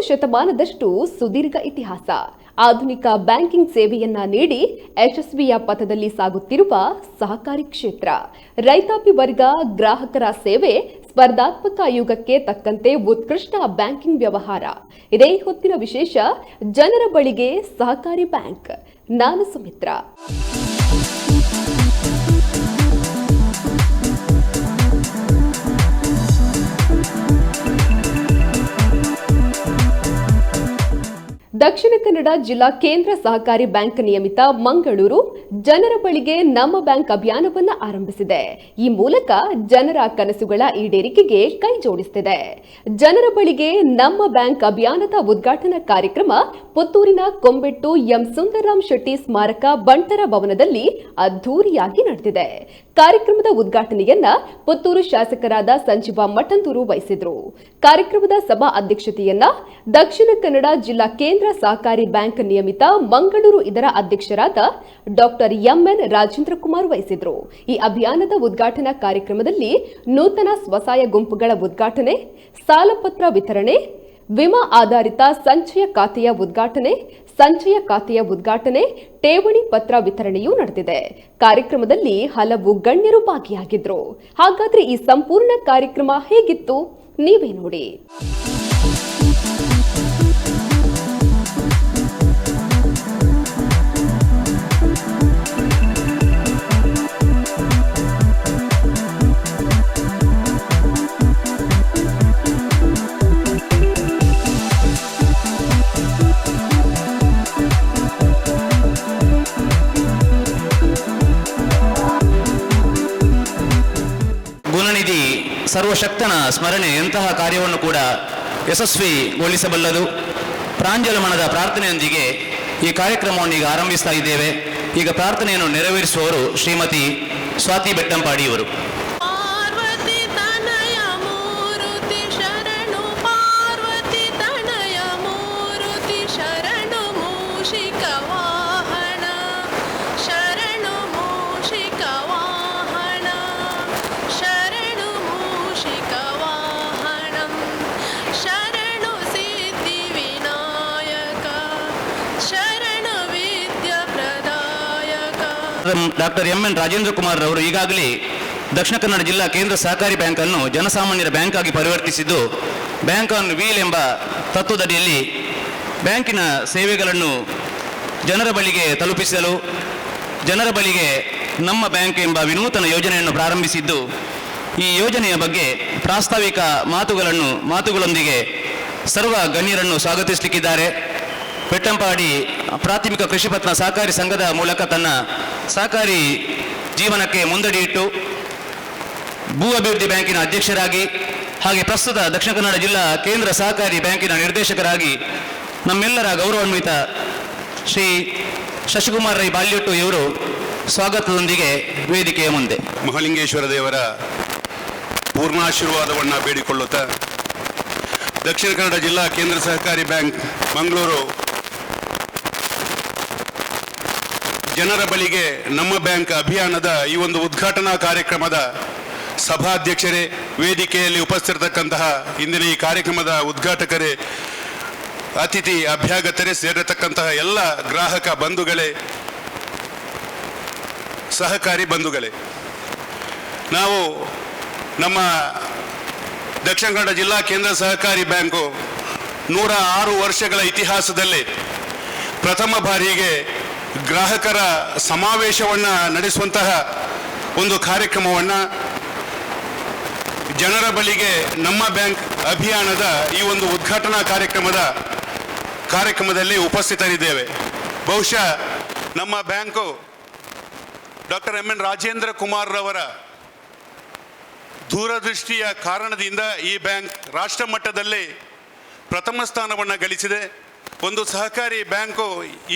ಶತಮಾನದಷ್ಟು ಸುದೀರ್ಘ ಇತಿಹಾಸ, ಆಧುನಿಕ ಬ್ಯಾಂಕಿಂಗ್ ಸೇವೆಯನ್ನ ನೀಡಿ ಯಶಸ್ವಿಯ ಪಥದಲ್ಲಿ ಸಾಗುತ್ತಿರುವ ಸಹಕಾರಿ ಕ್ಷೇತ್ರ, ರೈತಾಪಿ ವರ್ಗ, ಗ್ರಾಹಕರ ಸೇವೆ, ಸ್ಪರ್ಧಾತ್ಮಕ ಯುಗಕ್ಕೆ ತಕ್ಕಂತೆ ಉತ್ಕೃಷ್ಟ ಬ್ಯಾಂಕಿಂಗ್ ವ್ಯವಹಾರ. ಇದೇ ಹೊತ್ತಿನ ವಿಶೇಷ. ಜನರ ಬಳಿಗೆ ಸಹಕಾರಿ ಬ್ಯಾಂಕ್. ನಾನು ಸುಮಿತ್ರ. ದಕ್ಷಿಣ ಕನ್ನಡ ಜಿಲ್ಲಾ ಕೇಂದ್ರ ಸಹಕಾರಿ ಬ್ಯಾಂಕ್ ನಿಯಮಿತ ಮಂಗಳೂರು ಜನರ ಬಳಿಗೆ ನಮ್ಮ ಬ್ಯಾಂಕ್ ಅಭಿಯಾನವನ್ನು ಆರಂಭಿಸಿದೆ. ಈ ಮೂಲಕ ಜನರ ಕನಸುಗಳ ಈಡೇರಿಕೆಗೆ ಕೈ ಜೋಡಿಸುತ್ತಿದೆ. ಜನರ ಬಳಿಗೆ ನಮ್ಮ ಬ್ಯಾಂಕ್ ಅಭಿಯಾನದ ಉದ್ಘಾಟನಾ ಕಾರ್ಯಕ್ರಮ ಪುತ್ತೂರಿನ ಕೊಂಬೆಟ್ಟು ಎಂ ಸುಂದರರಾಮ್ ಶೆಟ್ಟಿ ಸ್ಮಾರಕ ಬಂಟರ ಭವನದಲ್ಲಿ ಅದ್ದೂರಿಯಾಗಿ ನಡೆದಿದೆ. ಕಾರ್ಯಕ್ರಮದ ಉದ್ಘಾಟನೆಯನ್ನ ಪುತ್ತೂರು ಶಾಸಕರಾದ ಸಂಜೀವ ಮಠಂದೂರು ವಹಿಸಿದ್ರು. ಕಾರ್ಯಕ್ರಮದ ಸಭಾ ಅಧ್ಯಕ್ಷತೆಯನ್ನ ದಕ್ಷಿಣ ಕನ್ನಡ ಜಿಲ್ಲಾ ಕೇಂದ್ರ ಸಹಕಾರಿ ಬ್ಯಾಂಕ್ ನಿಯಮಿತ ಮಂಗಳೂರು ಇದರ ಅಧ್ಯಕ್ಷರಾದ ಡಾಕ್ಟರ್ ಎಂಎನ್ ರಾಜೇಂದ್ರ ಕುಮಾರ್ ವಹಿಸಿದ್ರು. ಈ ಅಭಿಯಾನದ ಉದ್ಘಾಟನಾ ಕಾರ್ಯಕ್ರಮದಲ್ಲಿ ನೂತನ ಸ್ವಸಹಾಯ ಗುಂಪುಗಳ ಉದ್ಘಾಟನೆ, ಸಾಲಪತ್ರ ವಿತರಣೆ, ವಿಮಾ ಆಧಾರಿತ ಸಂಚಯ ಖಾತೆಯ ಉದ್ಘಾಟನೆ, ಠೇವಣಿ ಪತ್ರ ವಿತರಣೆಯೂ ನಡೆದಿದೆ. ಕಾರ್ಯಕ್ರಮದಲ್ಲಿ ಹಲವು ಗಣ್ಯರು ಭಾಗಿಯಾಗಿದ್ರು. ಹಾಗಾದ್ರೆ ಈ ಸಂಪೂರ್ಣ ಕಾರ್ಯಕ್ರಮ ಹೇಗಿತ್ತು ನೀವೇ ನೋಡಿ. ಗುಣನಿಧಿ ಸರ್ವಶಕ್ತನ ಸ್ಮರಣೆ ಎಂತಹ ಕಾರ್ಯವನ್ನು ಕೂಡ ಯಶಸ್ವಿಗೊಳಿಸಬಲ್ಲದು. ಪ್ರಾಂಜಲ ಮನದ ಪ್ರಾರ್ಥನೆಯೊಂದಿಗೆ ಈ ಕಾರ್ಯಕ್ರಮವನ್ನು ಈಗ ಆರಂಭಿಸ್ತಾ ಇದ್ದೇವೆ. ಈಗ ಪ್ರಾರ್ಥನೆಯನ್ನು ನೆರವೇರಿಸುವವರು ಶ್ರೀಮತಿ ಸ್ವಾತಿ ಬೆಟ್ಟಂಪಾಡಿಯವರು. ಡಾಕ್ಟರ್ ಎಂಎನ್ ರಾಜೇಂದ್ರ ಕುಮಾರ್ ಅವರು ಈಗಾಗಲೇ ದಕ್ಷಿಣ ಕನ್ನಡ ಜಿಲ್ಲಾ ಕೇಂದ್ರ ಸಹಕಾರಿ ಬ್ಯಾಂಕ್ ಅನ್ನು ಜನಸಾಮಾನ್ಯರ ಬ್ಯಾಂಕ್ ಆಗಿ ಪರಿವರ್ತಿಸಿದ್ದು, ಬ್ಯಾಂಕ್ ಆನ್ ವೀಲ್ ಎಂಬ ತತ್ವದಡಿಯಲ್ಲಿ ಬ್ಯಾಂಕಿನ ಸೇವೆಗಳನ್ನು ಜನರ ಬಳಿಗೆ ತಲುಪಿಸಲು ಜನರ ಬಳಿಗೆ ನಮ್ಮ ಬ್ಯಾಂಕ್ ಎಂಬ ವಿನೂತನ ಯೋಜನೆಯನ್ನು ಪ್ರಾರಂಭಿಸಿದ್ದು, ಈ ಯೋಜನೆಯ ಬಗ್ಗೆ ಪ್ರಾಸ್ತಾವಿಕ ಮಾತುಗಳೊಂದಿಗೆ ಸರ್ವ ಗಣ್ಯರನ್ನು ಸ್ವಾಗತಿಸಲಿಕ್ಕಿದ್ದಾರೆ. ಬೆಟ್ಟಂಪಾಡಿ ಪ್ರಾಥಮಿಕ ಕೃಷಿ ಪತ್ತಿನ ಸಹಕಾರಿ ಸಂಘದ ಮೂಲಕ ತನ್ನ ಸಹಕಾರಿ ಜೀವನಕ್ಕೆ ಮುಂದಡಿಯಿಟ್ಟು ಭೂ ಅಭಿವೃದ್ಧಿ ಬ್ಯಾಂಕಿನ ಅಧ್ಯಕ್ಷರಾಗಿ, ಹಾಗೆ ಪ್ರಸ್ತುತ ದಕ್ಷಿಣ ಕನ್ನಡ ಜಿಲ್ಲಾ ಕೇಂದ್ರ ಸಹಕಾರಿ ಬ್ಯಾಂಕಿನ ನಿರ್ದೇಶಕರಾಗಿ ನಮ್ಮೆಲ್ಲರ ಗೌರವಾನ್ವಿತ ಶ್ರೀ ಶಶಿಕುಮಾರ್ ರೈ ಬಾಲ್ಯಟ್ಟು ಇವರು ಸ್ವಾಗತದೊಂದಿಗೆ ವೇದಿಕೆಯ ಮುಂದೆ ಮಹಾಲಿಂಗೇಶ್ವರ ದೇವರ ಪೂರ್ಣಾಶೀರ್ವಾದವನ್ನು ಬೇಡಿಕೊಳ್ಳುತ್ತಾ, ದಕ್ಷಿಣ ಕನ್ನಡ ಜಿಲ್ಲಾ ಕೇಂದ್ರ ಸಹಕಾರಿ ಬ್ಯಾಂಕ್ ಮಂಗಳೂರು ಜನರ ಬಳಿಗೆ ನಮ್ಮ ಬ್ಯಾಂಕ್ ಅಭಿಯಾನದ ಈ ಒಂದು ಉದ್ಘಾಟನಾ ಕಾರ್ಯಕ್ರಮದ ಸಭಾಧ್ಯಕ್ಷರೇ, ವೇದಿಕೆಯಲ್ಲಿ ಉಪಸ್ಥಿರತಕ್ಕಂತಹ ಇಂದಿನ ಈ ಕಾರ್ಯಕ್ರಮದ ಉದ್ಘಾಟಕರೇ, ಅತಿಥಿ ಅಭ್ಯಾಗತರೇ, ಸೇರಿರತಕ್ಕಂತಹ ಎಲ್ಲ ಗ್ರಾಹಕ ಬಂಧುಗಳೇ, ಸಹಕಾರಿ ಬಂಧುಗಳೇ, ನಾವು ನಮ್ಮ ದಕ್ಷಿಣ ಕನ್ನಡ ಜಿಲ್ಲಾ ಕೇಂದ್ರ ಸಹಕಾರಿ ಬ್ಯಾಂಕು 106 ವರ್ಷಗಳ ಇತಿಹಾಸದಲ್ಲಿ ಪ್ರಥಮ ಬಾರಿಗೆ ಗ್ರಾಹಕರ ಸಮಾವೇಶವನ್ನು ನಡೆಸುವಂತಹ ಒಂದು ಕಾರ್ಯಕ್ರಮವನ್ನು ಜನರ ಬಳಿಗೆ ನಮ್ಮ ಬ್ಯಾಂಕ್ ಅಭಿಯಾನದ ಈ ಒಂದು ಉದ್ಘಾಟನಾ ಕಾರ್ಯಕ್ರಮದಲ್ಲಿ ಉಪಸ್ಥಿತರಿದ್ದೇವೆ. ಬಹುಶಃ ನಮ್ಮ bank doctor M N Rajendra Kumar ರವರ ದೂರದೃಷ್ಟಿಯ ಕಾರಣದಿಂದ ಈ ಬ್ಯಾಂಕ್ ರಾಷ್ಟ್ರ ಮಟ್ಟದಲ್ಲಿ ಪ್ರಥಮ ಸ್ಥಾನವನ್ನು ಗಳಿಸಿದೆ. ಒಂದು ಸಹಕಾರಿ ಬ್ಯಾಂಕು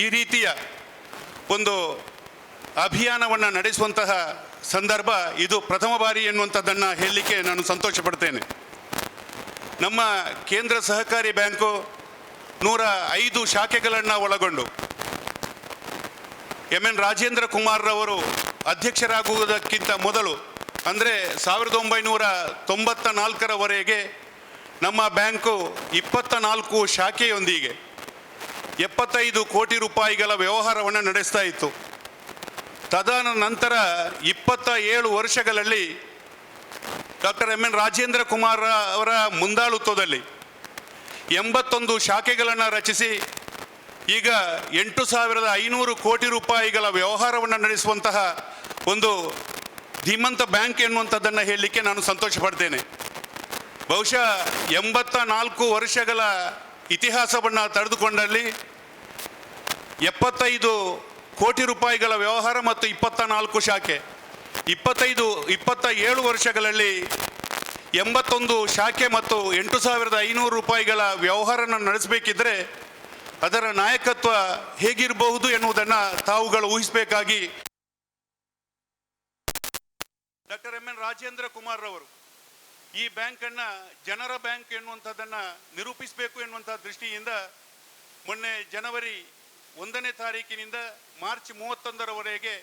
ಈ ರೀತಿಯ ಒಂದು ಅಭಿಯಾನವನ್ನು ನಡೆಸುವಂತಹ ಸಂದರ್ಭ ಇದು ಪ್ರಥಮ ಬಾರಿ ಎನ್ನುವಂಥದ್ದನ್ನು ಹೇಳಲಿಕ್ಕೆ ನಾನು ಸಂತೋಷ ಪಡ್ತೇನೆ. ನಮ್ಮ ಕೇಂದ್ರ ಸಹಕಾರಿ ಬ್ಯಾಂಕು 105 ಶಾಖೆಗಳನ್ನು ಒಳಗೊಂಡು ಎಂಎನ್ ರಾಜೇಂದ್ರ ಕುಮಾರ್ ರವರು ಅಧ್ಯಕ್ಷರಾಗುವುದಕ್ಕಿಂತ ಮೊದಲು ಅಂದರೆ 1994ರವರೆಗೆ ನಮ್ಮ ಬ್ಯಾಂಕು 24 ಶಾಖೆಯೊಂದಿಗೆ 75 ಕೋಟಿ ರೂಪಾಯಿಗಳ ವ್ಯವಹಾರವನ್ನು ನಡೆಸ್ತಾ ಇತ್ತು. ತದನಂತರ 27 ವರ್ಷಗಳಲ್ಲಿ doctor M N Rajendra Kumar ಅವರ ಮುಂದಾಳುತ್ವದಲ್ಲಿ 81 ಶಾಖೆಗಳನ್ನು ರಚಿಸಿ ಈಗ 8,500 ಕೋಟಿ ರೂಪಾಯಿಗಳ ವ್ಯವಹಾರವನ್ನು ನಡೆಸುವಂತಹ ಒಂದು ಧೀಮಂತ ಬ್ಯಾಂಕ್ ಎನ್ನುವಂಥದ್ದನ್ನು ಹೇಳಲಿಕ್ಕೆ ನಾನು ಸಂತೋಷ ಪಡ್ತೇನೆ. ಬಹುಶಃ 84 ವರ್ಷಗಳ ಇತಿಹಾಸವನ್ನು ತಡೆದುಕೊಂಡಲ್ಲಿ 75 ಕೋಟಿ ರೂಪಾಯಿಗಳ ವ್ಯವಹಾರ ಮತ್ತು 24 ಶಾಖೆ, 27 ವರ್ಷಗಳಲ್ಲಿ 81 ಶಾಖೆ ಮತ್ತು 8,500 ರೂಪಾಯಿಗಳ ವ್ಯವಹಾರನ ನಡೆಸಬೇಕಿದ್ರೆ ಅದರ ನಾಯಕತ್ವ ಹೇಗಿರಬಹುದು ಎನ್ನುವುದನ್ನು ತಾವುಗಳು ಊಹಿಸಬೇಕಾಗಿ doctor M N Rajendra Kumar ಅವರು ಈ ಬ್ಯಾಂಕನ್ನು ಜನರ ಬ್ಯಾಂಕ್ ಎನ್ನುವಂಥದ್ದನ್ನು ನಿರೂಪಿಸಬೇಕು ಎನ್ನುವಂಥ ದೃಷ್ಟಿಯಿಂದ ಮೊನ್ನೆ ಜನವರಿ 1ನೇ ತಾರೀಕಿನಿಂದ ಮಾರ್ಚ್ 31ರವರೆಗೆ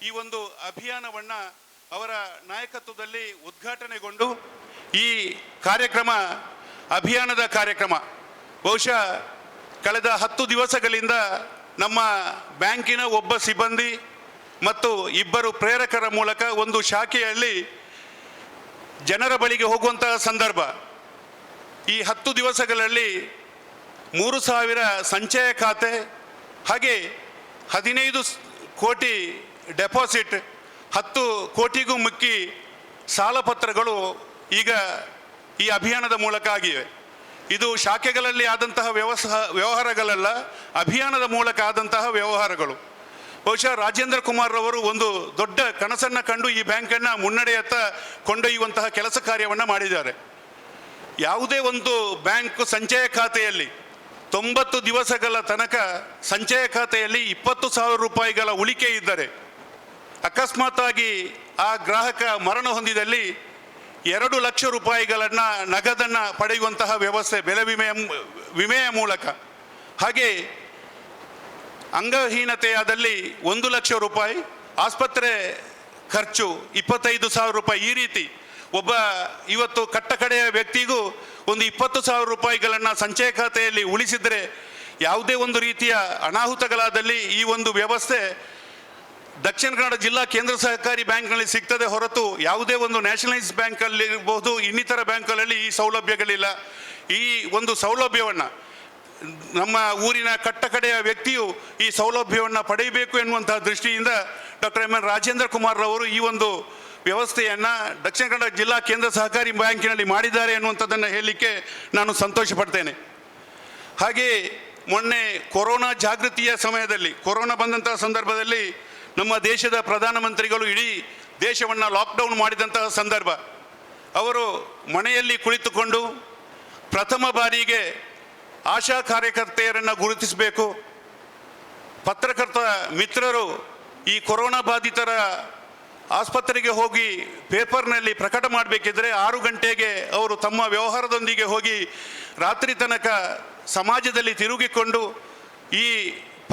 ಈ ಒಂದು ಅಭಿಯಾನವನ್ನು ಅವರ ನಾಯಕತ್ವದಲ್ಲಿ ಉದ್ಘಾಟನೆಗೊಂಡು ಈ ಕಾರ್ಯಕ್ರಮ ಅಭಿಯಾನದ ಕಾರ್ಯಕ್ರಮ ಬಹುಶಃ ಕಳೆದ 10 ದಿವಸಗಳಿಂದ ನಮ್ಮ ಬ್ಯಾಂಕಿನ ಒಬ್ಬ ಸಿಬ್ಬಂದಿ ಮತ್ತು 2 ಪ್ರೇರಕರ ಮೂಲಕ ಒಂದು ಶಾಖೆಯಲ್ಲಿ ಜನರ ಬಳಿಗೆ ಹೋಗುವಂತಹ ಸಂದರ್ಭ. ಈ 10 ದಿವಸಗಳಲ್ಲಿ 3,000 ಸಂಚಯ ಖಾತೆ ಹಾಗೆ 15 ಕೋಟಿ ಡೆಪಾಸಿಟ್, 10 ಕೋಟಿಗೂ ಮಿಕ್ಕಿ ಸಾಲ ಪತ್ರಗಳು ಈಗ ಈ ಅಭಿಯಾನದ ಮೂಲಕ ಆಗಿವೆ. ಇದು ಶಾಖೆಗಳಲ್ಲಿ ಆದಂತಹ ವ್ಯವಹಾರಗಳಲ್ಲ, ಅಭಿಯಾನದ ಮೂಲಕ ಆದಂತಹ ವ್ಯವಹಾರಗಳು. ಬಹುಶಃ ರಾಜೇಂದ್ರ ಕುಮಾರ್ ಅವರು ಒಂದು ದೊಡ್ಡ ಕನಸನ್ನು ಕಂಡು ಈ ಬ್ಯಾಂಕನ್ನು ಮುನ್ನಡೆಯತ್ತ ಕೊಂಡೊಯ್ಯುವಂತಹ ಕೆಲಸ ಕಾರ್ಯವನ್ನು ಮಾಡಿದ್ದಾರೆ. ಯಾವುದೇ ಒಂದು ಬ್ಯಾಂಕ್ ಸಂಚಯ ಖಾತೆಯಲ್ಲಿ 90 ದಿವಸಗಳ ತನಕ ಸಂಚಯ ಖಾತೆಯಲ್ಲಿ 20,000 ರೂಪಾಯಿಗಳ ಉಳಿಕೆ ಇದ್ದರೆ ಅಕಸ್ಮಾತ್ತಾಗಿ ಆ ಗ್ರಾಹಕ ಮರಣ ಹೊಂದಿದಲ್ಲಿ 2 ಲಕ್ಷ ರೂಪಾಯಿಗಳನ್ನು ನಗದನ್ನು ಪಡೆಯುವಂತಹ ವ್ಯವಸ್ಥೆ ಬೆಳೆ ವಿಮೆಯ ಮೂಲಕ, ಹಾಗೆ ಅಂಗಹೀನತೆಯಾದಲ್ಲಿ 1 ಲಕ್ಷ ರೂಪಾಯಿ, ಆಸ್ಪತ್ರೆ ಖರ್ಚು 25,000 ರೂಪಾಯಿ. ಈ ರೀತಿ ಒಬ್ಬ ಇವತ್ತು ಕಟ್ಟಕಡೆಯ ವ್ಯಕ್ತಿಗೂ ಒಂದು 20,000 ರೂಪಾಯಿಗಳನ್ನು ಸಂಚಯ ಖಾತೆಯಲ್ಲಿ ಉಳಿಸಿದರೆ ಯಾವುದೇ ಒಂದು ರೀತಿಯ ಅನಾಹುತಗಳಾದಲ್ಲಿ ಈ ಒಂದು ವ್ಯವಸ್ಥೆ ದಕ್ಷಿಣ ಕನ್ನಡ ಜಿಲ್ಲಾ ಕೇಂದ್ರ ಸಹಕಾರಿ ಬ್ಯಾಂಕ್ನಲ್ಲಿ ಸಿಗ್ತದೆ ಹೊರತು ಯಾವುದೇ ಒಂದು ನ್ಯಾಷನಲೈಸ್ ಬ್ಯಾಂಕಲ್ಲಿ ಇರ್ಬೋದು, ಇನ್ನಿತರ ಬ್ಯಾಂಕ್ಗಳಲ್ಲಿ ಈ ಸೌಲಭ್ಯಗಳಿಲ್ಲ. ಈ ಒಂದು ಸೌಲಭ್ಯವನ್ನು ನಮ್ಮ ಊರಿನ ಕಟ್ಟಕಡೆಯ ವ್ಯಕ್ತಿಯು ಈ ಸೌಲಭ್ಯವನ್ನು ಪಡೆಯಬೇಕು ಎನ್ನುವಂತಹ ದೃಷ್ಟಿಯಿಂದ doctor M N Rajendra Kumar ಅವರು ಈ ಒಂದು ವ್ಯವಸ್ಥೆಯನ್ನು ದಕ್ಷಿಣ ಕನ್ನಡ ಜಿಲ್ಲಾ ಕೇಂದ್ರ ಸಹಕಾರಿ ಬ್ಯಾಂಕಿನಲ್ಲಿ ಮಾಡಿದ್ದಾರೆ ಎನ್ನುವಂಥದ್ದನ್ನು ಹೇಳಲಿಕ್ಕೆ ನಾನು ಸಂತೋಷ ಪಡ್ತೇನೆ. ಹಾಗೆಯೇ ಮೊನ್ನೆ ಕೊರೋನಾ ಜಾಗೃತಿಯ ಸಮಯದಲ್ಲಿ, ಕೊರೋನಾ ಬಂದಂತಹ ಸಂದರ್ಭದಲ್ಲಿ ನಮ್ಮ ದೇಶದ ಪ್ರಧಾನಮಂತ್ರಿಗಳು ಇಡೀ ದೇಶವನ್ನು ಲಾಕ್ಡೌನ್ ಮಾಡಿದಂತಹ ಸಂದರ್ಭ, ಅವರು ಮನೆಯಲ್ಲಿ ಕುಳಿತುಕೊಂಡು ಪ್ರಥಮ ಬಾರಿಗೆ ಆಶಾ ಕಾರ್ಯಕರ್ತೆಯರನ್ನು ಗುರುತಿಸಬೇಕು, ಪತ್ರಕರ್ತ ಮಿತ್ರರು ಈ ಕೊರೋನಾ ಬಾಧಿತರ ಆಸ್ಪತ್ರೆಗೆ ಹೋಗಿ ಪೇಪರ್ನಲ್ಲಿ ಪ್ರಕಟ ಮಾಡಬೇಕಿದ್ರೆ 6 ಗಂಟೆಗೆ ಅವರು ತಮ್ಮ ವ್ಯವಹಾರದೊಂದಿಗೆ ಹೋಗಿ ರಾತ್ರಿ ತನಕ ಸಮಾಜದಲ್ಲಿ ತಿರುಗಿಕೊಂಡು ಈ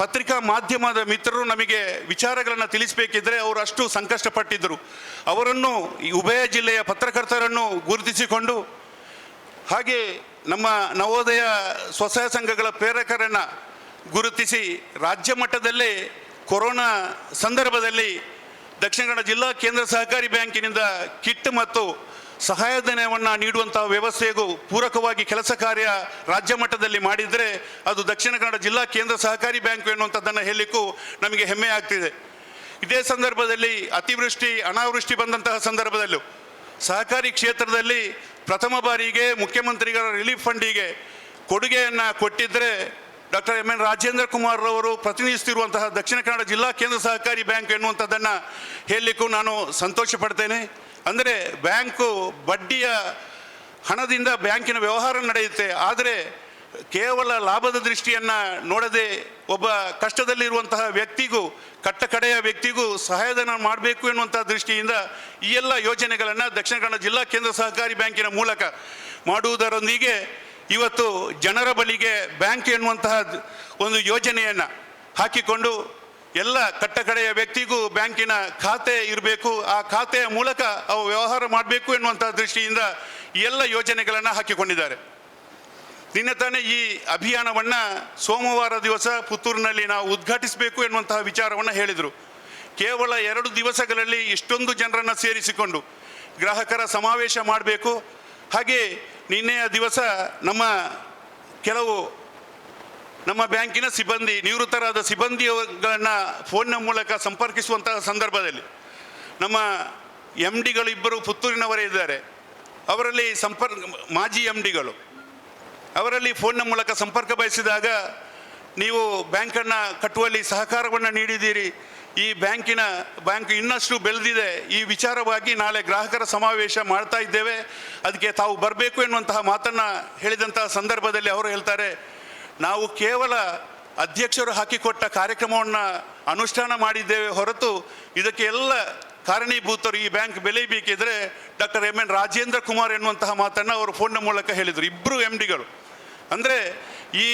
ಪತ್ರಿಕಾ ಮಾಧ್ಯಮದ ಮಿತ್ರರು ನಮಗೆ ವಿಚಾರಗಳನ್ನು ತಿಳಿಸಬೇಕಿದ್ರೆ ಅವರು ಅಷ್ಟು ಸಂಕಷ್ಟಪಟ್ಟಿದ್ದರು. ಅವರನ್ನು ಈ ಉಭಯ ಜಿಲ್ಲೆಯ ಪತ್ರಕರ್ತರನ್ನು ಗುರುತಿಸಿಕೊಂಡು, ಹಾಗೆ ನಮ್ಮ ನವೋದಯ ಸ್ವಸಹಾಯ ಸಂಘಗಳ ಪ್ರೇರಕರನ್ನು ಗುರುತಿಸಿ ರಾಜ್ಯ ಮಟ್ಟದಲ್ಲೇ ಕೊರೋನಾ ಸಂದರ್ಭದಲ್ಲಿ ದಕ್ಷಿಣ ಕನ್ನಡ ಜಿಲ್ಲಾ ಕೇಂದ್ರ ಸಹಕಾರಿ ಬ್ಯಾಂಕಿನಿಂದ ಕಿಟ್ ಮತ್ತು ಸಹಾಯಧನವನ್ನು ನೀಡುವಂತಹ ವ್ಯವಸ್ಥೆಗೂ ಪೂರಕವಾಗಿ ಕೆಲಸ ಕಾರ್ಯ ರಾಜ್ಯ ಮಟ್ಟದಲ್ಲಿ ಮಾಡಿದರೆ ಅದು ದಕ್ಷಿಣ ಕನ್ನಡ ಜಿಲ್ಲಾ ಕೇಂದ್ರ ಸಹಕಾರಿ ಬ್ಯಾಂಕು ಎನ್ನುವಂಥದ್ದನ್ನು ಹೇಳಲಿಕ್ಕೂ ನಮಗೆ ಹೆಮ್ಮೆ ಆಗ್ತಿದೆ. ಇದೇ ಸಂದರ್ಭದಲ್ಲಿ ಅತಿವೃಷ್ಟಿ ಅನಾವೃಷ್ಟಿ ಬಂದಂತಹ ಸಂದರ್ಭದಲ್ಲೂ ಸಹಕಾರಿ ಕ್ಷೇತ್ರದಲ್ಲಿ ಪ್ರಥಮ ಬಾರಿಗೆ ಮುಖ್ಯಮಂತ್ರಿಗಳ ರಿಲೀಫ್ ಫಂಡಿಗೆ ಕೊಡುಗೆಯನ್ನು ಕೊಟ್ಟಿದ್ದರೆ doctor M N Rajendra Kumar ಅವರು ಪ್ರತಿನಿಧಿಸುತ್ತಿರುವಂತಹ ದಕ್ಷಿಣ ಕನ್ನಡ ಜಿಲ್ಲಾ ಕೇಂದ್ರ ಸಹಕಾರಿ ಬ್ಯಾಂಕ್ ಎನ್ನುವಂಥದ್ದನ್ನು ಹೇಳಲಿಕ್ಕೂ ನಾನು ಸಂತೋಷ ಪಡ್ತೇನೆ. ಅಂದರೆ ಬ್ಯಾಂಕು ಬಡ್ಡಿಯ ಹಣದಿಂದ ಬ್ಯಾಂಕಿನ ವ್ಯವಹಾರ ನಡೆಯುತ್ತೆ, ಆದರೆ ಕೇವಲ ಲಾಭದ ದೃಷ್ಟಿಯನ್ನು ನೋಡದೆ ಒಬ್ಬ ಕಷ್ಟದಲ್ಲಿರುವಂತಹ ವ್ಯಕ್ತಿಗೂ ಕಟ್ಟಕಡೆಯ ವ್ಯಕ್ತಿಗೂ ಸಹಾಯಧನ ಮಾಡಬೇಕು ಎನ್ನುವಂಥ ದೃಷ್ಟಿಯಿಂದ ಈ ಎಲ್ಲ ಯೋಜನೆಗಳನ್ನು ದಕ್ಷಿಣ ಕನ್ನಡ ಜಿಲ್ಲಾ ಕೇಂದ್ರ ಸಹಕಾರಿ ಬ್ಯಾಂಕಿನ ಮೂಲಕ ಮಾಡುವುದರೊಂದಿಗೆ ಇವತ್ತು ಜನರ ಬಳಿಗೆ ಬ್ಯಾಂಕ್ ಎನ್ನುವಂತಹ ಒಂದು ಯೋಜನೆಯನ್ನು ಹಾಕಿಕೊಂಡು ಎಲ್ಲ ಕಟ್ಟಕಡೆಯ ವ್ಯಕ್ತಿಗೂ ಬ್ಯಾಂಕಿನ ಖಾತೆ ಇರಬೇಕು, ಆ ಖಾತೆಯ ಮೂಲಕ ಅವು ವ್ಯವಹಾರ ಮಾಡಬೇಕು ಎನ್ನುವಂಥ ದೃಷ್ಟಿಯಿಂದ ಈ ಎಲ್ಲ ಯೋಜನೆಗಳನ್ನು ಹಾಕಿಕೊಂಡಿದ್ದಾರೆ. ನಿನ್ನೆ ತಾನೇ ಈ ಅಭಿಯಾನವನ್ನು ಸೋಮವಾರ ದಿವಸ ಪುತ್ತೂರಿನಲ್ಲಿ ನಾವು ಉದ್ಘಾಟಿಸಬೇಕು ಎನ್ನುವಂತಹ ವಿಚಾರವನ್ನು ಹೇಳಿದರು. ಕೇವಲ 2 ದಿವಸಗಳಲ್ಲಿ ಇಷ್ಟೊಂದು ಜನರನ್ನು ಸೇರಿಸಿಕೊಂಡು ಗ್ರಾಹಕರ ಸಮಾವೇಶ ಮಾಡಬೇಕು. ಹಾಗೆ ನಿನ್ನೆಯ ದಿವಸ ನಮ್ಮ ಬ್ಯಾಂಕಿನ ಸಿಬ್ಬಂದಿ, ನಿವೃತ್ತರಾದ ಸಿಬ್ಬಂದಿಗಳನ್ನು ಫೋನ್ನ ಮೂಲಕ ಸಂಪರ್ಕಿಸುವಂತಹ ಸಂದರ್ಭದಲ್ಲಿ ನಮ್ಮ MDಗಳು ಇಬ್ಬರು ಪುತ್ತೂರಿನವರೇ ಇದ್ದಾರೆ. ಅವರಲ್ಲಿ ಮಾಜಿ MDಗಳು ಅವರಲ್ಲಿ ಫೋನ್ನ ಮೂಲಕ ಸಂಪರ್ಕ ಬಯಸಿದಾಗ, ನೀವು ಬ್ಯಾಂಕನ್ನು ಕಟ್ಟುವಲ್ಲಿ ಸಹಕಾರವನ್ನು ನೀಡಿದ್ದೀರಿ, ಈ ಬ್ಯಾಂಕ್ ಇನ್ನಷ್ಟು ಬೆಳೆದಿದೆ, ಈ ವಿಚಾರವಾಗಿ ನಾಳೆ ಗ್ರಾಹಕರ ಸಮಾವೇಶ ಮಾಡ್ತಾ ಇದ್ದೇವೆ, ಅದಕ್ಕೆ ತಾವು ಬರಬೇಕು ಎನ್ನುವಂತಹ ಮಾತನ್ನು ಹೇಳಿದಂತಹ ಸಂದರ್ಭದಲ್ಲಿ ಅವರು ಹೇಳ್ತಾರೆ, ನಾವು ಕೇವಲ ಅಧ್ಯಕ್ಷರು ಹಾಕಿಕೊಟ್ಟ ಕಾರ್ಯಕ್ರಮವನ್ನು ಅನುಷ್ಠಾನ ಮಾಡಿದ್ದೇವೆ ಹೊರತು ಇದಕ್ಕೆ ಎಲ್ಲ ಕಾರಣೀಭೂತರು ಈ ಬ್ಯಾಂಕ್ ಬೆಳೆಯಬೇಕಿದ್ರೆ ಡಾಕ್ಟರ್ MN ರಾಜೇಂದ್ರ ಕುಮಾರ್ ಎನ್ನುವಂತಹ ಮಾತನ್ನು ಅವರು ಫೋನ್ನ ಮೂಲಕ ಹೇಳಿದರು. ಇಬ್ಬರು MDಗಳು. ಅಂದರೆ ಈ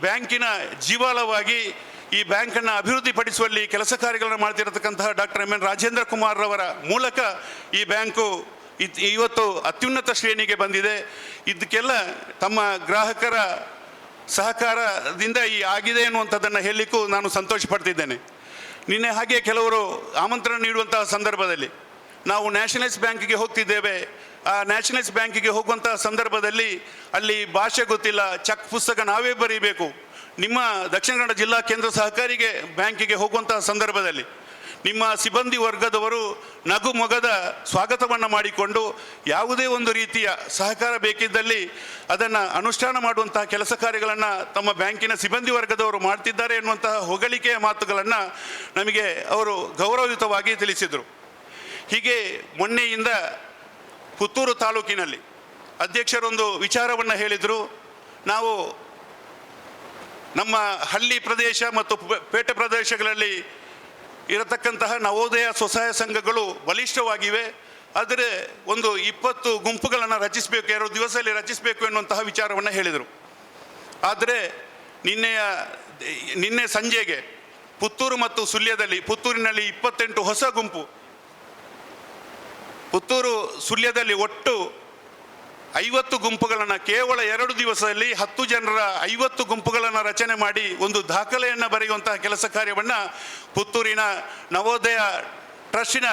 ಬ್ಯಾಂಕಿನ ಜೀವಾಳವಾಗಿ ಈ ಬ್ಯಾಂಕನ್ನು ಅಭಿವೃದ್ಧಿಪಡಿಸುವಲ್ಲಿ ಕೆಲಸ ಕಾರ್ಯಗಳನ್ನು ಮಾಡ್ತಿರತಕ್ಕಂತಹ ಡಾಕ್ಟರ್ MN ರಾಜೇಂದ್ರ ಕುಮಾರ್ ಅವರ ಮೂಲಕ ಈ ಬ್ಯಾಂಕು ಇವತ್ತು ಅತ್ಯುನ್ನತ ಶ್ರೇಣಿಗೆ ಬಂದಿದೆ. ಇದಕ್ಕೆಲ್ಲ ತಮ್ಮ ಗ್ರಾಹಕರ ಸಹಕಾರದಿಂದ ಆಗಿದೆ ಎನ್ನುವಂಥದ್ದನ್ನು ಹೇಳಲಿಕ್ಕೂ ನಾನು ಸಂತೋಷ ಪಡ್ತಿದ್ದೇನೆ. ನಿನ್ನೆ ಹಾಗೆ ಕೆಲವರು ಆಮಂತ್ರಣ ನೀಡುವಂತಹ ಸಂದರ್ಭದಲ್ಲಿ ನಾವು ನ್ಯಾಷನಲೈಸ್ ಬ್ಯಾಂಕಿಗೆ ಹೋಗ್ತಿದ್ದೇವೆ, ಆ ನ್ಯಾಷನಲೈಸ್ ಬ್ಯಾಂಕಿಗೆ ಹೋಗುವಂತಹ ಸಂದರ್ಭದಲ್ಲಿ ಅಲ್ಲಿ ಭಾಷೆ ಗೊತ್ತಿಲ್ಲ, ಚೆಕ್ ಪುಸ್ತಕ ನಾವೇ ಬರೀಬೇಕು. ನಿಮ್ಮ ದಕ್ಷಿಣ ಕನ್ನಡ ಜಿಲ್ಲಾ ಕೇಂದ್ರ ಸಹಕಾರಿಗೆ ಬ್ಯಾಂಕಿಗೆ ಹೋಗುವಂತಹ ಸಂದರ್ಭದಲ್ಲಿ ನಿಮ್ಮ ಸಿಬ್ಬಂದಿ ವರ್ಗದವರು ನಗು ಮೊಗದ ಸ್ವಾಗತವನ್ನು ಮಾಡಿಕೊಂಡು ಯಾವುದೇ ಒಂದು ರೀತಿಯ ಸಹಕಾರ ಬೇಕಿದ್ದಲ್ಲಿ ಅದನ್ನು ಅನುಷ್ಠಾನ ಮಾಡುವಂತಹ ಕೆಲಸ ಕಾರ್ಯಗಳನ್ನು ತಮ್ಮ ಬ್ಯಾಂಕಿನ ಸಿಬ್ಬಂದಿ ವರ್ಗದವರು ಮಾಡ್ತಿದ್ದಾರೆ ಎನ್ನುವಂತಹ ಹೊಗಳಿಕೆಯ ಮಾತುಗಳನ್ನು ನಮಗೆ ಅವರು ಗೌರವಯುತವಾಗಿ ತಿಳಿಸಿದರು. ಹೀಗೆ ಮೊನ್ನೆಯಿಂದ ಪುತ್ತೂರು ತಾಲೂಕಿನಲ್ಲಿ ಅಧ್ಯಕ್ಷರೊಂದು ವಿಚಾರವನ್ನು ಹೇಳಿದರು. ನಾವು ನಮ್ಮ ಹಳ್ಳಿ ಪ್ರದೇಶ ಮತ್ತು ಪೇಟೆ ಪ್ರದೇಶಗಳಲ್ಲಿ ಇರತಕ್ಕಂತಹ ನವೋದಯ ಸ್ವಸಹಾಯ ಸಂಘಗಳು ಬಲಿಷ್ಠವಾಗಿವೆ, ಆದರೆ ಒಂದು 20 ಗುಂಪುಗಳನ್ನು ರಚಿಸಬೇಕು, 2 ದಿವಸದಲ್ಲಿ ರಚಿಸಬೇಕು ಎನ್ನುವಂತಹ ವಿಚಾರವನ್ನು ಹೇಳಿದರು. ಆದರೆ ನಿನ್ನೆ ಸಂಜೆಗೆ ಪುತ್ತೂರು ಮತ್ತು ಸುಳ್ಯದಲ್ಲಿ, ಪುತ್ತೂರಿನಲ್ಲಿ 28 ಹೊಸ ಗುಂಪು, ಪುತ್ತೂರು ಸುಳ್ಯದಲ್ಲಿ ಒಟ್ಟು 50 ಗುಂಪುಗಳನ್ನು ಕೇವಲ 2 ದಿವಸದಲ್ಲಿ 10 ಜನರ 50 ಗುಂಪುಗಳನ್ನು ರಚನೆ ಮಾಡಿ ಒಂದು ದಾಖಲೆಯನ್ನು ಬರೆಯುವಂತಹ ಕೆಲಸ ಕಾರ್ಯವನ್ನು ಪುತ್ತೂರಿನ ನವೋದಯ ಟ್ರಸ್ಟಿನ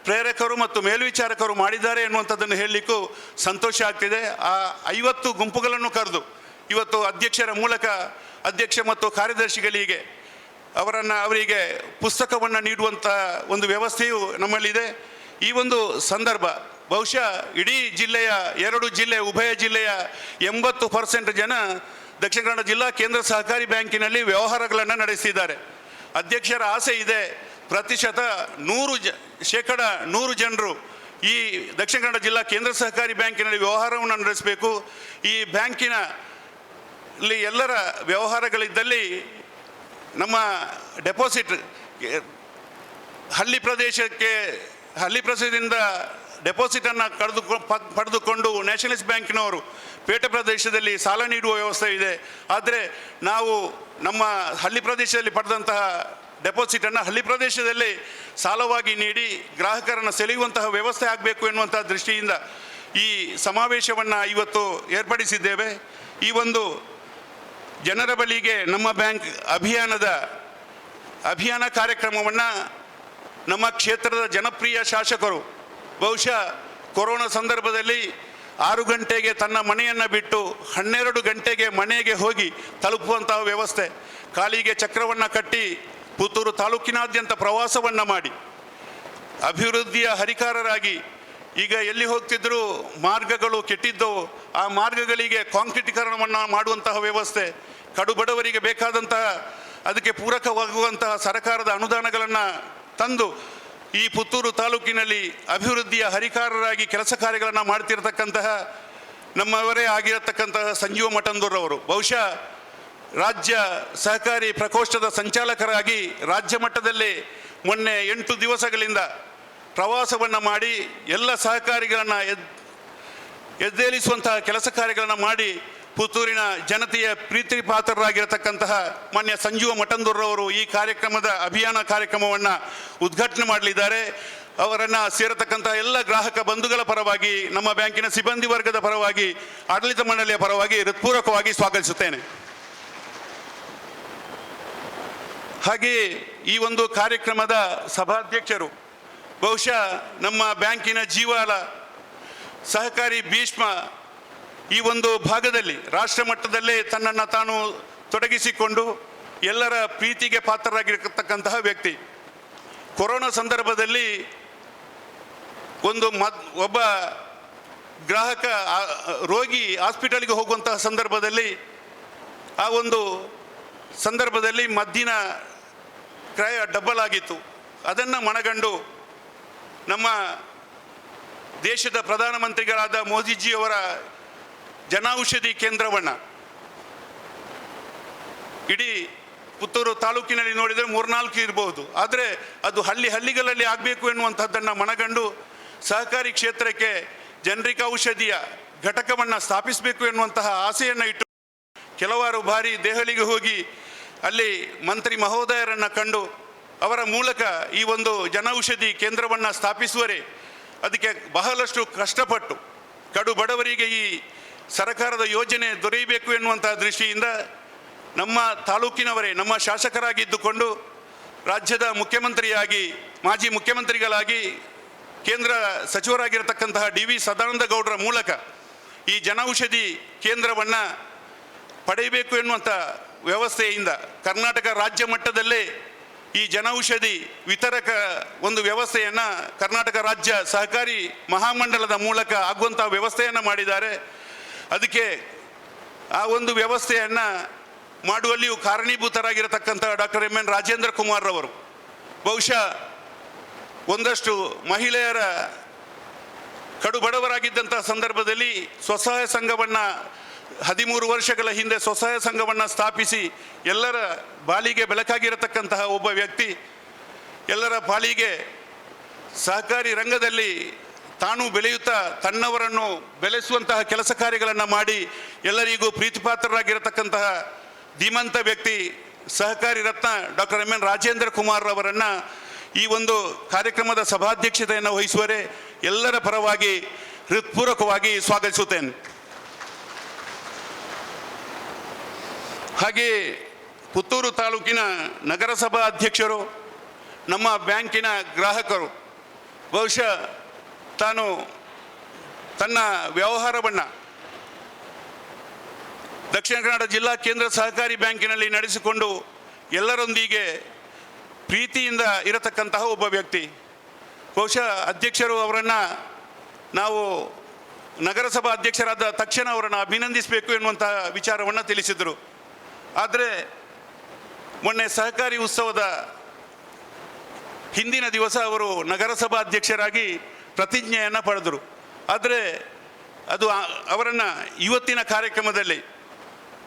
ಪ್ರೇರಕರು ಮತ್ತು ಮೇಲ್ವಿಚಾರಕರು ಮಾಡಿದ್ದಾರೆ ಎನ್ನುವಂಥದ್ದನ್ನು ಹೇಳಲಿಕ್ಕೂ ಸಂತೋಷ ಆಗ್ತಿದೆ. ಆ 50 ಗುಂಪುಗಳನ್ನು ಕರೆದು ಇವತ್ತು ಅಧ್ಯಕ್ಷರ ಮೂಲಕ ಅಧ್ಯಕ್ಷ ಮತ್ತು ಕಾರ್ಯದರ್ಶಿಗಳಿಗೆ ಅವರಿಗೆ ಪುಸ್ತಕವನ್ನು ನೀಡುವಂಥ ಒಂದು ವ್ಯವಸ್ಥೆಯು ನಮ್ಮಲ್ಲಿದೆ. ಈ ಒಂದು ಸಂದರ್ಭ ಬಹುಶಃ ಇಡೀ ಜಿಲ್ಲೆಯ 2 ಜಿಲ್ಲೆ ಉಭಯ ಜಿಲ್ಲೆಯ 80% ಜನ ದಕ್ಷಿಣ ಕನ್ನಡ ಜಿಲ್ಲಾ ಕೇಂದ್ರ ಸಹಕಾರಿ ಬ್ಯಾಂಕಿನಲ್ಲಿ ವ್ಯವಹಾರಗಳನ್ನು ನಡೆಸಿದ್ದಾರೆ. ಅಧ್ಯಕ್ಷರ ಆಸೆ ಇದೆ, ಪ್ರತಿಶತ 100% ಜನರು ಈ ದಕ್ಷಿಣ ಕನ್ನಡ ಜಿಲ್ಲಾ ಕೇಂದ್ರ ಸಹಕಾರಿ ಬ್ಯಾಂಕಿನಲ್ಲಿ ವ್ಯವಹಾರವನ್ನು ನಡೆಸಬೇಕು. ಈ ಬ್ಯಾಂಕಿನಲ್ಲಿ ಎಲ್ಲರ ವ್ಯವಹಾರಗಳಿದ್ದಲ್ಲಿ ನಮ್ಮ ಡೆಪಾಸಿಟ್ ಹಳ್ಳಿ ಪ್ರದೇಶದಿಂದ ಡೆಪಾಸಿಟನ್ನು ಪಡೆದುಕೊಂಡು ನ್ಯಾಷನಲೈಸ್ ಬ್ಯಾಂಕಿನವರು ಪೇಟೆ ಪ್ರದೇಶದಲ್ಲಿ ಸಾಲ ನೀಡುವ ವ್ಯವಸ್ಥೆ ಇದೆ. ಆದರೆ ನಾವು ನಮ್ಮ ಹಳ್ಳಿ ಪ್ರದೇಶದಲ್ಲಿ ಪಡೆದಂತಹ ಡೆಪಾಸಿಟನ್ನು ಹಳ್ಳಿ ಪ್ರದೇಶದಲ್ಲಿ ಸಾಲವಾಗಿ ನೀಡಿ ಗ್ರಾಹಕರನ್ನು ಸೆಳೆಯುವಂತಹ ವ್ಯವಸ್ಥೆ ಆಗಬೇಕು ಎನ್ನುವಂತಹ ದೃಷ್ಟಿಯಿಂದ ಈ ಸಮಾವೇಶವನ್ನು ಇವತ್ತು ಏರ್ಪಡಿಸಿದ್ದೇವೆ. ಈ ಒಂದು ಜನರ ಬಳಿಗೆ ನಮ್ಮ ಬ್ಯಾಂಕ್ ಅಭಿಯಾನ ಕಾರ್ಯಕ್ರಮವನ್ನು ನಮ್ಮ ಕ್ಷೇತ್ರದ ಜನಪ್ರಿಯ ಶಾಸಕರು ಬಹುಶಃ ಕೊರೋನಾ ಸಂದರ್ಭದಲ್ಲಿ 6 ಗಂಟೆಗೆ ತನ್ನ ಮನೆಯನ್ನು ಬಿಟ್ಟು 12 ಗಂಟೆಗೆ ಮನೆಗೆ ಹೋಗಿ ತಲುಪುವಂತಹ ವ್ಯವಸ್ಥೆ, ಕಾಲಿಗೆ ಚಕ್ರವನ್ನು ಕಟ್ಟಿ ಪುತ್ತೂರು ತಾಲೂಕಿನಾದ್ಯಂತ ಪ್ರವಾಸವನ್ನು ಮಾಡಿ ಅಭಿವೃದ್ಧಿಯ ಹರಿಕಾರರಾಗಿ ಈಗ ಎಲ್ಲಿ ಹೋಗ್ತಿದ್ದರೂ ಮಾರ್ಗಗಳು ಕೆಟ್ಟಿದ್ದವು, ಆ ಮಾರ್ಗಗಳಿಗೆ ಕಾಂಕ್ರೀಟೀಕರಣವನ್ನು ಮಾಡುವಂತಹ ವ್ಯವಸ್ಥೆ, ಕಡುಬಡವರಿಗೆ ಬೇಕಾದಂತಹ ಅದಕ್ಕೆ ಪೂರಕವಾಗುವಂತಹ ಸರ್ಕಾರದ ಅನುದಾನಗಳನ್ನು ತಂದು ಈ ಪುತ್ತೂರು ತಾಲೂಕಿನಲ್ಲಿ ಅಭಿವೃದ್ಧಿಯ ಹರಿಕಾರರಾಗಿ ಕೆಲಸ ಕಾರ್ಯಗಳನ್ನು ಮಾಡ್ತಿರತಕ್ಕಂತಹ ನಮ್ಮವರೇ ಆಗಿರತಕ್ಕಂತಹ ಸಂಜೀವ ಮಠಂದೂರವರು ಬಹುಶಃ ರಾಜ್ಯ ಸಹಕಾರಿ ಪ್ರಕೋಷ್ಠದ ಸಂಚಾಲಕರಾಗಿ ರಾಜ್ಯ ಮಟ್ಟದಲ್ಲಿ ಮೊನ್ನೆ 8 ದಿವಸಗಳಿಂದ ಪ್ರವಾಸವನ್ನು ಮಾಡಿ ಎಲ್ಲ ಸಹಕಾರಿಗಳನ್ನು ಎದ್ದೇಳಿಸುವಂತಹ ಕೆಲಸ ಕಾರ್ಯಗಳನ್ನು ಮಾಡಿ ಪುತ್ತೂರಿನ ಜನತೆಯ ಪ್ರೀತಿ ಪಾತ್ರರಾಗಿರತಕ್ಕಂತಹ ಮಾನ್ಯ ಸಂಜೀವ ಮಠಂದೂರವರು ಈ ಅಭಿಯಾನ ಕಾರ್ಯಕ್ರಮವನ್ನು ಉದ್ಘಾಟನೆ ಮಾಡಲಿದ್ದಾರೆ. ಅವರನ್ನು ಸೇರತಕ್ಕಂಥ ಎಲ್ಲ ಗ್ರಾಹಕ ಬಂಧುಗಳ ಪರವಾಗಿ, ನಮ್ಮ ಬ್ಯಾಂಕಿನ ಸಿಬ್ಬಂದಿ ವರ್ಗದ ಪರವಾಗಿ, ಆಡಳಿತ ಮಂಡಳಿಯ ಪರವಾಗಿ ಹೃತ್ಪೂರ್ವಕವಾಗಿ ಸ್ವಾಗತಿಸುತ್ತೇನೆ. ಹಾಗೆಯೇ ಈ ಒಂದು ಕಾರ್ಯಕ್ರಮದ ಸಭಾಧ್ಯಕ್ಷರು ಬಹುಶಃ ನಮ್ಮ ಬ್ಯಾಂಕಿನ ಜೀವಾಳ ಸಹಕಾರಿ ಭೀಷ್ಮ ಈ ಒಂದು ಭಾಗದಲ್ಲಿ ರಾಷ್ಟ್ರ ಮಟ್ಟದಲ್ಲೇ ತನ್ನನ್ನು ತಾನು ತೊಡಗಿಸಿಕೊಂಡು ಎಲ್ಲರ ಪ್ರೀತಿಗೆ ಪಾತ್ರರಾಗಿರತಕ್ಕಂತಹ ವ್ಯಕ್ತಿ. ಕೊರೋನಾ ಸಂದರ್ಭದಲ್ಲಿ ಒಬ್ಬ ಗ್ರಾಹಕ ರೋಗಿ ಹಾಸ್ಪಿಟಲ್ಗೆ ಹೋಗುವಂತಹ ಸಂದರ್ಭದಲ್ಲಿ ಆ ಒಂದು ಸಂದರ್ಭದಲ್ಲಿ ಮದ್ದಿನ ಕ್ರಯ ಡಬಲ್ ಆಗಿತ್ತು. ಅದನ್ನು ಮನಗಂಡು ನಮ್ಮ ದೇಶದ ಪ್ರಧಾನಮಂತ್ರಿಗಳಾದ ಮೋದಿಜಿಯವರ ಜನೌಷಧಿ ಕೇಂದ್ರವನ್ನು ಇಡೀ ಪುತ್ತೂರು ತಾಲೂಕಿನಲ್ಲಿ ನೋಡಿದರೆ 3-4 ಇರಬಹುದು, ಆದರೆ ಅದು ಹಳ್ಳಿಗಳಲ್ಲಿ ಆಗಬೇಕು ಎನ್ನುವಂಥದ್ದನ್ನು ಮನಗಂಡು ಸಹಕಾರಿ ಕ್ಷೇತ್ರಕ್ಕೆ ಜನರಿಕ ಔಷಧಿಯ ಘಟಕವನ್ನು ಸ್ಥಾಪಿಸಬೇಕು ಎನ್ನುವಂತಹ ಆಸೆಯನ್ನು ಇಟ್ಟು ಕೆಲವಾರು ಬಾರಿ ದೆಹಲಿಗೆ ಹೋಗಿ ಅಲ್ಲಿ ಮಂತ್ರಿ ಮಹೋದಯರನ್ನು ಕಂಡು ಅವರ ಮೂಲಕ ಈ ಒಂದು ಜನೌಷಧಿ ಕೇಂದ್ರವನ್ನು ಸ್ಥಾಪಿಸುವರೆ ಅದಕ್ಕೆ ಬಹಳಷ್ಟು ಕಷ್ಟಪಟ್ಟು ಕಡು ಬಡವರಿಗೆ ಈ ಸರ್ಕಾರದ ಯೋಜನೆ ದೊರೆಯಬೇಕು ಎನ್ನುವಂತಹ ದೃಷ್ಟಿಯಿಂದ ನಮ್ಮ ತಾಲೂಕಿನವರೇ ನಮ್ಮ ಶಾಸಕರಾಗಿದ್ದುಕೊಂಡು ರಾಜ್ಯದ ಮುಖ್ಯಮಂತ್ರಿಯಾಗಿ, ಮಾಜಿ ಮುಖ್ಯಮಂತ್ರಿಗಳಾಗಿ, ಕೇಂದ್ರ ಸಚಿವರಾಗಿರತಕ್ಕಂತಹ DV ಸದಾನಂದ ಗೌಡರ ಮೂಲಕ ಈ ಜನೌಷಧಿ ಕೇಂದ್ರವನ್ನು ಪಡೆಯಬೇಕು ಎನ್ನುವಂಥ ವ್ಯವಸ್ಥೆಯಿಂದ ಕರ್ನಾಟಕ ರಾಜ್ಯ ಮಟ್ಟದಲ್ಲೇ ಈ ಜನೌಷಧಿ ವಿತರಕ ಒಂದು ವ್ಯವಸ್ಥೆಯನ್ನು ಕರ್ನಾಟಕ ರಾಜ್ಯ ಸಹಕಾರಿ ಮಹಾಮಂಡಲದ ಮೂಲಕ ಆಗುವಂಥ ವ್ಯವಸ್ಥೆಯನ್ನು ಮಾಡಿದ್ದಾರೆ. ಅದಕ್ಕೆ ಆ ಒಂದು ವ್ಯವಸ್ಥೆಯನ್ನು ಮಾಡುವಲ್ಲಿಯೂ ಕಾರಣೀಭೂತರಾಗಿರತಕ್ಕಂಥ ಡಾಕ್ಟರ್ MN ರಾಜೇಂದ್ರ ಕುಮಾರ್ ರವರು ಬಹುಶಃ ಒಂದಷ್ಟು ಮಹಿಳೆಯರ ಕಡು ಬಡವರಾಗಿದ್ದಂಥ ಸಂದರ್ಭದಲ್ಲಿ ಸ್ವಸಹಾಯ ಸಂಘವನ್ನು 13 ವರ್ಷಗಳ ಹಿಂದೆ ಸ್ವಸಹಾಯ ಸಂಘವನ್ನು ಸ್ಥಾಪಿಸಿ ಎಲ್ಲರ ಬಾಳಿಗೆ ಬೆಳಕಾಗಿರತಕ್ಕಂತಹ ಒಬ್ಬ ವ್ಯಕ್ತಿ, ಎಲ್ಲರ ಬಾಳಿಗೆ ಸಹಕಾರಿ ರಂಗದಲ್ಲಿ ತಾನು ಬೆಳೆಯುತ್ತಾ ತನ್ನವರನ್ನು ಬೆಳೆಸುವಂತಹ ಕೆಲಸ ಕಾರ್ಯಗಳನ್ನು ಮಾಡಿ ಎಲ್ಲರಿಗೂ ಪ್ರೀತಿಪಾತ್ರರಾಗಿರತಕ್ಕಂತಹ ಧೀಮಂತ ವ್ಯಕ್ತಿ ಸಹಕಾರಿ ರತ್ನ ಡಾಕ್ಟರ್ MN ರಾಜೇಂದ್ರ ಕುಮಾರ್ ಅವರನ್ನು ಈ ಒಂದು ಕಾರ್ಯಕ್ರಮದ ಸಭಾಧ್ಯಕ್ಷತೆಯನ್ನು ವಹಿಸುವರೆ ಎಲ್ಲರ ಪರವಾಗಿ ಹೃತ್ಪೂರ್ವಕವಾಗಿ ಸ್ವಾಗತಿಸುತ್ತೇನೆ. ಹಾಗೆಯೇ ಪುತ್ತೂರು ತಾಲೂಕಿನ ನಗರಸಭಾ ಅಧ್ಯಕ್ಷರು, ನಮ್ಮ ಬ್ಯಾಂಕಿನ ಗ್ರಾಹಕರು ಬಹುಶಃ ತಾನು ತನ್ನ ವ್ಯವಹಾರವನ್ನು ದಕ್ಷಿಣ ಕನ್ನಡ ಜಿಲ್ಲಾ ಕೇಂದ್ರ ಸಹಕಾರಿ ಬ್ಯಾಂಕಿನಲ್ಲಿ ನಡೆಸಿಕೊಂಡು ಎಲ್ಲರೊಂದಿಗೆ ಪ್ರೀತಿಯಿಂದ ಇರತಕ್ಕಂತಹ ಒಬ್ಬ ವ್ಯಕ್ತಿ. ಬಹುಶಃ ಅಧ್ಯಕ್ಷರು ಅವರನ್ನು ನಾವು ನಗರಸಭಾ ಅಧ್ಯಕ್ಷರಾದ ತಕ್ಷಣ ಅವರನ್ನು ಅಭಿನಂದಿಸಬೇಕು ಎನ್ನುವಂತಹ ವಿಚಾರವನ್ನು ತಿಳಿಸಿದರು. ಆದರೆ ಮೊನ್ನೆ ಸಹಕಾರಿ ಉತ್ಸವದ ಹಿಂದಿನ ದಿವಸ ಅವರು ನಗರಸಭಾ ಅಧ್ಯಕ್ಷರಾಗಿ ಪ್ರತಿಜ್ಞೆಯನ್ನು ಪಡೆದರು. ಆದರೆ ಅದು ಅವರನ್ನು ಇವತ್ತಿನ ಕಾರ್ಯಕ್ರಮದಲ್ಲಿ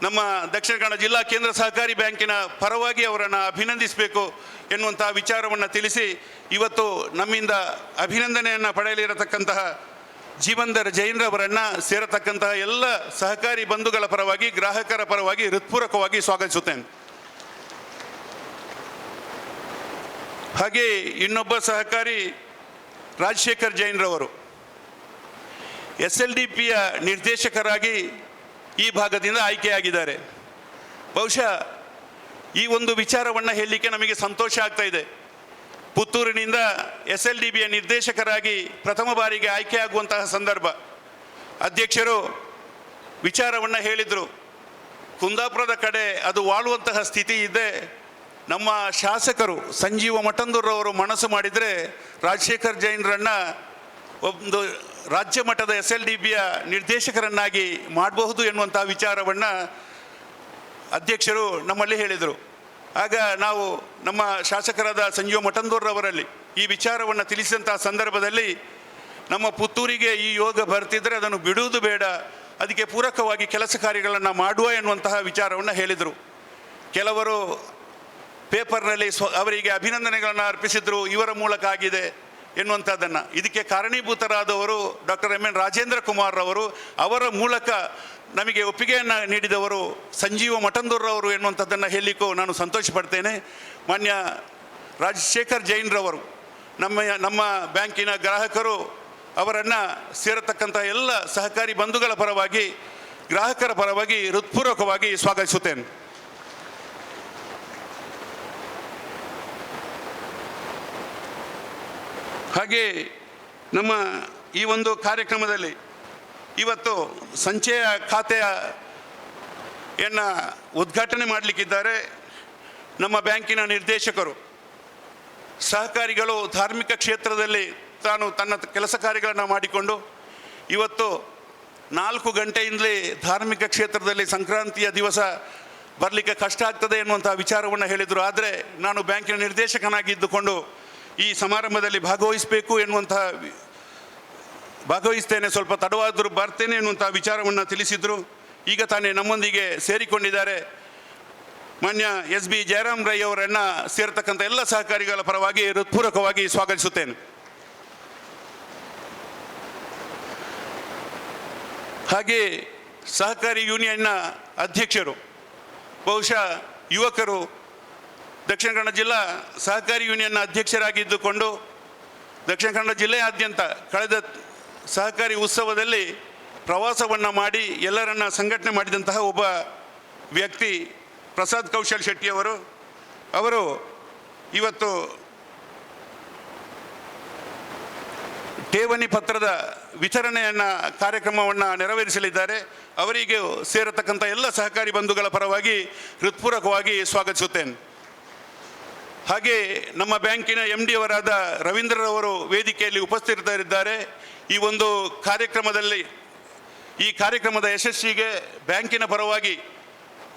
ನಮ್ಮ ದಕ್ಷಿಣ ಕನ್ನಡ ಜಿಲ್ಲಾ ಕೇಂದ್ರ ಸಹಕಾರಿ ಬ್ಯಾಂಕಿನ ಪರವಾಗಿ ಅವರನ್ನು ಅಭಿನಂದಿಸಬೇಕು ಎನ್ನುವಂಥ ವಿಚಾರವನ್ನು ತಿಳಿಸಿ ಇವತ್ತು ನಮ್ಮಿಂದ ಅಭಿನಂದನೆಯನ್ನು ಪಡೆಯಲಿರತಕ್ಕಂತಹ ಜೀವಂದರ್ ಜೈನ್ರವರನ್ನು ಸೇರತಕ್ಕಂತಹ ಎಲ್ಲ ಸಹಕಾರಿ ಬಂಧುಗಳ ಪರವಾಗಿ, ಗ್ರಾಹಕರ ಪರವಾಗಿ ಹೃತ್ಪೂರ್ವಕವಾಗಿ ಸ್ವಾಗತಿಸುತ್ತೇನೆ. ಹಾಗೆ ಇನ್ನೊಬ್ಬ ಸಹಕಾರಿ ರಾಜಶೇಖರ್ ಜೈನ್ರವರು SLDPಯ ನಿರ್ದೇಶಕರಾಗಿ ಈ ಭಾಗದಿಂದ ಆಯ್ಕೆಯಾಗಿದ್ದಾರೆ. ಬಹುಶಃ ಈ ಒಂದು ವಿಚಾರವನ್ನು ಹೇಳಲಿಕ್ಕೆ ನಮಗೆ ಸಂತೋಷ ಆಗ್ತಾ ಇದೆ. ಪುತ್ತೂರಿನಿಂದ SLDPಯ ನಿರ್ದೇಶಕರಾಗಿ ಪ್ರಥಮ ಬಾರಿಗೆ ಆಯ್ಕೆಯಾಗುವಂತಹ ಸಂದರ್ಭ ಅಧ್ಯಕ್ಷರು ವಿಚಾರವನ್ನು ಹೇಳಿದರು. ಕುಂದಾಪುರದ ಕಡೆ ಅದು ವಾಳುವಂತಹ ಸ್ಥಿತಿ ಇದೆ, ನಮ್ಮ ಶಾಸಕರು ಸಂಜೀವ ಮಠಂದೂರವರು ಮನಸ್ಸು ಮಾಡಿದರೆ ರಾಜಶೇಖರ್ ಜೈನ್ರನ್ನು ಒಂದು ರಾಜ್ಯ ಮಟ್ಟದ SLDPಯ ನಿರ್ದೇಶಕರನ್ನಾಗಿ ಮಾಡಬಹುದು ಎನ್ನುವಂಥ ವಿಚಾರವನ್ನು ಅಧ್ಯಕ್ಷರು ನಮ್ಮಲ್ಲಿ ಹೇಳಿದರು. ಆಗ ನಾವು ನಮ್ಮ ಶಾಸಕರಾದ ಸಂಜೀವ ಮಠಂದೂರವರಲ್ಲಿ ಈ ವಿಚಾರವನ್ನು ತಿಳಿಸಿದಂಥ ಸಂದರ್ಭದಲ್ಲಿ ನಮ್ಮ ಪುತ್ತೂರಿಗೆ ಈ ಯೋಗ ಬರ್ತಿದ್ದರೆ ಅದನ್ನು ಬಿಡುವುದು ಬೇಡ, ಅದಕ್ಕೆ ಪೂರಕವಾಗಿ ಕೆಲಸ ಕಾರ್ಯಗಳನ್ನು ಮಾಡುವ ಎನ್ನುವಂತಹ ವಿಚಾರವನ್ನು ಹೇಳಿದರು. ಕೆಲವರು ಪೇಪರ್ನಲ್ಲಿ ಅವರಿಗೆ ಅಭಿನಂದನೆಗಳನ್ನು ಅರ್ಪಿಸಿದರು, ಇವರ ಮೂಲಕ ಆಗಿದೆ ಎನ್ನುವಂಥದ್ದನ್ನು. ಇದಕ್ಕೆ ಕಾರಣೀಭೂತರಾದವರು ಡಾಕ್ಟರ್ MN ರಾಜೇಂದ್ರ ಕುಮಾರ್ ಅವರು, ಅವರ ಮೂಲಕ ನಮಗೆ ಒಪ್ಪಿಗೆಯನ್ನು ನೀಡಿದವರು ಸಂಜೀವ ಮಠಂದೂರವರು ಎನ್ನುವಂಥದ್ದನ್ನು ಹೇಳಲಿಕ್ಕೂ ನಾನು ಸಂತೋಷ ಪಡ್ತೇನೆ. ಮಾನ್ಯ ರಾಜಶೇಖರ್ ಜೈನ್ರವರು ನಮ್ಮ ಬ್ಯಾಂಕಿನ ಗ್ರಾಹಕರು ಅವರನ್ನು ಸೇರತಕ್ಕಂಥ ಎಲ್ಲ ಸಹಕಾರಿ ಬಂಧುಗಳ ಪರವಾಗಿ, ಗ್ರಾಹಕರ ಪರವಾಗಿ ಹೃತ್ಪೂರ್ವಕವಾಗಿ ಸ್ವಾಗತಿಸುತ್ತೇನೆ. ಹಾಗೆ ನಮ್ಮ ಈ ಒಂದು ಕಾರ್ಯಕ್ರಮದಲ್ಲಿ ಇವತ್ತು ಸಂಚಯ ಖಾತೆಯನ್ನು ಉದ್ಘಾಟನೆ ಮಾಡಲಿಕ್ಕಿದ್ದಾರೆ ನಮ್ಮ ಬ್ಯಾಂಕಿನ ನಿರ್ದೇಶಕರು. ಸಹಕಾರಿಗಳು ಧಾರ್ಮಿಕ ಕ್ಷೇತ್ರದಲ್ಲಿ ತಾನು ತನ್ನ ಕೆಲಸ ಕಾರ್ಯಗಳನ್ನು ಮಾಡಿಕೊಂಡು ಇವತ್ತು 4 ಗಂಟೆಯಿಂದಲೇ ಧಾರ್ಮಿಕ ಕ್ಷೇತ್ರದಲ್ಲಿ ಸಂಕ್ರಾಂತಿಯ ದಿವಸ ಬರಲಿಕ್ಕೆ ಕಷ್ಟ ಆಗ್ತದೆ ಎನ್ನುವಂಥ ವಿಚಾರವನ್ನು ಹೇಳಿದರು. ಆದರೆ ನಾನು ಬ್ಯಾಂಕಿನ ನಿರ್ದೇಶಕನಾಗಿದ್ದುಕೊಂಡು ಈ ಸಮಾರಂಭದಲ್ಲಿ ಭಾಗವಹಿಸ್ತೇನೆ, ಸ್ವಲ್ಪ ತಡವಾದರೂ ಬರ್ತೇನೆ ಎನ್ನುವಂಥ ವಿಚಾರವನ್ನು ತಿಳಿಸಿದರು. ಈಗ ತಾನೇ ನಮ್ಮೊಂದಿಗೆ ಸೇರಿಕೊಂಡಿದ್ದಾರೆ. ಮಾನ್ಯ ಎಸ್ ಬಿ ಜಯರಾಮ್ ರೈ ಅವರನ್ನು ಸೇರತಕ್ಕಂಥ ಎಲ್ಲ ಸಹಕಾರಿಗಳ ಪರವಾಗಿ ಹೃತ್ಪೂರ್ವಕವಾಗಿ ಸ್ವಾಗತಿಸುತ್ತೇನೆ. ಹಾಗೆ ಸಹಕಾರಿ ಯೂನಿಯನ್ನ ಅಧ್ಯಕ್ಷರು, ಬಹುಶಃ ಯುವಕರು, ದಕ್ಷಿಣ ಕನ್ನಡ ಜಿಲ್ಲಾ ಸಹಕಾರಿ ಯೂನಿಯನ್ನ ಅಧ್ಯಕ್ಷರಾಗಿದ್ದುಕೊಂಡು ದಕ್ಷಿಣ ಕನ್ನಡ ಜಿಲ್ಲೆಯಾದ್ಯಂತ ಕಳೆದ ಸಹಕಾರಿ ಉತ್ಸವದಲ್ಲಿ ಪ್ರವಾಸವನ್ನು ಮಾಡಿ ಎಲ್ಲರನ್ನ ಸಂಘಟನೆ ಮಾಡಿದಂತಹ ಒಬ್ಬ ವ್ಯಕ್ತಿ ಪ್ರಸಾದ್ ಕೌಶಲ್ ಶೆಟ್ಟಿಯವರು. ಅವರು ಇವತ್ತು ಠೇವಣಿ ಪತ್ರದ ವಿತರಣೆಯನ್ನು ಕಾರ್ಯಕ್ರಮವನ್ನು ನೆರವೇರಿಸಲಿದ್ದಾರೆ. ಅವರಿಗೆ ಸೇರತಕ್ಕಂಥ ಎಲ್ಲ ಸಹಕಾರಿ ಬಂಧುಗಳ ಪರವಾಗಿ ಹೃತ್ಪೂರ್ವಕವಾಗಿ ಸ್ವಾಗತಿಸುತ್ತೇನೆ. ಹಾಗೆ ನಮ್ಮ ಬ್ಯಾಂಕಿನ MD ಅವರಾದ ರವೀಂದ್ರರವರು ವೇದಿಕೆಯಲ್ಲಿ ಉಪಸ್ಥಿತರಿದ್ದಾರೆ. ಈ ಒಂದು ಈ ಕಾರ್ಯಕ್ರಮದ ಯಶಸ್ಸಿಗೆ ಬ್ಯಾಂಕಿನ ಪರವಾಗಿ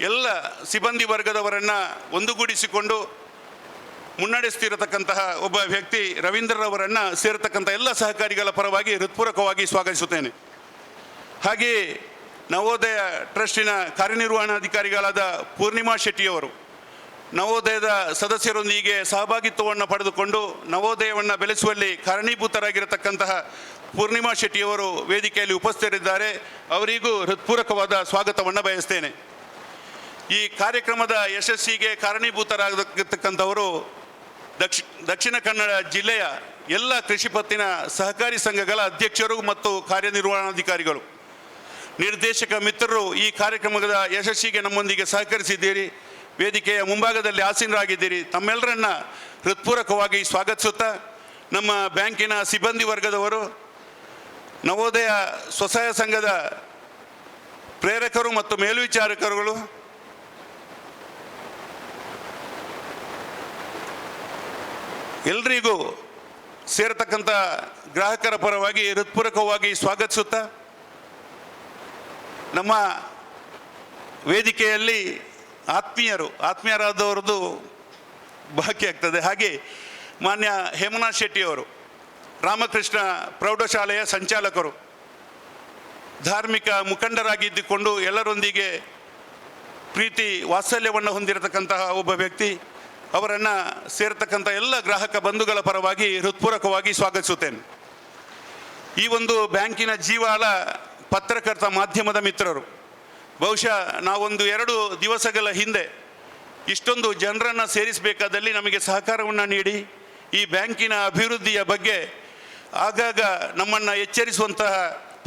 ಎಲ್ಲ ಸಿಬ್ಬಂದಿ ವರ್ಗದವರನ್ನು ಒಂದುಗೂಡಿಸಿಕೊಂಡು ಮುನ್ನಡೆಸ್ತಿರತಕ್ಕಂತಹ ಒಬ್ಬ ವ್ಯಕ್ತಿ ರವೀಂದ್ರರವರನ್ನು ಸೇರತಕ್ಕಂಥ ಎಲ್ಲ ಸಹಕಾರಿಗಳ ಪರವಾಗಿ ಹೃತ್ಪೂರ್ವಕವಾಗಿ ಸ್ವಾಗತಿಸುತ್ತೇನೆ. ಹಾಗೆಯೇ ನವೋದಯ ಟ್ರಸ್ಟಿನ ಕಾರ್ಯನಿರ್ವಹಣಾಧಿಕಾರಿಗಳಾದ ಪೂರ್ಣಿಮಾ ಶೆಟ್ಟಿಯವರು ನವೋದಯದ ಸದಸ್ಯರೊಂದಿಗೆ ಸಹಭಾಗಿತ್ವವನ್ನು ಪಡೆದುಕೊಂಡು ನವೋದಯವನ್ನು ಬೆಳೆಸುವಲ್ಲಿ ಕಾರಣೀಭೂತರಾಗಿರತಕ್ಕಂತಹ ಪೂರ್ಣಿಮಾ ಶೆಟ್ಟಿಯವರು ವೇದಿಕೆಯಲ್ಲಿ ಉಪಸ್ಥಿತರಿದ್ದಾರೆ. ಅವರಿಗೂ ಹೃತ್ಪೂರ್ವಕವಾದ ಸ್ವಾಗತವನ್ನು ಬಯಸ್ತೇನೆ. ಈ ಕಾರ್ಯಕ್ರಮದ ಯಶಸ್ಸಿಗೆ ಕಾರಣೀಭೂತರಾಗಿರ್ತಕ್ಕಂಥವರು ದಕ್ಷಿಣ ಕನ್ನಡ ಜಿಲ್ಲೆಯ ಎಲ್ಲ ಕೃಷಿ ಪತ್ತಿನ ಸಹಕಾರಿ ಸಂಘಗಳ ಅಧ್ಯಕ್ಷರು ಮತ್ತು ಕಾರ್ಯನಿರ್ವಹಣಾಧಿಕಾರಿಗಳು, ನಿರ್ದೇಶಕ ಮಿತ್ರರು ಈ ಕಾರ್ಯಕ್ರಮದ ಯಶಸ್ಸಿಗೆ ನಮ್ಮೊಂದಿಗೆ ಸಹಕರಿಸಿದ್ದೀರಿ. ವೇದಿಕೆಯ ಮುಂಭಾಗದಲ್ಲಿ ಆಸೀನರಾಗಿದ್ದೀರಿ. ತಮ್ಮೆಲ್ಲರನ್ನ ಹೃತ್ಪೂರ್ವಕವಾಗಿ ಸ್ವಾಗತಿಸುತ್ತಾ ನಮ್ಮ ಬ್ಯಾಂಕಿನ ಸಿಬ್ಬಂದಿ ವರ್ಗದವರು, ನವೋದಯ ಸ್ವಸಹಾಯ ಸಂಘದ ಪ್ರೇರಕರು ಮತ್ತು ಮೇಲ್ವಿಚಾರಕರುಗಳು, ಎಲ್ರಿಗೂ ಸೇರತಕ್ಕಂಥ ಗ್ರಾಹಕರ ಪರವಾಗಿ ಹೃತ್ಪೂರ್ವಕವಾಗಿ ಸ್ವಾಗತಿಸುತ್ತಾ ನಮ್ಮ ವೇದಿಕೆಯಲ್ಲಿ ಆತ್ಮೀಯರಾದವರದ್ದು ಬಾಕಿ ಆಗ್ತದೆ. ಹಾಗೆ ಮಾನ್ಯ ಹೇಮನಾಥ್ ಶೆಟ್ಟಿಯವರು ರಾಮಕೃಷ್ಣ ಪ್ರೌಢಶಾಲೆಯ ಸಂಚಾಲಕರು, ಧಾರ್ಮಿಕ ಮುಖಂಡರಾಗಿದ್ದುಕೊಂಡು ಎಲ್ಲರೊಂದಿಗೆ ಪ್ರೀತಿ ವಾತ್ಸಲ್ಯವನ್ನು ಹೊಂದಿರತಕ್ಕಂತಹ ಒಬ್ಬ ವ್ಯಕ್ತಿ. ಅವರನ್ನು ಸೇರತಕ್ಕಂಥ ಎಲ್ಲ ಗ್ರಾಹಕ ಬಂಧುಗಳ ಪರವಾಗಿ ಹೃತ್ಪೂರ್ವಕವಾಗಿ ಸ್ವಾಗತಿಸುತ್ತೇನೆ. ಈ ಒಂದು ಬ್ಯಾಂಕಿನ ಜೀವಾಳ ಪತ್ರಕರ್ತ ಮಾಧ್ಯಮದ ಮಿತ್ರರು, ಬಹುಶಃ ನಾವೊಂದು 2 ದಿವಸಗಳ ಹಿಂದೆ ಇಷ್ಟೊಂದು ಜನರನ್ನು ಸೇರಿಸಬೇಕಾದಲ್ಲಿ ನಮಗೆ ಸಹಕಾರವನ್ನು ನೀಡಿ ಈ ಬ್ಯಾಂಕಿನ ಅಭಿವೃದ್ಧಿಯ ಬಗ್ಗೆ ಆಗಾಗ ನಮ್ಮನ್ನು ಎಚ್ಚರಿಸುವಂತಹ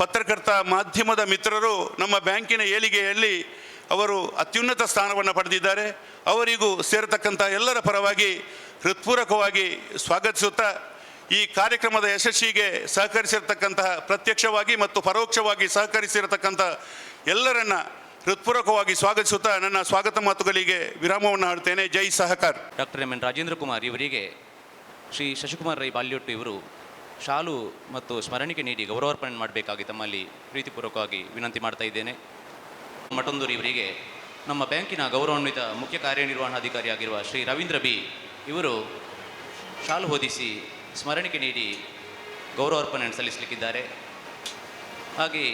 ಪತ್ರಕರ್ತ ಮಾಧ್ಯಮದ ಮಿತ್ರರು ನಮ್ಮ ಬ್ಯಾಂಕಿನ ಏಳಿಗೆಯಲ್ಲಿ ಅವರು ಅತ್ಯುನ್ನತ ಸ್ಥಾನವನ್ನು ಪಡೆದಿದ್ದಾರೆ. ಅವರಿಗೂ ಸೇರತಕ್ಕಂಥ ಎಲ್ಲರ ಪರವಾಗಿ ಹೃತ್ಪೂರ್ವಕವಾಗಿ ಸ್ವಾಗತಿಸುತ್ತಾ ಈ ಕಾರ್ಯಕ್ರಮದ ಯಶಸ್ಸಿಗೆ ಸಹಕರಿಸಿರತಕ್ಕಂತಹ ಪ್ರತ್ಯಕ್ಷವಾಗಿ ಮತ್ತು ಪರೋಕ್ಷವಾಗಿ ಸಹಕರಿಸಿರತಕ್ಕಂಥ ಎಲ್ಲರನ್ನ ಹೃತ್ಪೂರ್ವಕವಾಗಿ ಸ್ವಾಗತಿಸುತ್ತಾ ನನ್ನ ಸ್ವಾಗತ ಮಾತುಗಳಿಗೆ ವಿರಾಮವನ್ನು ಹಾಡುತ್ತೇನೆ. ಜೈ ಸಹಕಾರ. ಡಾಕ್ಟರ್ MN ರಾಜೇಂದ್ರ ಕುಮಾರ್ ಇವರಿಗೆ ಶ್ರೀ ಶಶಿಕುಮಾರ್ ರೈ ಬಾಲ್ಯೋಟ್ಟು ಇವರು ಶಾಲು ಮತ್ತು ಸ್ಮರಣಿಕೆ ನೀಡಿ ಗೌರವಾರ್ಪಣೆ ಮಾಡಬೇಕಾಗಿ ತಮ್ಮಲ್ಲಿ ಪ್ರೀತಿಪೂರ್ವಕವಾಗಿ ವಿನಂತಿ ಮಾಡ್ತಾ ಇದ್ದೇನೆ. ಮಠಂದೂರು ಇವರಿಗೆ ನಮ್ಮ ಬ್ಯಾಂಕಿನ ಗೌರವಾನ್ವಿತ ಮುಖ್ಯ ಕಾರ್ಯನಿರ್ವಹಣಾಧಿಕಾರಿಯಾಗಿರುವ ಶ್ರೀ ರವೀಂದ್ರ ಬಿ ಇವರು ಶಾಲು ಹೊದಿಸಿ ಸ್ಮರಣಿಕೆ ನೀಡಿ ಗೌರವಾರ್ಪಣೆಯನ್ನು ಸಲ್ಲಿಸಲಿಕ್ಕಿದ್ದಾರೆ. ಹಾಗೆ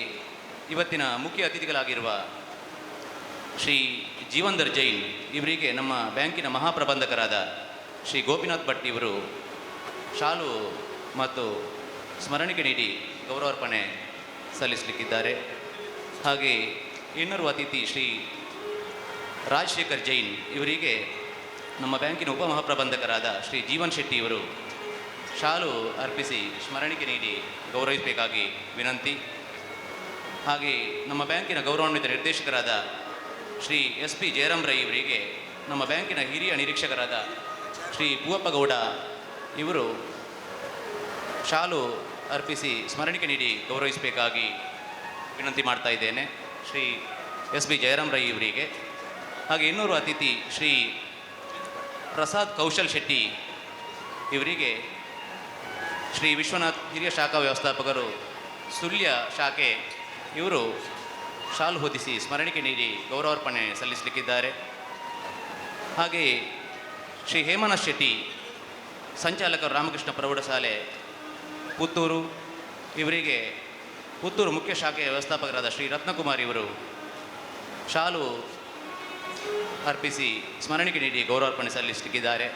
ಇವತ್ತಿನ ಮುಖ್ಯ ಅತಿಥಿಗಳಾಗಿರುವ ಶ್ರೀ ಜೀವಂದರ್ ಜೈನ್ ಇವರಿಗೆ ನಮ್ಮ ಬ್ಯಾಂಕಿನ ಮಹಾಪ್ರಬಂಧಕರಾದ ಶ್ರೀ ಗೋಪಿನಾಥ್ ಭಟ್ ಇವರು ಶಾಲು ಮತ್ತು ಸ್ಮರಣಿಕೆ ನೀಡಿ ಗೌರವಾರ್ಪಣೆ ಸಲ್ಲಿಸಲಿಕ್ಕಿದ್ದಾರೆ. ಹಾಗೆ ಇನ್ನೋರ್ವ ಅತಿಥಿ ಶ್ರೀ ರಾಜಶೇಖರ್ ಜೈನ್ ಇವರಿಗೆ ನಮ್ಮ ಬ್ಯಾಂಕಿನ ಉಪಮಹಾಪ್ರಬಂಧಕರಾದ ಶ್ರೀ ಜೀವನ್ ಶೆಟ್ಟಿ ಇವರು ಶಾಲು ಅರ್ಪಿಸಿ ಸ್ಮರಣಿಕೆ ನೀಡಿ ಗೌರವಿಸಬೇಕಾಗಿ ವಿನಂತಿ. ಹಾಗೆ ನಮ್ಮ ಬ್ಯಾಂಕಿನ ಗೌರವಾನ್ವಿತ ನಿರ್ದೇಶಕರಾದ ಶ್ರೀ SP ಜಯರಾಮ್ ರೈ ಇವರಿಗೆ ನಮ್ಮ ಬ್ಯಾಂಕಿನ ಹಿರಿಯ ನಿರೀಕ್ಷಕರಾದ ಶ್ರೀ ಭೂವಪ್ಪ ಗೌಡ ಇವರು ಶಾಲು ಅರ್ಪಿಸಿ ಸ್ಮರಣಿಕೆ ನೀಡಿ ಗೌರವಿಸಬೇಕಾಗಿ ವಿನಂತಿ ಮಾಡ್ತಾ ಇದ್ದೇನೆ ಶ್ರೀ SP ಜಯರಾಮ್ ರೈ ಇವರಿಗೆ. ಹಾಗೆ ಇನ್ನೂರು ಅತಿಥಿ ಶ್ರೀ ಪ್ರಸಾದ್ ಕೌಶಲ್ ಶೆಟ್ಟಿ ಇವರಿಗೆ ಶ್ರೀ ವಿಶ್ವನಾಥ್ ಹಿರಿಯ ಶಾಖಾ ವ್ಯವಸ್ಥಾಪಕರು ಸುಳ್ಯ ಶಾಖೆ ಇವರು ಶಾಲು ಹೊದಿಸಿ ಸ್ಮರಣಿಕೆ ನೀಡಿ ಗೌರವಾರ್ಪಣೆ ಸಲ್ಲಿಸಲಿಕ್ಕಿದ್ದಾರೆ. ಹಾಗೆಯೇ ಶ್ರೀ ಹೇಮನಾಥ್ ಶೆಟ್ಟಿ ಸಂಚಾಲಕರು ರಾಮಕೃಷ್ಣ ಪ್ರೌಢಶಾಲೆ ಪುತ್ತೂರು ಇವರಿಗೆ ಪುತ್ತೂರು ಮುಖ್ಯ ಶಾಖೆಯ ವ್ಯವಸ್ಥಾಪಕರಾದ ಶ್ರೀ ರತ್ನಕುಮಾರ್ ಇವರು ಶಾಲು ಅರ್ಪಿಸಿ ಸ್ಮರಣಿಕೆ ನೀಡಿ ಗೌರವಾರ್ಪಣೆ ಸಲ್ಲಿಸಲಿಕ್ಕಿದ್ದಾರೆ.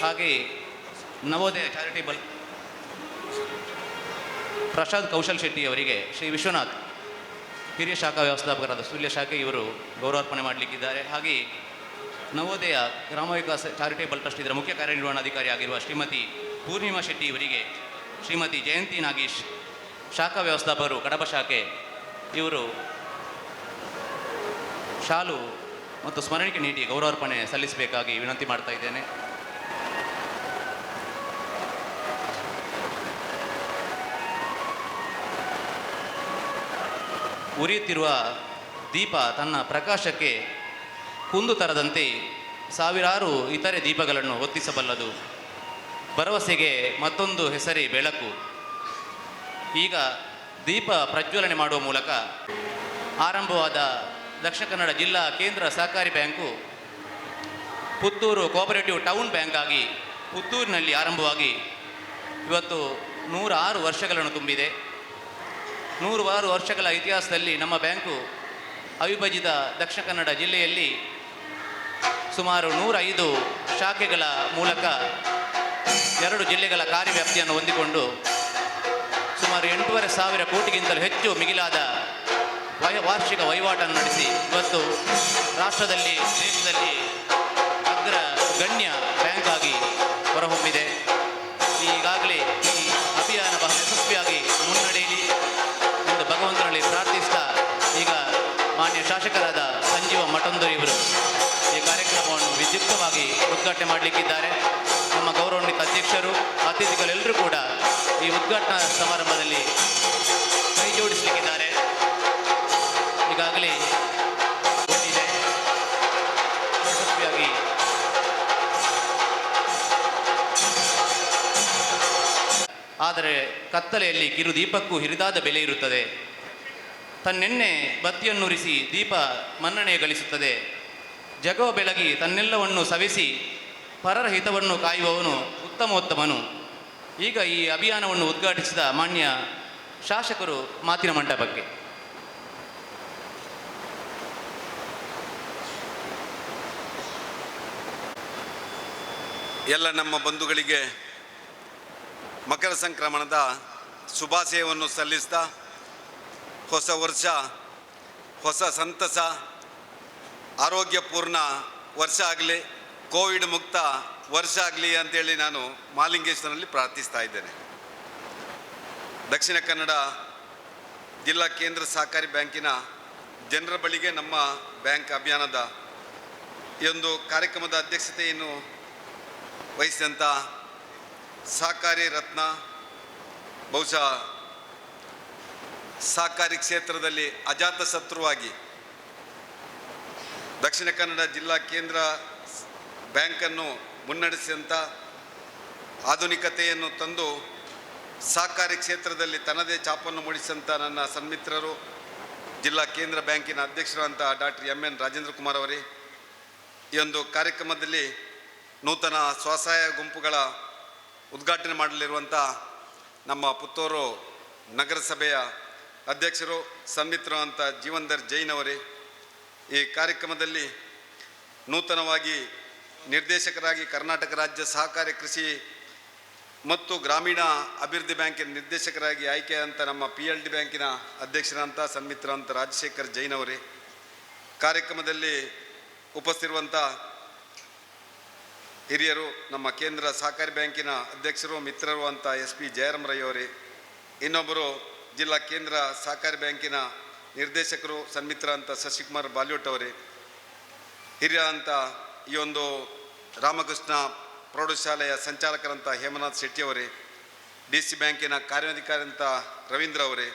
ಹಾಗೆಯೇ ನವೋದಯ ಚಾರಿಟೇಬಲ್ ಪ್ರಸಾದ್ ಕೌಶಲ್ ಶೆಟ್ಟಿ ಅವರಿಗೆ ಶ್ರೀ ವಿಶ್ವನಾಥ್ ಹಿರಿಯ ಶಾಖಾ ವ್ಯವಸ್ಥಾಪಕರಾದ ಸುಳ್ಯ ಶಾಖೆ ಇವರು ಗೌರವಾರ್ಪಣೆ ಮಾಡಲಿಕ್ಕಿದ್ದಾರೆ. ಹಾಗೆಯೇ ನವೋದಯ ಗ್ರಾಮ ವಿಕಾಸ ಚಾರಿಟೇಬಲ್ ಟ್ರಸ್ಟ್ ಇದರ ಮುಖ್ಯ ಕಾರ್ಯನಿರ್ವಹಣಾಧಿಕಾರಿ ಆಗಿರುವ ಶ್ರೀಮತಿ ಪೂರ್ಣಿಮಾ ಶೆಟ್ಟಿ ಇವರಿಗೆ ಶ್ರೀಮತಿ ಜಯಂತಿ ನಾಗೇಶ್ ಶಾಖಾ ವ್ಯವಸ್ಥಾಪಕರು ಕಡಬ ಶಾಖೆ ಇವರು ಶಾಲು ಮತ್ತು ಸ್ಮರಣಿಕೆ ನೀಡಿ ಗೌರವಾರ್ಪಣೆ ಸಲ್ಲಿಸಬೇಕಾಗಿ ವಿನಂತಿ ಮಾಡ್ತಾ ಇದ್ದೇನೆ. ಉರಿಯುತ್ತಿರುವ ದೀಪ ತನ್ನ ಪ್ರಕಾಶಕ್ಕೆ ಕುಂದು ತರದಂತೆ ಸಾವಿರಾರು ಇತರೆ ದೀಪಗಳನ್ನು ಹೊತ್ತಿಸಬಲ್ಲದು. ಭರವಸೆಗೆ ಮತ್ತೊಂದು ಹೆಸರೇ ಬೆಳಕು. ಈಗ ದೀಪ ಪ್ರಜ್ವಲನೆ ಮಾಡುವ ಮೂಲಕ ಆರಂಭವಾದ ದಕ್ಷಿಣ ಕನ್ನಡ ಜಿಲ್ಲಾ ಕೇಂದ್ರ ಸಹಕಾರಿ bank Puttur cooperative town bank ಆಗಿ ಪುತ್ತೂರಿನಲ್ಲಿ ಆರಂಭವಾಗಿ ಇವತ್ತು 106 ವರ್ಷಗಳನ್ನು ತುಂಬಿದೆ. 106 ವರ್ಷಗಳ ಇತಿಹಾಸದಲ್ಲಿ ನಮ್ಮ ಬ್ಯಾಂಕು ಅವಿಭಜಿತ ದಕ್ಷಿಣ ಕನ್ನಡ ಜಿಲ್ಲೆಯಲ್ಲಿ ಸುಮಾರು 105 ಶಾಖೆಗಳ ಮೂಲಕ 2 ಜಿಲ್ಲೆಗಳ ಕಾರ್ಯವ್ಯಾಪ್ತಿಯನ್ನು ಹೊಂದಿಕೊಂಡು ಸುಮಾರು 8,500 ಕೋಟಿಗಿಂತಲೂ ಹೆಚ್ಚು ಮಿಗಿಲಾದ ವಾರ್ಷಿಕ ವಹಿವಾಟನ್ನು ನಡೆಸಿ ಇವತ್ತು ರಾಷ್ಟ್ರದಲ್ಲಿ ದೇಶದಲ್ಲಿ ಅಗ್ರ ಗಣ್ಯ ಬ್ಯಾಂಕ್ ಆಗಿ ಹೊರಹೊಮ್ಮಿದೆ. ಈಗಾಗಲೇ ಈ ಅಭಿಯಾನ ಬಹಳ ಯಶಸ್ವಿಯಾಗಿ ಮುನ್ನಡೆಯಲಿ ಎಂದು ಭಗವಂತನಲ್ಲಿ ಪ್ರಾರ್ಥಿಸ್ತಾ ಈಗ ಮಾನ್ಯ ಶಾಸಕರಾದ ಸಂಜೀವ ಮಠಂದೂರು ಇವರು ಈ ಕಾರ್ಯಕ್ರಮವನ್ನು ವಿದ್ಯುಕ್ತವಾಗಿ ಉದ್ಘಾಟನೆ ಮಾಡಲಿಕ್ಕಿದ್ದಾರೆ. ನಮ್ಮ ಗೌರವಾನ್ವಿತ ಅಧ್ಯಕ್ಷರು ಅತಿಥಿಗಳೆಲ್ಲರೂ ಕೂಡ ಈ ಉದ್ಘಾಟನಾ ಸಮಾರಂಭದಲ್ಲಿ ಕೈ ಜೋಡಿಸಲಿಕ್ಕಿದ್ದಾರೆ. ಈಗಾಗಲೇ ಗೊಂಡಿದೆ ಯಶಸ್ವಿಯಾಗಿ ಆದರೆ ಕತ್ತಲೆಯಲ್ಲಿ ಕಿರು ದೀಪಕ್ಕೂ ಹಿರಿದಾದ ಬೆಲೆ ಇರುತ್ತದೆ. ತನ್ನೆನ್ನೆ ಬತ್ತಿಯನ್ನುರಿಸಿ ದೀಪ ಮನ್ನಣೆ ಗಳಿಸುತ್ತದೆ. ಜಗವ ಬೆಳಗಿ ತನ್ನೆಲ್ಲವನ್ನು ಸವೆಸಿ ಪರರ ಹಿತವನ್ನು ಕಾಯುವವನು ಉತ್ತಮೋತ್ತಮನು. ಈಗ ಈ ಅಭಿಯಾನವನ್ನು ಉದ್ಘಾಟಿಸಿದ ಮಾನ್ಯ ಶಾಸಕರು ಮಾತಿನ ಮಂಟಪಕ್ಕೆ. ಎಲ್ಲ ನಮ್ಮ ಬಂಧುಗಳಿಗೆ ಮಕರ ಸಂಕ್ರಮಣದ ಶುಭಾಶಯವನ್ನು ಸಲ್ಲಿಸ್ತಾ ಹೊಸ ವರ್ಷ ಹೊಸ ಸಂತಸ ಆರೋಗ್ಯಪೂರ್ಣ ವರ್ಷ ಆಗಲಿ, ಕೋವಿಡ್ ಮುಕ್ತ ವರ್ಷ ಆಗಲಿ ಅಂತೇಳಿ ನಾನು ಮಹಾಲಿಂಗೇಶ್ವರನಲ್ಲಿ ಪ್ರಾರ್ಥಿಸ್ತಾ ಇದ್ದೇನೆ. ದಕ್ಷಿಣ ಕನ್ನಡ ಜಿಲ್ಲಾ ಕೇಂದ್ರ ಸಹಕಾರಿ ಬ್ಯಾಂಕಿನ ಜನರ ಬಳಿಗೆ ನಮ್ಮ ಬ್ಯಾಂಕ್ ಅಭಿಯಾನದ ಈ ಒಂದು ಕಾರ್ಯಕ್ರಮದ ಅಧ್ಯಕ್ಷತೆಯನ್ನು ವಹಿಸಿದಂಥ ಸಹಕಾರಿ ರತ್ನ, ಬಹುಶಃ ಸಹಕಾರಿ ಕ್ಷೇತ್ರದಲ್ಲಿ ಅಜಾತಶತ್ರುವಾಗಿ ದಕ್ಷಿಣ ಕನ್ನಡ ಜಿಲ್ಲಾ ಕೇಂದ್ರ ಬ್ಯಾಂಕನ್ನು ಮುನ್ನಡೆಸಿದಂಥ ಆಧುನಿಕತೆಯನ್ನು ತಂದು ಸಹಕಾರಿ ಕ್ಷೇತ್ರದಲ್ಲಿ ತನ್ನದೇ ಛಾಪನ್ನು ಮೂಡಿಸಿದಂಥ ನನ್ನ ಸನ್ಮಿತ್ರರು, ಜಿಲ್ಲಾ ಕೇಂದ್ರ ಬ್ಯಾಂಕಿನ ಅಧ್ಯಕ್ಷರಾದಂಥ ಡಾಕ್ಟರ್ MN ರಾಜೇಂದ್ರ ಕುಮಾರ್ ಅವರೇ, ಈ ಒಂದು ಕಾರ್ಯಕ್ರಮದಲ್ಲಿ ನೂತನ ಸ್ವಸಹಾಯ ಗುಂಪುಗಳ ಉದ್ಘಾಟನೆ ಮಾಡಲಿರುವಂಥ ನಮ್ಮ ಪುತ್ತೂರು ನಗರಸಭೆಯ ಅಧ್ಯಕ್ಷರು ಸನ್ಮಿತ್ರರು ಅಂತ ಜೀವಂದರ್ ಜೈನ್ ಅವರೇ, ಈ ಕಾರ್ಯಕ್ರಮದಲ್ಲಿ ನೂತನವಾಗಿ ನಿರ್ದೇಶಕರಾಗಿ ಕರ್ನಾಟಕ ರಾಜ್ಯ ಸಹಕಾರಿ ಕೃಷಿ ಮತ್ತು ಗ್ರಾಮೀಣ ಅಭಿವೃದ್ಧಿ ಬ್ಯಾಂಕಿನ ನಿರ್ದೇಶಕರಾಗಿ ಆಯ್ಕೆಯಾದಂಥ ನಮ್ಮ PLD ಬ್ಯಾಂಕಿನ ಅಧ್ಯಕ್ಷರಂಥ ಸನ್ಮಿತ್ರರಂಥ ರಾಜಶೇಖರ್ ಜೈನ್ ಅವರೇ, ಕಾರ್ಯಕ್ರಮದಲ್ಲಿ ಉಪಸ್ಥಿತಿರುವಂಥ ಹಿರಿಯರು, ನಮ್ಮ ಕೇಂದ್ರ ಸಹಕಾರಿ ಬ್ಯಾಂಕಿನ ಅಧ್ಯಕ್ಷರು ಮಿತ್ರರು ಅಂತ SP ಜಯರಾಮ್ ರೈ ಅವರೇ, ಇನ್ನೊಬ್ಬರು ಜಿಲ್ಲಾ ಕೇಂದ್ರ ಸಹಕಾರಿ ಬ್ಯಾಂಕಿನ ನಿರ್ದೇಶಕರು ಸನ್ಮಿತ್ರ ಅಂತ ಶಶಿಕುಮಾರ್ ಬಾಲ್ಯೋಟ್ ಅವರೇ, ಹಿರಿಯ ಅಂತ ಈ ಒಂದು ರಾಮಕೃಷ್ಣ ಪ್ರೌಢಶಾಲೆಯ ಸಂಚಾಲಕರಂತ ಹೇಮನಾಥ್ ಶೆಟ್ಟಿಯವರೇ, DC ಬ್ಯಾಂಕಿನ ಕಾರ್ಯಾಧಿಕಾರಿ ಅಂತ ರವೀಂದ್ರ ಅವರೇ,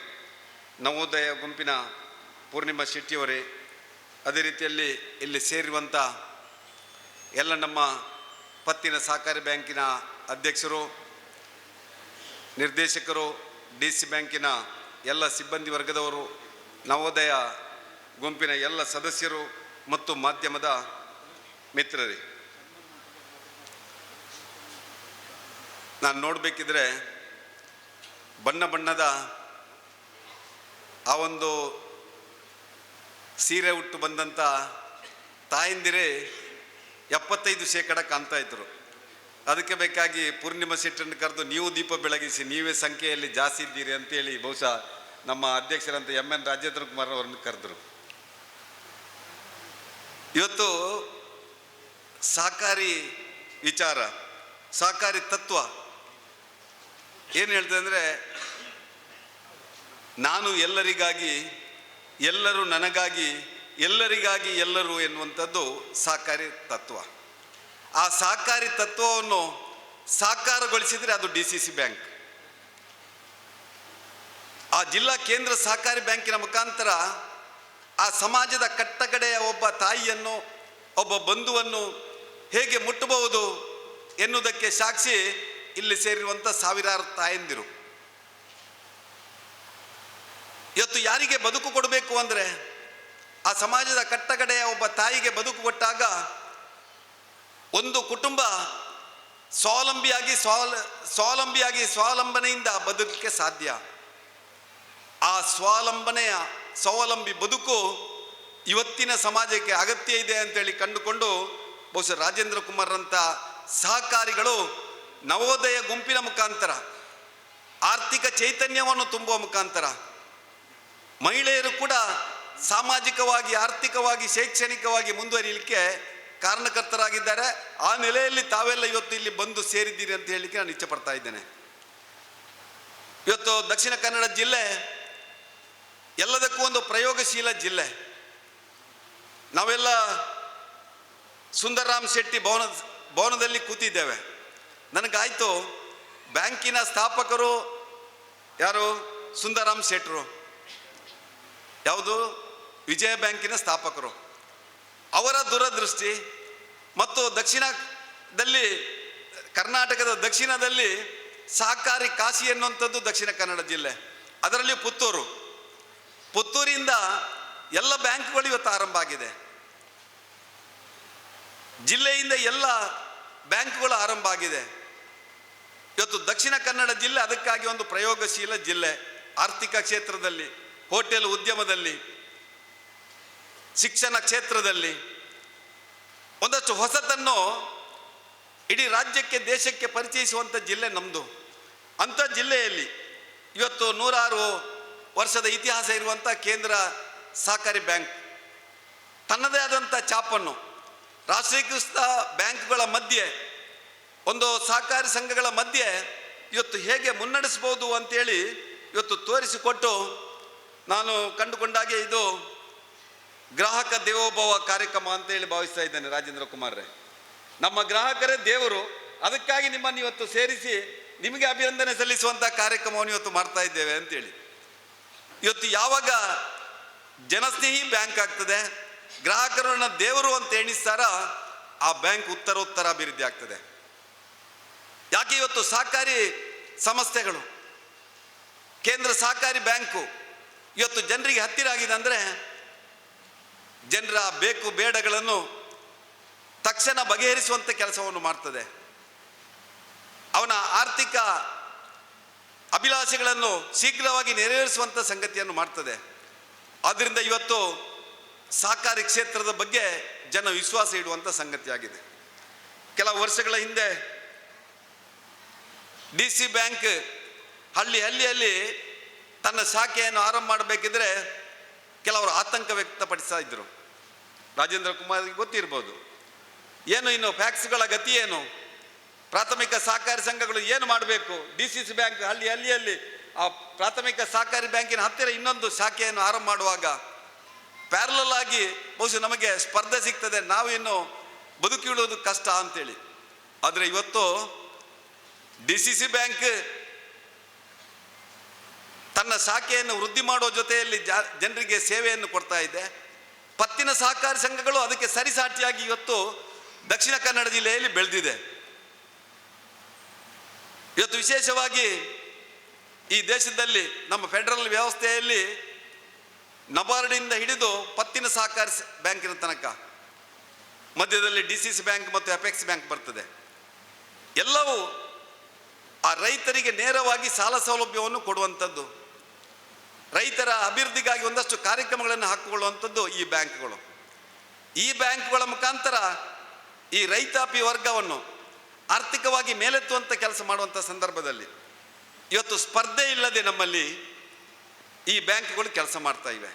ನವೋದಯ ಗುಂಪಿನ ಪೂರ್ಣಿಮಾ ಶೆಟ್ಟಿಯವರೇ, ಅದೇ ರೀತಿಯಲ್ಲಿ ಇಲ್ಲಿ ಸೇರಿರುವಂಥ ಎಲ್ಲ ನಮ್ಮ ಪತ್ತಿನ ಸಹಕಾರಿ ಬ್ಯಾಂಕಿನ ಅಧ್ಯಕ್ಷರು, ನಿರ್ದೇಶಕರು, DC ಬ್ಯಾಂಕಿನ ಎಲ್ಲ ಸಿಬ್ಬಂದಿ ವರ್ಗದವರು, ನವೋದಯ ಗುಂಪಿನ ಎಲ್ಲ ಸದಸ್ಯರು ಮತ್ತು ಮಾಧ್ಯಮದ ಮಿತ್ರರೇ, ನಾನು ನೋಡಬೇಕಿದ್ರೆ ಬಣ್ಣ ಬಣ್ಣದ ಆ ಒಂದು ಸೀರೆ ಉಟ್ಟು ಬಂದಂಥ ತಾಯಂದಿರೇ 75% ಕಾಣ್ತಾ ಇದ್ರು. ಅದಕ್ಕೆ ಬೇಕಾಗಿ ಪೂರ್ಣಿಮಾ ಶೆಟ್ಟನ್ನು ಕರೆದು ನೀವು ದೀಪ ಬೆಳಗಿಸಿ, ನೀವೇ ಸಂಖ್ಯೆಯಲ್ಲಿ ಜಾಸ್ತಿ ಇದ್ದೀರಿ ಅಂತೇಳಿ ಬಹುಶಃ ನಮ್ಮ ಅಧ್ಯಕ್ಷರಂತ MN ರಾಜೇಂದ್ರ ಕುಮಾರ್ ಅವರನ್ನು ಕರೆದರು. ಇವತ್ತು ಸಹಕಾರಿ ವಿಚಾರ, ಸಹಕಾರಿ ತತ್ವ ಏನು ಹೇಳ್ತದೆ ಅಂದರೆ, ನಾನು ಎಲ್ಲರಿಗಾಗಿ, ಎಲ್ಲರೂ ನನಗಾಗಿ, ಎಲ್ಲರಿಗಾಗಿ ಎಲ್ಲರೂ ಎನ್ನುವಂಥದ್ದು ಸಹಕಾರಿ ತತ್ವ. ಆ ಸಹಕಾರಿ ತತ್ವವನ್ನು ಸಾಕಾರಗೊಳಿಸಿದರೆ ಅದು DCC ಬ್ಯಾಂಕ್. ಆ ಜಿಲ್ಲಾ ಕೇಂದ್ರ ಸಹಕಾರಿ ಬ್ಯಾಂಕಿನ ಮುಖಾಂತರ ಆ ಸಮಾಜದ ಕಟ್ಟಕಡೆಯ ಒಬ್ಬ ತಾಯಿಯನ್ನು, ಒಬ್ಬ ಬಂಧುವನ್ನು ಹೇಗೆ ಮುಟ್ಟಬಹುದು ಎನ್ನುವುದಕ್ಕೆ ಸಾಕ್ಷಿ ಇಲ್ಲಿ ಸೇರಿರುವಂಥ ಸಾವಿರಾರು ತಾಯಂದಿರು. ಇವತ್ತು ಯಾರಿಗೆ ಬದುಕು ಕೊಡಬೇಕು ಅಂದರೆ, ಆ ಸಮಾಜದ ಕಟ್ಟಕಡೆಯ ಒಬ್ಬ ತಾಯಿಗೆ ಬದುಕು ಕೊಟ್ಟಾಗ ಒಂದು ಕುಟುಂಬ ಸ್ವಾವಲಂಬನೆಯಿಂದ ಬದುಕಕ್ಕೆ ಸಾಧ್ಯ. ಆ ಸ್ವಾವಲಂಬಿ ಬದುಕು ಇವತ್ತಿನ ಸಮಾಜಕ್ಕೆ ಅಗತ್ಯ ಇದೆ ಅಂತೇಳಿ ಕಂಡುಕೊಂಡು ಬಹುಶಃ ರಾಜೇಂದ್ರ ಕುಮಾರ್ರಂಥ ಸಹಕಾರಿಗಳು ನವೋದಯ ಗುಂಪಿನ ಮುಖಾಂತರ, ಆರ್ಥಿಕ ಚೈತನ್ಯವನ್ನು ತುಂಬುವ ಮುಖಾಂತರ ಮಹಿಳೆಯರು ಕೂಡ ಸಾಮಾಜಿಕವಾಗಿ, ಆರ್ಥಿಕವಾಗಿ, ಶೈಕ್ಷಣಿಕವಾಗಿ ಮುಂದುವರಿಯಲಿಕ್ಕೆ ಕಾರಣಕರ್ತರಾಗಿದ್ದಾರೆ. ಆ ನೆಲೆಯಲ್ಲಿ ತಾವೆಲ್ಲ ಇವತ್ತು ಇಲ್ಲಿ ಬಂದು ಸೇರಿದ್ದೀರಿ ಅಂತ ಹೇಳಲಿಕ್ಕೆ ನಾನು ಇಚ್ಛೆ ಪಡ್ತಾ ಇದ್ದೇನೆ. ಇವತ್ತು ದಕ್ಷಿಣ ಕನ್ನಡ ಜಿಲ್ಲೆ ಎಲ್ಲದಕ್ಕೂ ಒಂದು ಪ್ರಯೋಗಶೀಲ ಜಿಲ್ಲೆ. ನಾವೆಲ್ಲ ಸುಂದರರಾಮ್ ಶೆಟ್ಟಿ ಭವನದಲ್ಲಿ ಕೂತಿದ್ದೇವೆ. ನನಗಾಯಿತು, ಬ್ಯಾಂಕಿನ ಸ್ಥಾಪಕರು ಯಾರು? ಸುಂದರರಾಮ್ ಶೆಟ್ಟರು. ಯಾವುದು? ವಿಜಯ ಬ್ಯಾಂಕಿನ ಸ್ಥಾಪಕರು. ಅವರ ದೂರದೃಷ್ಟಿ ಮತ್ತು ಕರ್ನಾಟಕದ ದಕ್ಷಿಣದಲ್ಲಿ ಸಹಕಾರಿ ಕಾಶಿ ಎನ್ನುವಂಥದ್ದು ದಕ್ಷಿಣ ಕನ್ನಡ ಜಿಲ್ಲೆ, ಅದರಲ್ಲಿ ಪುತ್ತೂರಿಂದ ಎಲ್ಲ ಬ್ಯಾಂಕ್ಗಳು ಇವತ್ತು ಆರಂಭ ಆಗಿದೆ. ಜಿಲ್ಲೆಯಿಂದ ಎಲ್ಲ ಬ್ಯಾಂಕ್ಗಳು ಆರಂಭ ಆಗಿದೆ. ಇವತ್ತು ದಕ್ಷಿಣ ಕನ್ನಡ ಜಿಲ್ಲೆ ಅದಕ್ಕಾಗಿ ಒಂದು ಪ್ರಯೋಗಶೀಲ ಜಿಲ್ಲೆ. ಆರ್ಥಿಕ ಕ್ಷೇತ್ರದಲ್ಲಿ, ಹೋಟೆಲ್ ಉದ್ಯಮದಲ್ಲಿ, ಶಿಕ್ಷಣ ಕ್ಷೇತ್ರದಲ್ಲಿ ಒಂದಷ್ಟು ಹೊಸತನ್ನು ಇಡೀ ರಾಜ್ಯಕ್ಕೆ, ದೇಶಕ್ಕೆ ಪರಿಚಯಿಸುವಂಥ ಜಿಲ್ಲೆ ನಮ್ಮದು. ಅಂಥ ಜಿಲ್ಲೆಯಲ್ಲಿ ಇವತ್ತು 106 ವರ್ಷದ ಇತಿಹಾಸ ಇರುವಂಥ ಕೇಂದ್ರ ಸಹಕಾರಿ ಬ್ಯಾಂಕ್ ತನ್ನದೇ ಆದಂಥ ಛಾಪನ್ನು ರಾಷ್ಟ್ರೀಕೃತ ಬ್ಯಾಂಕ್ಗಳ ಮಧ್ಯೆ, ಒಂದು ಸಹಕಾರಿ ಸಂಘಗಳ ಮಧ್ಯೆ ಇವತ್ತು ಹೇಗೆ ಮುನ್ನಡೆಸ್ಬೋದು ಅಂತೇಳಿ ಇವತ್ತು ತೋರಿಸಿಕೊಟ್ಟು, ನಾನು ಕಂಡುಕೊಂಡಾಗೆ ಇದು ಗ್ರಾಹಕ ದೇವೋಭವ ಕಾರ್ಯಕ್ರಮ ಅಂತೇಳಿ ಭಾವಿಸ್ತಾ ಇದ್ದೇನೆ. ರಾಜೇಂದ್ರ ಕುಮಾರ್ರೆ, ನಮ್ಮ ಗ್ರಾಹಕರೇ ದೇವರು, ಅದಕ್ಕಾಗಿ ನಿಮ್ಮನ್ನು ಇವತ್ತು ಸೇರಿಸಿ ನಿಮಗೆ ಅಭಿನಂದನೆ ಸಲ್ಲಿಸುವಂಥ ಕಾರ್ಯಕ್ರಮವನ್ನು ಇವತ್ತು ಮಾಡ್ತಾ ಇದ್ದೇವೆ ಅಂತೇಳಿ. ಇವತ್ತು ಯಾವಾಗ ಜನಸ್ನೇಹಿ ಬ್ಯಾಂಕ್ ಆಗ್ತದೆ, ಗ್ರಾಹಕರನ್ನ ದೇವರು ಅಂತ ಎಣಿಸ್ತಾರ, ಆ ಬ್ಯಾಂಕ್ ಉತ್ತರೋತ್ತರ ಅಭಿವೃದ್ಧಿ ಆಗ್ತದೆ. ಯಾಕೆ ಇವತ್ತು ಸಹಕಾರಿ ಸಂಸ್ಥೆಗಳು, ಕೇಂದ್ರ ಸಹಕಾರಿ ಬ್ಯಾಂಕು ಇವತ್ತು ಜನರಿಗೆ ಹತ್ತಿರ ಆಗಿದೆ ಅಂದರೆ, ಜನರ ಬೇಕು ಬೇಡಗಳನ್ನು ತಕ್ಷಣ ಬಗೆಹರಿಸುವಂಥ ಕೆಲಸವನ್ನು ಮಾಡ್ತದೆ. ಅವನ ಆರ್ಥಿಕ ಅಭಿಲಾಷೆಗಳನ್ನು ಶೀಘ್ರವಾಗಿ ನೆರವೇರಿಸುವಂಥ ಸಂಗತಿಯನ್ನು ಮಾಡ್ತದೆ. ಆದ್ದರಿಂದ ಇವತ್ತು ಸಹಕಾರಿ ಕ್ಷೇತ್ರದ ಬಗ್ಗೆ ಜನ ವಿಶ್ವಾಸ ಇಡುವಂಥ ಸಂಗತಿಯಾಗಿದೆ. ಕೆಲವು ವರ್ಷಗಳ ಹಿಂದೆ DC ಬ್ಯಾಂಕ್ ಹಳ್ಳಿಯಲ್ಲಿ ತನ್ನ ಶಾಖೆಯನ್ನು ಆರಂಭ ಮಾಡಬೇಕಿದ್ರೆ ಕೆಲವರು ಆತಂಕ ವ್ಯಕ್ತಪಡಿಸ್ತಾ ಇದ್ದರು. ರಾಜೇಂದ್ರ ಕುಮಾರ್ಗೆ ಗೊತ್ತಿರ್ಬೋದು, ಏನು ಇನ್ನು ಫ್ಯಾಕ್ಸ್ಗಳ ಗತಿ ಏನು? ಪ್ರಾಥಮಿಕ ಸಹಕಾರಿ ಸಂಘಗಳು ಏನು ಮಾಡಬೇಕು? DCC ಬ್ಯಾಂಕ್ ಹಳ್ಳಿಯಲ್ಲಿ ಆ ಪ್ರಾಥಮಿಕ ಸಹಕಾರಿ ಬ್ಯಾಂಕಿನ ಹತ್ತಿರ ಇನ್ನೊಂದು ಶಾಖೆಯನ್ನು ಆರಂಭ ಮಾಡುವಾಗ ಪ್ಯಾರಲಲ್ ಆಗಿ ಬಹುಶಃ ನಮಗೆ ಸ್ಪರ್ಧೆ ಸಿಗ್ತದೆ, ನಾವು ಇನ್ನು ಬದುಕಿಡುವುದು ಕಷ್ಟ ಅಂತೇಳಿ. ಆದರೆ ಇವತ್ತು DCC ಬ್ಯಾಂಕ್ ತನ್ನ ಶಾಖೆಯನ್ನು ವೃದ್ಧಿ ಮಾಡುವ ಜೊತೆಯಲ್ಲಿ ಜನರಿಗೆ ಸೇವೆಯನ್ನು ಕೊಡ್ತಾ ಇದೆ. ಪತ್ತಿನ ಸಹಕಾರಿ ಸಂಘಗಳು ಅದಕ್ಕೆ ಸರಿಸಾಟಿಯಾಗಿ ಇವತ್ತು ದಕ್ಷಿಣ ಕನ್ನಡ ಜಿಲ್ಲೆಯಲ್ಲಿ ಬೆಳೆದಿದೆ. ಇವತ್ತು ವಿಶೇಷವಾಗಿ ಈ ದೇಶದಲ್ಲಿ ನಮ್ಮ ಫೆಡರಲ್ ವ್ಯವಸ್ಥೆಯಲ್ಲಿ ನಬಾರ್ಡಿಂದ ಹಿಡಿದು ಪತ್ತಿನ ಸಹಕಾರಿ ಬ್ಯಾಂಕಿನ ತನಕ ಮಧ್ಯದಲ್ಲಿ DCC ಬ್ಯಾಂಕ್ ಮತ್ತು ಅಪೆಕ್ಸ್ ಬ್ಯಾಂಕ್ ಬರ್ತದೆ. ಎಲ್ಲವೂ ಆ ರೈತರಿಗೆ ನೇರವಾಗಿ ಸಾಲ ಸೌಲಭ್ಯವನ್ನು ಕೊಡುವಂಥದ್ದು, ರೈತರ ಅಭಿವೃದ್ಧಿಗಾಗಿ ಒಂದಷ್ಟು ಕಾರ್ಯಕ್ರಮಗಳನ್ನು ಹಾಕಿಕೊಳ್ಳುವಂಥದ್ದು ಈ ಬ್ಯಾಂಕ್ಗಳು. ಈ ಬ್ಯಾಂಕ್ಗಳ ಮುಖಾಂತರ ಈ ರೈತಾಪಿ ವರ್ಗವನ್ನು ಆರ್ಥಿಕವಾಗಿ ಮೇಲೆತ್ತುವಂಥ ಕೆಲಸ ಮಾಡುವಂಥ ಸಂದರ್ಭದಲ್ಲಿ ಇವತ್ತು ಸ್ಪರ್ಧೆ ಇಲ್ಲದೆ ನಮ್ಮಲ್ಲಿ ಈ ಬ್ಯಾಂಕ್ಗಳು ಕೆಲಸ ಮಾಡ್ತಾ ಇವೆ.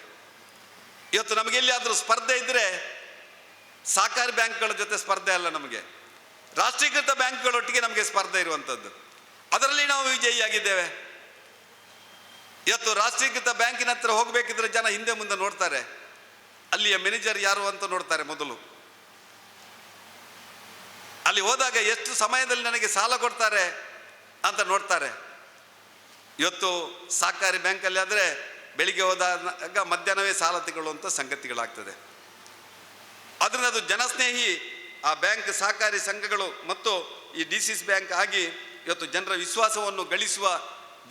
ಇವತ್ತು ನಮಗೆ ಎಲ್ಲಿಯಾದರೂ ಸ್ಪರ್ಧೆ ಇದ್ದರೆ ಸಹಕಾರಿ ಬ್ಯಾಂಕ್ಗಳ ಜೊತೆ ಸ್ಪರ್ಧೆ ಅಲ್ಲ, ನಮಗೆ ರಾಷ್ಟ್ರೀಕೃತ ಬ್ಯಾಂಕ್ಗಳೊಟ್ಟಿಗೆ ನಮಗೆ ಸ್ಪರ್ಧೆ ಇರುವಂಥದ್ದು. ಅದರಲ್ಲಿ ನಾವು ವಿಜಯಿಯಾಗಿದ್ದೇವೆ. ಇವತ್ತು ರಾಷ್ಟ್ರೀಕೃತ ಬ್ಯಾಂಕಿನ ಹತ್ರ ಹೋಗಬೇಕಿದ್ರೆ ಜನ ಹಿಂದೆ ಮುಂದೆ ನೋಡ್ತಾರೆ, ಅಲ್ಲಿಯ ಮ್ಯಾನೇಜರ್ ಯಾರು ಅಂತ ನೋಡ್ತಾರೆ ಮೊದಲು. ಅಲ್ಲಿ ಹೋದಾಗ ಎಷ್ಟು ಸಮಯದಲ್ಲಿ ನನಗೆ ಸಾಲ ಕೊಡ್ತಾರೆ ಅಂತ ನೋಡ್ತಾರೆ. ಇವತ್ತು ಸಹಕಾರಿ ಬ್ಯಾಂಕಲ್ಲಿ ಆದರೆ ಬೆಳಿಗ್ಗೆ ಹೋದಾಗ ಮಧ್ಯಾಹ್ನವೇ ಸಾಲ ತಗೊಳ್ಳುವಂಥ ಸಂಗತಿಗಳಾಗ್ತದೆ. ಅದರಿಂದ ಅದು ಜನಸ್ನೇಹಿ ಆ ಬ್ಯಾಂಕ್ ಸಹಕಾರಿ ಸಂಘಗಳು ಮತ್ತು ಈ DCC ಬ್ಯಾಂಕ್ ಆಗಿ ಇವತ್ತು ಜನರ ವಿಶ್ವಾಸವನ್ನು ಗಳಿಸುವ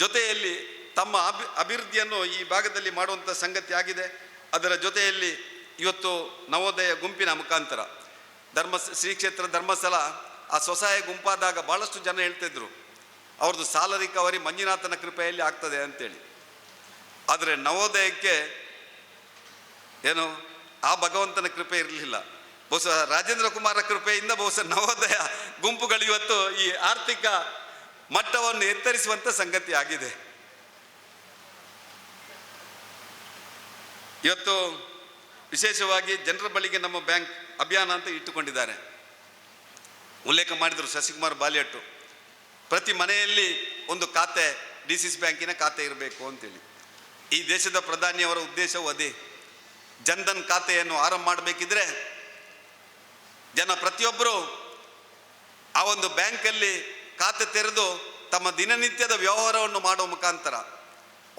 ಜೊತೆಯಲ್ಲಿ ತಮ್ಮ ಅಭಿವೃದ್ಧಿಯನ್ನು ಈ ಭಾಗದಲ್ಲಿ ಮಾಡುವಂಥ ಸಂಗತಿ ಆಗಿದೆ. ಅದರ ಜೊತೆಯಲ್ಲಿ ಇವತ್ತು ನವೋದಯ ಗುಂಪಿನ ಮುಖಾಂತರ ಶ್ರೀ ಕ್ಷೇತ್ರ ಧರ್ಮಸ್ಥಳ ಆ ಸ್ವಸಹಾಯ ಗುಂಪಾದಾಗ ಭಾಳಷ್ಟು ಜನ ಹೇಳ್ತಿದ್ರು ಅವ್ರದ್ದು ಸಾಲ ರಿಕವರಿ ಮಂಜುನಾಥನ ಕೃಪೆಯಲ್ಲಿ ಆಗ್ತದೆ ಅಂತೇಳಿ. ಆದರೆ ನವೋದಯಕ್ಕೆ ಏನು ಆ ಭಗವಂತನ ಕೃಪೆ ಇರಲಿಲ್ಲ. ಬಹುಶಃ ರಾಜೇಂದ್ರ ಕುಮಾರ ಕೃಪೆಯಿಂದ ಬಹುಶಃ ನವೋದಯ ಗುಂಪುಗಳು ಇವತ್ತು ಈ ಆರ್ಥಿಕ ಮಟ್ಟವನ್ನು ಎತ್ತರಿಸುವಂಥ ಸಂಗತಿ ಆಗಿದೆ. ಇವತ್ತು ವಿಶೇಷವಾಗಿ ಜನರ ಬಳಿಗೆ ನಮ್ಮ ಬ್ಯಾಂಕ್ ಅಭಿಯಾನ ಅಂತ ಇಟ್ಟುಕೊಂಡಿದ್ದಾರೆ. ಉಲ್ಲೇಖ ಮಾಡಿದರು ಶಶಿಕುಮಾರ್ ಬಾಲಿಯಟ್ಟು, ಪ್ರತಿ ಮನೆಯಲ್ಲಿ ಒಂದು ಖಾತೆ DCC ಬ್ಯಾಂಕಿನ ಖಾತೆ ಇರಬೇಕು ಅಂತೇಳಿ. ಈ ದೇಶದ ಪ್ರಧಾನಿಯವರ ಉದ್ದೇಶವೂ ಅದೇ. ಜನ್ಧನ್ ಖಾತೆಯನ್ನು ಆರಂಭ ಮಾಡಬೇಕಿದ್ರೆ ಜನ ಪ್ರತಿಯೊಬ್ಬರು ಆ ಒಂದು ಬ್ಯಾಂಕಲ್ಲಿ ಖಾತೆ ತೆರೆದು ತಮ್ಮ ದಿನನಿತ್ಯದ ವ್ಯವಹಾರವನ್ನು ಮಾಡುವ ಮುಖಾಂತರ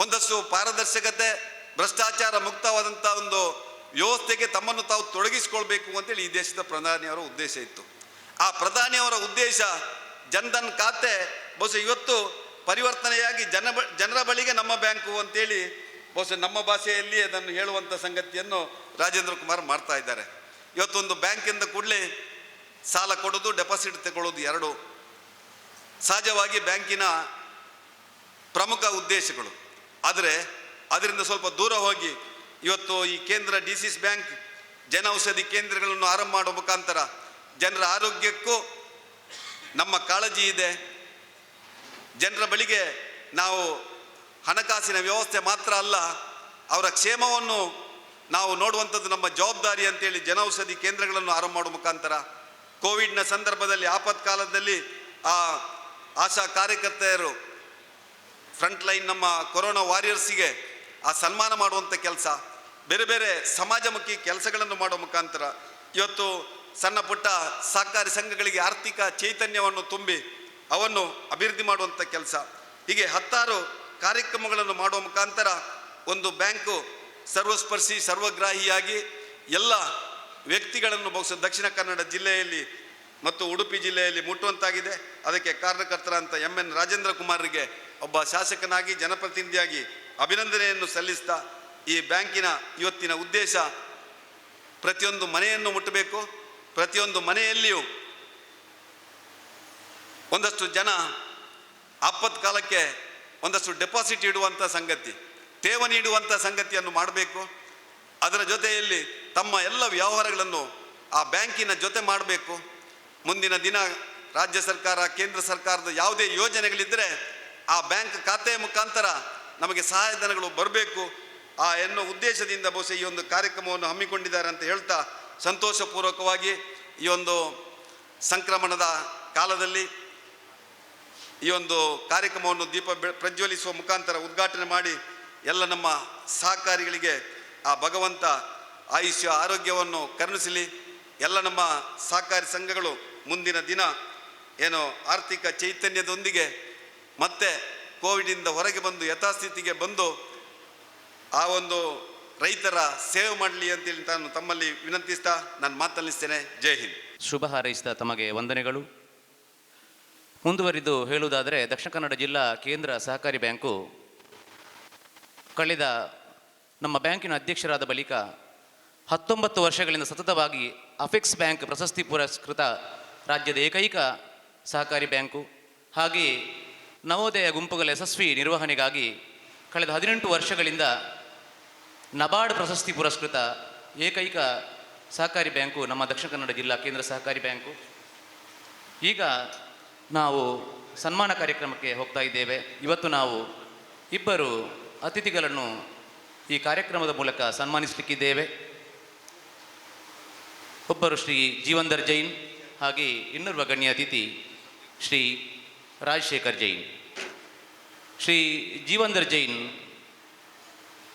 ಒಂದಷ್ಟು ಪಾರದರ್ಶಕತೆ, ಭ್ರಷ್ಟಾಚಾರ ಮುಕ್ತವಾದಂಥ ಒಂದು ವ್ಯವಸ್ಥೆಗೆ ತಮ್ಮನ್ನು ತಾವು ತೊಡಗಿಸಿಕೊಳ್ಬೇಕು ಅಂತೇಳಿ ಈ ದೇಶದ ಪ್ರಧಾನಿಯವರ ಉದ್ದೇಶ ಇತ್ತು. ಆ ಪ್ರಧಾನಿಯವರ ಉದ್ದೇಶ ಜನ್ಧನ್ ಖಾತೆ ಬಹುಶಃ ಇವತ್ತು ಪರಿವರ್ತನೆಯಾಗಿ ಜನರ ಬಳಿಗೆ ನಮ್ಮ ಬ್ಯಾಂಕು ಅಂತೇಳಿ ಬಹುಶಃ ನಮ್ಮ ಭಾಷೆಯಲ್ಲಿ ಅದನ್ನು ಹೇಳುವಂಥ ಸಂಗತಿಯನ್ನು ರಾಜೇಂದ್ರ ಕುಮಾರ್ ಮಾಡ್ತಾ ಇದ್ದಾರೆ. ಇವತ್ತೊಂದು ಬ್ಯಾಂಕಿಂದ ಕೂಡಲೇ ಸಾಲ ಕೊಡೋದು, ಡೆಪಾಸಿಟ್ ತಗೊಳ್ಳೋದು ಎರಡು ಸಹಜವಾಗಿ ಬ್ಯಾಂಕಿನ ಪ್ರಮುಖ ಉದ್ದೇಶಗಳು. ಆದರೆ ಅದರಿಂದ ಸ್ವಲ್ಪ ದೂರ ಹೋಗಿ ಇವತ್ತು ಈ ಕೇಂದ್ರ DCC ಬ್ಯಾಂಕ್ ಜನೌಷಧಿ ಕೇಂದ್ರಗಳನ್ನು ಆರಂಭ ಮಾಡುವ ಮುಖಾಂತರ ಜನರ ಆರೋಗ್ಯಕ್ಕೂ ನಮ್ಮ ಕಾಳಜಿ ಇದೆ. ಜನರ ಬಳಿಗೆ ನಾವು ಹಣಕಾಸಿನ ವ್ಯವಸ್ಥೆ ಮಾತ್ರ ಅಲ್ಲ, ಅವರ ಕ್ಷೇಮವನ್ನು ನಾವು ನೋಡುವಂಥದ್ದು ನಮ್ಮ ಜವಾಬ್ದಾರಿ ಅಂತೇಳಿ ಜನೌಷಧಿ ಕೇಂದ್ರಗಳನ್ನು ಆರಂಭ ಮಾಡುವ ಮುಖಾಂತರ ಕೋವಿಡ್ನ ಸಂದರ್ಭದಲ್ಲಿ ಆಪತ್ಕಾಲದಲ್ಲಿ ಆ ಆಶಾ ಕಾರ್ಯಕರ್ತೆಯರು ಫ್ರಂಟ್ ಲೈನ್ ನಮ್ಮ ಕೊರೋನಾ ವಾರಿಯರ್ಸಿಗೆ ಆ ಸನ್ಮಾನ ಮಾಡುವಂಥ ಕೆಲಸ, ಬೇರೆ ಬೇರೆ ಸಮಾಜಮುಖಿ ಕೆಲಸಗಳನ್ನು ಮಾಡುವ ಮುಖಾಂತರ ಇವತ್ತು ಸಣ್ಣ ಪುಟ್ಟ ಸಹಕಾರಿ ಸಂಘಗಳಿಗೆ ಆರ್ಥಿಕ ಚೈತನ್ಯವನ್ನು ತುಂಬಿ ಅವನ್ನು ಅಭಿವೃದ್ಧಿ ಮಾಡುವಂಥ ಕೆಲಸ, ಹೀಗೆ ಹತ್ತಾರು ಕಾರ್ಯಕ್ರಮಗಳನ್ನು ಮಾಡುವ ಮುಖಾಂತರ ಒಂದು ಬ್ಯಾಂಕು ಸರ್ವಸ್ಪರ್ಶಿ ಸರ್ವಗ್ರಾಹಿಯಾಗಿ ಎಲ್ಲ ವ್ಯಕ್ತಿಗಳನ್ನು ಬಹುಶಃ ದಕ್ಷಿಣ ಕನ್ನಡ ಜಿಲ್ಲೆಯಲ್ಲಿ ಮತ್ತು ಉಡುಪಿ ಜಿಲ್ಲೆಯಲ್ಲಿ ಮುಟ್ಟುವಂತಾಗಿದೆ. ಅದಕ್ಕೆ ಕಾರಣಕರ್ತರಂಥ MN ರಾಜೇಂದ್ರ ಕುಮಾರ್ಗೆ ಒಬ್ಬ ಶಾಸಕನಾಗಿ ಜನಪ್ರತಿನಿಧಿಯಾಗಿ ಅಭಿನಂದನೆಯನ್ನು ಸಲ್ಲಿಸ್ತಾ, ಈ ಬ್ಯಾಂಕಿನ ಇವತ್ತಿನ ಉದ್ದೇಶ ಪ್ರತಿಯೊಂದು ಮನೆಯನ್ನು ಮುಟ್ಟಬೇಕು, ಪ್ರತಿಯೊಂದು ಮನೆಯಲ್ಲಿಯೂ ಒಂದಷ್ಟು ಜನ ಆಪತ್ಕಾಲಕ್ಕೆ ಒಂದಷ್ಟು ಡೆಪಾಸಿಟ್ ಇಡುವಂಥ ಸಂಗತಿ, ಠೇವಣಿ ಇಡುವಂಥ ಸಂಗತಿಯನ್ನು ಮಾಡಬೇಕು. ಅದರ ಜೊತೆಯಲ್ಲಿ ತಮ್ಮ ಎಲ್ಲ ವ್ಯವಹಾರಗಳನ್ನು ಆ ಬ್ಯಾಂಕಿನ ಜೊತೆ ಮಾಡಬೇಕು. ಮುಂದಿನ ದಿನ ರಾಜ್ಯ ಸರ್ಕಾರ, ಕೇಂದ್ರ ಸರ್ಕಾರದ ಯಾವುದೇ ಯೋಜನೆಗಳಿದ್ದರೆ ಆ ಬ್ಯಾಂಕ್ ಖಾತೆಯ ಮುಖಾಂತರ ನಮಗೆ ಸಹಾಯಧನಗಳು ಬರಬೇಕು ಎನ್ನುವ ಉದ್ದೇಶದಿಂದ ಬಹುಶಃ ಈ ಒಂದು ಕಾರ್ಯಕ್ರಮವನ್ನು ಹಮ್ಮಿಕೊಂಡಿದ್ದಾರೆ ಅಂತ ಹೇಳ್ತಾ ಸಂತೋಷಪೂರ್ವಕವಾಗಿ ಈ ಒಂದು ಸಂಕ್ರಮಣದ ಕಾಲದಲ್ಲಿ ಈ ಒಂದು ಕಾರ್ಯಕ್ರಮವನ್ನು ದೀಪ ಪ್ರಜ್ವಲಿಸುವ ಮುಖಾಂತರ ಉದ್ಘಾಟನೆ ಮಾಡಿ ಎಲ್ಲ ನಮ್ಮ ಸಹಕಾರಿಗಳಿಗೆ ಆ ಭಗವಂತ ಆಯುಷ್ಯ ಆರೋಗ್ಯವನ್ನು ಕರುಣಿಸಲಿ. ಎಲ್ಲ ನಮ್ಮ ಸಹಕಾರಿ ಸಂಘಗಳು ಮುಂದಿನ ದಿನ ಏನು ಆರ್ಥಿಕ ಚೈತನ್ಯದೊಂದಿಗೆ ಮತ್ತೆ ಕೋವಿಡಿಂದ ಹೊರಗೆ ಬಂದು ಯಥಾಸ್ಥಿತಿಗೆ ಬಂದು ಆ ಒಂದು ರೈತರ ಸೇವೆ ಮಾಡಲಿ ಅಂತೇಳಿ ನಾನು ತಮ್ಮಲ್ಲಿ ವಿನಂತಿಸ್ತಾ ನಾನು ಮಾತನಾಡಿಸ್ತೇನೆ. ಜೈ ಹಿಂದ್. ಶುಭ ಹಾರೈಸಿದ ತಮಗೆ ವಂದನೆಗಳು. ಮುಂದುವರಿದು ಹೇಳುವುದಾದರೆ ದಕ್ಷಿಣ ಕನ್ನಡ ಜಿಲ್ಲಾ ಕೇಂದ್ರ ಸಹಕಾರಿ ಬ್ಯಾಂಕು ಕಳೆದ ನಮ್ಮ ಬ್ಯಾಂಕಿನ ಅಧ್ಯಕ್ಷರಾದ ಬಳಿಕ 19 ವರ್ಷಗಳಿಂದ ಸತತವಾಗಿ ಅಫೆಕ್ಸ್ ಬ್ಯಾಂಕ್ ಪ್ರಶಸ್ತಿ ಪುರಸ್ಕೃತ ರಾಜ್ಯದ ಏಕೈಕ ಸಹಕಾರಿ ಬ್ಯಾಂಕು. ಹಾಗೆಯೇ ನವೋದಯ ಗುಂಪುಗಳ ಯಶಸ್ವಿ ನಿರ್ವಹಣೆಗಾಗಿ ಕಳೆದ 18 ವರ್ಷಗಳಿಂದ ನಬಾರ್ಡ್ ಪ್ರಶಸ್ತಿ ಪುರಸ್ಕೃತ ಏಕೈಕ ಸಹಕಾರಿ ಬ್ಯಾಂಕು ನಮ್ಮ ದಕ್ಷಿಣ ಕನ್ನಡ ಜಿಲ್ಲಾ ಕೇಂದ್ರ ಸಹಕಾರಿ ಬ್ಯಾಂಕು. ಈಗ ನಾವು ಸನ್ಮಾನ ಕಾರ್ಯಕ್ರಮಕ್ಕೆ ಹೋಗ್ತಾ ಇದ್ದೇವೆ. ಇವತ್ತು ನಾವು ಇಬ್ಬರು ಅತಿಥಿಗಳನ್ನು ಈ ಕಾರ್ಯಕ್ರಮದ ಮೂಲಕ ಸನ್ಮಾನಿಸಲಿಕ್ಕಿದ್ದೇವೆ. ಒಬ್ಬರು ಶ್ರೀ ಜೀವಂದರ್ ಜೈನ್, ಹಾಗೆ ಇನ್ನೋರ್ವ ಗಣ್ಯ ಅತಿಥಿ ಶ್ರೀ ರಾಜಶೇಖರ್ ಜೈನ್. ಶ್ರೀ ಜೀವಂದರ್ ಜೈನ್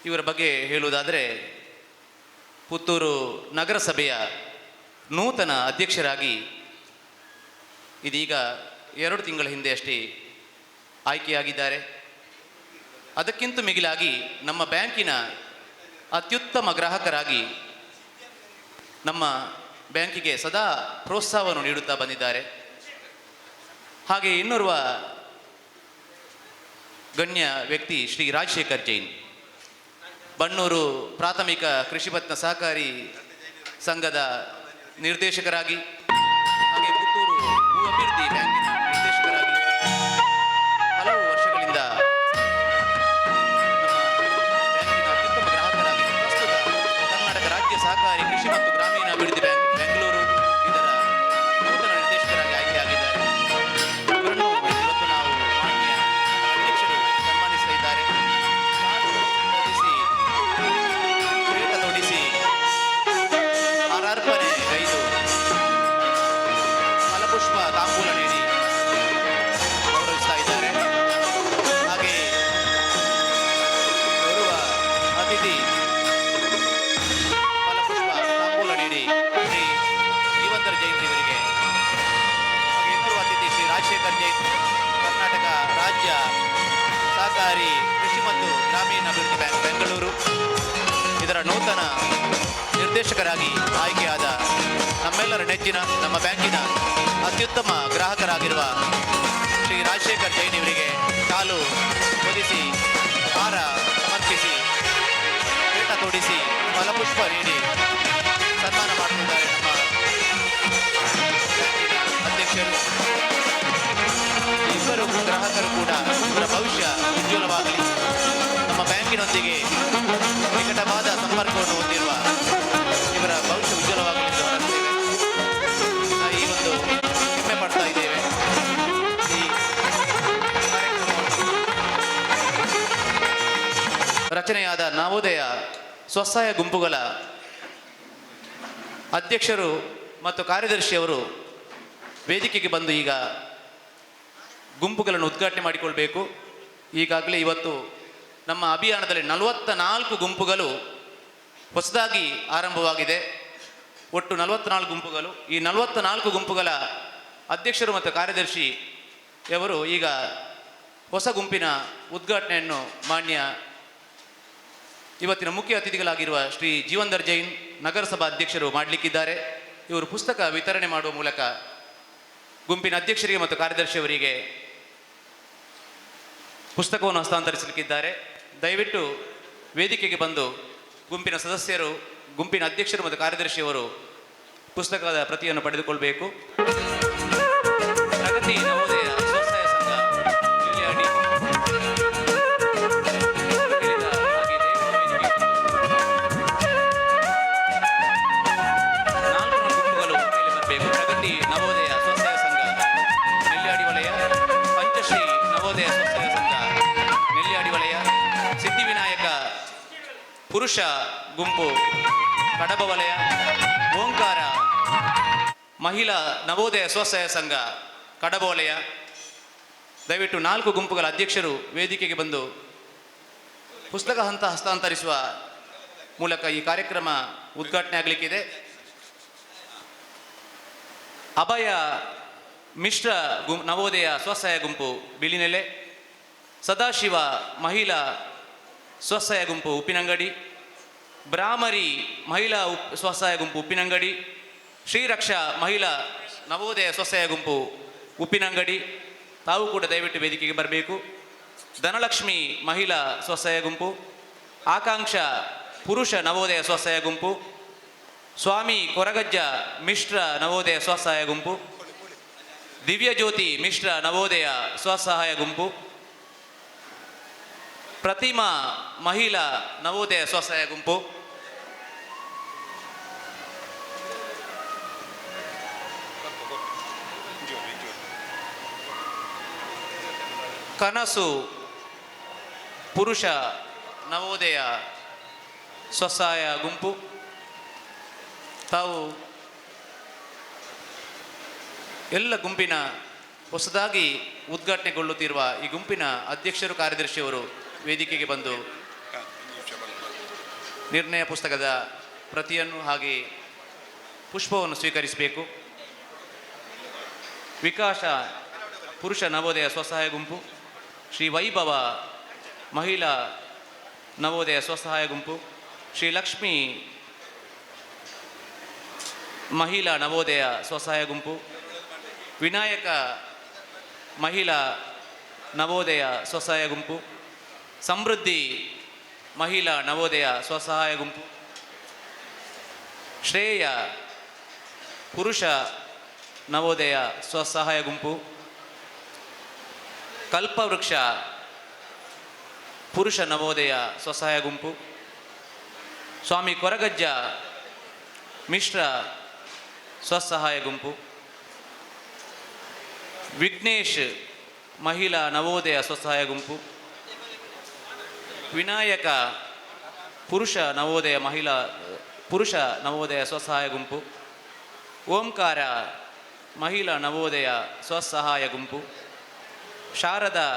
ಇವರ ಬಗ್ಗೆ ಹೇಳುವುದಾದರೆ ಪುತ್ತೂರು ನಗರಸಭೆಯ ನೂತನ ಅಧ್ಯಕ್ಷರಾಗಿ ಇದೀಗ 2 ತಿಂಗಳ ಹಿಂದೆ ಅಷ್ಟೇ ಆಯ್ಕೆಯಾಗಿದ್ದಾರೆ. ಅದಕ್ಕಿಂತ ಮಿಗಿಲಾಗಿ ನಮ್ಮ ಬ್ಯಾಂಕಿನ ಅತ್ಯುತ್ತಮ ಗ್ರಾಹಕರಾಗಿ ನಮ್ಮ ಬ್ಯಾಂಕಿಗೆ ಸದಾ ಪ್ರೋತ್ಸಾಹವನ್ನು ನೀಡುತ್ತಾ ಬಂದಿದ್ದಾರೆ. ಹಾಗೆ ಇನ್ನೋರ್ವ ಗಣ್ಯ ವ್ಯಕ್ತಿ ಶ್ರೀ ರಾಜಶೇಖರ್ ಜೈನ್, ಬಣ್ಣೂರು ಪ್ರಾಥಮಿಕ ಕೃಷಿಪತ್ನ ಸಹಕಾರಿ ಸಂಘದ ನಿರ್ದೇಶಕರಾಗಿ, ಹಾಗೆ ಪುತ್ತೂರು ಭೂ ಅಭಿವೃದ್ಧಿ ಬ್ಯಾಂಕಿನ ನಿರ್ದೇಶಕರಾಗಿ ಹಲವು ವರ್ಷಗಳಿಂದ ನಮ್ಮ ಬ್ಯಾಂಕಿನ ಅತ್ಯುತ್ತಮ ಗ್ರಾಹಕರಾಗಿ ಪ್ರಸ್ತುತ ಕರ್ನಾಟಕ ರಾಜ್ಯ ಸಹಕಾರಿ ಕೃಷಿ ಮತ್ತು ಗ್ರಾಮೀಣ ಅಭಿವೃದ್ಧಿ ಬ್ಯಾಂಕ್ ಬೆಂಗಳೂರು ಇದರ ನೂತನ ನಿರ್ದೇಶಕರಾಗಿ ಆಯ್ಕೆಯಾಗಿದ್ದಾರೆ. ಇವರನ್ನು ಇವತ್ತು ನಾವು ಮಾನ್ಯ ಅಧ್ಯಕ್ಷರು ಸನ್ಮಾನಿಸ್ತಾ ಇದ್ದಾರೆ. ಪೀಠ ತೊಡಿಸಿ ಹಾರಾರ್ಪಣೆ ಗೈದು ಫಲಪುಷ್ಪ ತಾಂಬೂಲ ನೀಡಿ ಗೌರವಿಸ್ತಾ ಇದ್ದಾರೆ. ಹಾಗೆ ಬರುವ ಅತಿಥಿ ಫಲಪುಷ್ಪ ತಾಂಬೂಲ ನೀಡಿ ಶ್ರೀ ಜೀವಂದರ್ ಜೈನ್ ಇವರಿಗೆ, ಹಾಗೆ ಇನ್ನೋರ್ವ ಅತಿಥಿ ಶ್ರೀ ರಾಜಶೇಖರ್ ಜೈನ್, ಕರ್ನಾಟಕ ರಾಜ್ಯ ಸಹಕಾರಿ ಕೃಷಿ ಮತ್ತು ಗ್ರಾಮೀಣ ಅಭಿವೃದ್ಧಿ ಬ್ಯಾಂಕ್ ಬೆಂಗಳೂರು ಇದರ ನೂತನ ನಿರ್ದೇಶಕರಾಗಿ ಆಯ್ಕೆಯಾದ ನಮ್ಮೆಲ್ಲರ ನೆಚ್ಚಿನ ನಮ್ಮ ಬ್ಯಾಂಕಿನ ಅತ್ಯುತ್ತಮ ಗ್ರಾಹಕರಾಗಿರುವ ಶ್ರೀ ರಾಜಶೇಖರ್ ಜೈನ್ ಇವರಿಗೆ ಕಾಲು ಹೊದಿಸಿ ಹಾರ ಸಮರ್ಪಿಸಿ ಪೀಠ ತೊಡಿಸಿ ಫಲಪುಷ್ಪ ನೀಡಿ ಸನ್ಮಾನ ಮಾಡುತ್ತಿದ್ದಾರೆ ನಮ್ಮ ಬ್ಯಾಂಕಿನ ಅಧ್ಯಕ್ಷರು. ಇಬ್ಬರು ಗ್ರಾಹಕರು ಕೂಡ ಇವರ ಭವಿಷ್ಯ ಉಜ್ವಲವಾಗಲಿ, ನಮ್ಮ ಬ್ಯಾಂಕಿನೊಂದಿಗೆ ನಿಕಟವಾದ ಸಂಪರ್ಕವನ್ನು ಹೊಂದಿರುವ ಇವರ ಭವಿಷ್ಯ ಉಜ್ವಲವಾಗಲಿ ಎಂದು ಹಾರೈಸುತ್ತೇವೆ. ಈ ಒಂದು ಹೆಮ್ಮೆ ಪಡ್ತಾ ಇದ್ದೇವೆ. ಈ ಕಾರ್ಯಕ್ರಮವನ್ನು ರಚನೆಯಾದ ನವೋದಯ ಸ್ವಸಹಾಯ ಗುಂಪುಗಳ ಅಧ್ಯಕ್ಷರು ಮತ್ತು ಕಾರ್ಯದರ್ಶಿಯವರು ವೇದಿಕೆಗೆ ಬಂದು ಈಗ ಗುಂಪುಗಳನ್ನು ಉದ್ಘಾಟನೆ ಮಾಡಿಕೊಳ್ಬೇಕು. ಈಗಾಗಲೇ ಇವತ್ತು ನಮ್ಮ ಅಭಿಯಾನದಲ್ಲಿ 44 ಗುಂಪುಗಳು ಹೊಸದಾಗಿ ಆರಂಭವಾಗಿದೆ. ಒಟ್ಟು 44 ಗುಂಪುಗಳು. ಈ 44 ಗುಂಪುಗಳ ಅಧ್ಯಕ್ಷರು ಮತ್ತು ಕಾರ್ಯದರ್ಶಿಯವರು ಈಗ ಹೊಸ ಗುಂಪಿನ ಉದ್ಘಾಟನೆಯನ್ನು ಮಾನ್ಯ ಇವತ್ತಿನ ಮುಖ್ಯ ಅತಿಥಿಗಳಾಗಿರುವ ಶ್ರೀ ಜೀವಂದರ್ ಜೈನ್ ನಗರಸಭಾ ಅಧ್ಯಕ್ಷರು ಮಾಡಲಿಕ್ಕಿದ್ದಾರೆ. ಇವರು ಪುಸ್ತಕ ವಿತರಣೆ ಮಾಡುವ ಮೂಲಕ ಗುಂಪಿನ ಅಧ್ಯಕ್ಷರಿಗೆ ಮತ್ತು ಕಾರ್ಯದರ್ಶಿಯವರಿಗೆ ಪುಸ್ತಕವನ್ನು ಹಸ್ತಾಂತರಿಸಲಿಕ್ಕಿದ್ದಾರೆ. ದಯವಿಟ್ಟು ವೇದಿಕೆಗೆ ಬಂದು ಗುಂಪಿನ ಸದಸ್ಯರು, ಗುಂಪಿನ ಅಧ್ಯಕ್ಷರು ಮತ್ತು ಕಾರ್ಯದರ್ಶಿಯವರು ಪುಸ್ತಕದ ಪ್ರತಿಯನ್ನು ಪಡೆದುಕೊಳ್ಬೇಕು. ಪ್ರಗತಿ ನವೋದಯ ಸ್ವಸಹಾಯ ಸಂಘ ಜಿಲ್ಲೆಯಾಡಿ ಗುಂಪುಗಳು ಮೇಲೆ ಬರಬೇಕು. ಪ್ರಗತಿ ನವೋದಯ ಸ್ವಸಹಾಯ ಸಂಘ ನೆಲ್ಯಾಡಿ ವಲಯ, ಪಂಚಶ್ರೀ ನವೋದಯ ಸ್ವಸಹಾಯ ಸಂಘ ನೆಲ್ಯಾಡಿ ವಲಯ, ಸಿದ್ಧಿವಿನಾಯಕ ಪುರುಷ ಗುಂಪು ಕಡಬ ವಲಯ, ಓಂಕಾರ ಮಹಿಳಾ ನವೋದಯ ಸ್ವಸಹಾಯ ಸಂಘ ಕಡಬೋಲೆಯ, ದಯವಿಟ್ಟು 4 ಗುಂಪುಗಳ ಅಧ್ಯಕ್ಷರು ವೇದಿಕೆಗೆ ಬಂದು ಪುಸ್ತಕ ಹಸ್ತಾಂತರಿಸುವ ಮೂಲಕ ಈ ಕಾರ್ಯಕ್ರಮ ಉದ್ಘಾಟನೆ ಆಗಲಿಕ್ಕಿದೆ. ಅಭಯ ಮಿಶ್ರ ನವೋದಯ ಸ್ವಸಹಾಯ ಗುಂಪು ಬಿಳಿನೆಲೆ, ಸದಾಶಿವ ಮಹಿಳಾ ಸ್ವಸಹಾಯ ಗುಂಪು ಉಪ್ಪಿನಂಗಡಿ, ಬ್ರಾಹ್ಮರಿ ಮಹಿಳಾ ಸ್ವಸಹಾಯ ಗುಂಪು ಉಪ್ಪಿನಂಗಡಿ, ಶ್ರೀರಕ್ಷಾ ಮಹಿಳಾ ನವೋದಯ ಸ್ವಸಹಾಯ ಗುಂಪು ಉಪ್ಪಿನಂಗಡಿ, ತಾವು ಕೂಡ ದಯವಿಟ್ಟು ವೇದಿಕೆಗೆ ಬರಬೇಕು. ಧನಲಕ್ಷ್ಮಿ ಮಹಿಳಾ ಸ್ವಸಹಾಯ ಗುಂಪು, ಆಕಾಂಕ್ಷ ಪುರುಷ ನವೋದಯ ಸ್ವಸಹಾಯ ಗುಂಪು, ಸ್ವಾಮಿ ಕೊರಗಜ್ಜ ಮಿಶ್ರ ನವೋದಯ ಸ್ವಸಹಾಯ ಗುಂಪು, ದಿವ್ಯಜ್ಯೋತಿ ಮಿಶ್ರ ನವೋದಯ ಸ್ವಸಹಾಯ ಗುಂಪು, ಪ್ರತಿಮಾ ಮಹಿಳಾ ನವೋದಯ ಸ್ವಸಹಾಯ ಗುಂಪು, ಕನಸು ಪುರುಷ ನವೋದಯ ಸ್ವಸಹಾಯ ಗುಂಪು. ತಾವು ಎಲ್ಲ ಗುಂಪಿನ ಹೊಸದಾಗಿ ಉದ್ಘಾಟನೆಗೊಳ್ಳುತ್ತಿರುವ ಈ ಗುಂಪಿನ ಅಧ್ಯಕ್ಷರು ಕಾರ್ಯದರ್ಶಿಯವರು ವೇದಿಕೆಗೆ ಬಂದು ನಿರ್ಣಯ ಪುಸ್ತಕದ ಪ್ರತಿಯನ್ನು ಹಾಗೆ ಪುಷ್ಪವನ್ನು ಸ್ವೀಕರಿಸಬೇಕು. ವಿಕಾಸ ಪುರುಷ ನವೋದಯ ಸ್ವಸಹಾಯ ಗುಂಪು, ಶ್ರೀ ವೈಭವ ಮಹಿಳಾ ನವೋದಯ ಸ್ವಸಹಾಯ ಗುಂಪು, ಶ್ರೀ ಲಕ್ಷ್ಮಿ ಮಹಿಳಾ ನವೋದಯ ಸ್ವಸಹಾಯ ಗುಂಪು, ವಿನಾಯಕ ಮಹಿಳಾ ನವೋದಯ ಸ್ವಸಹಾಯ ಗುಂಪು, ಸಮೃದ್ಧಿ ಮಹಿಳಾ ನವೋದಯ ಸ್ವಸಹಾಯ ಗುಂಪು, ಶ್ರೇಯ ಪುರುಷ ನವೋದಯ ಸ್ವಸಹಾಯ ಗುಂಪು, ಕಲ್ಪವೃಕ್ಷ ಪುರುಷ ನವೋದಯ ಸ್ವಸಹಾಯ ಗುಂಪು, ಸ್ವಾಮಿ ಕೊರಗಜ್ಜ ಮಿಶ್ರ ಸ್ವಸಹಾಯ ಗುಂಪು, ವಿಘ್ನೇಶ್ ಮಹಿಳಾ ನವೋದಯ ಸ್ವಸಹಾಯ ಗುಂಪು, ವಿನಾಯಕ ಪುರುಷ ನವೋದಯ ಸ್ವಸಹಾಯ ಗುಂಪು, ಓಂಕಾರ ಮಹಿಳಾ ನವೋದಯ ಸ್ವಸಹಾಯ ಗುಂಪು, ಶಾರದಾ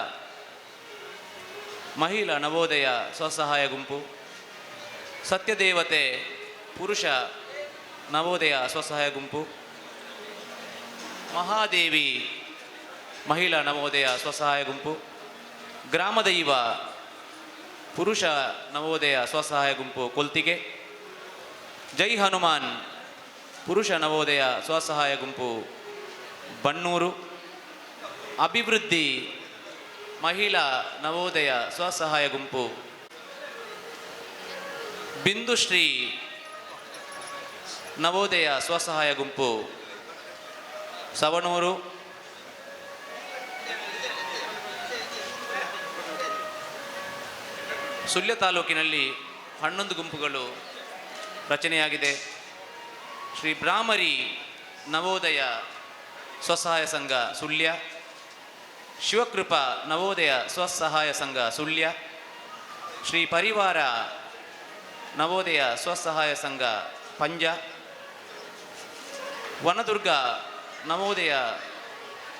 ಮಹಿಳಾ ನವೋದಯ ಸ್ವಸಹಾಯ ಗುಂಪು, ಸತ್ಯದೇವತೆ ಪುರುಷ ನವೋದಯ ಸ್ವಸಹಾಯ ಗುಂಪು, ಮಹಾದೇವಿ ಮಹಿಳಾ ನವೋದಯ ಸ್ವಸಹಾಯ ಗುಂಪು, ಗ್ರಾಮದೈವ ಪುರುಷ ನವೋದಯ ಸ್ವಸಹಾಯ ಗುಂಪು ಕೊಲ್ತಿಗೆ, ಜೈ ಹನುಮಾನ್ ಪುರುಷ ನವೋದಯ ಸ್ವಸಹಾಯ ಗುಂಪು ಬನ್ನೂರು, ಅಭಿವೃದ್ಧಿ ಮಹಿಳಾ ನವೋದಯ ಸ್ವಸಹಾಯ ಗುಂಪು ಬಿಂದುಶ್ರೀ ನವೋದಯ ಸ್ವಸಹಾಯ ಗುಂಪು ಸವಣೂರು, ಸುಳ್ಯ ತಾಲೂಕಿನಲ್ಲಿ 11 ಗುಂಪುಗಳು ರಚನೆಯಾಗಿದೆ. ಶ್ರೀ ಬ್ರಾಹ್ಮರಿ ನವೋದಯ ಸ್ವಸಹಾಯ ಸಂಘ ಸುಳ್ಯ, ಶಿವಕೃಪಾ ನವೋದಯ ಸ್ವಸಹಾಯ ಸಂಘ ಸುಳ್ಯ, ಶ್ರೀ ಪರಿವಾರ ನವೋದಯ ಸ್ವಸಹಾಯ ಸಂಘ ಪಂಜ, ವನದುರ್ಗ ನವೋದಯ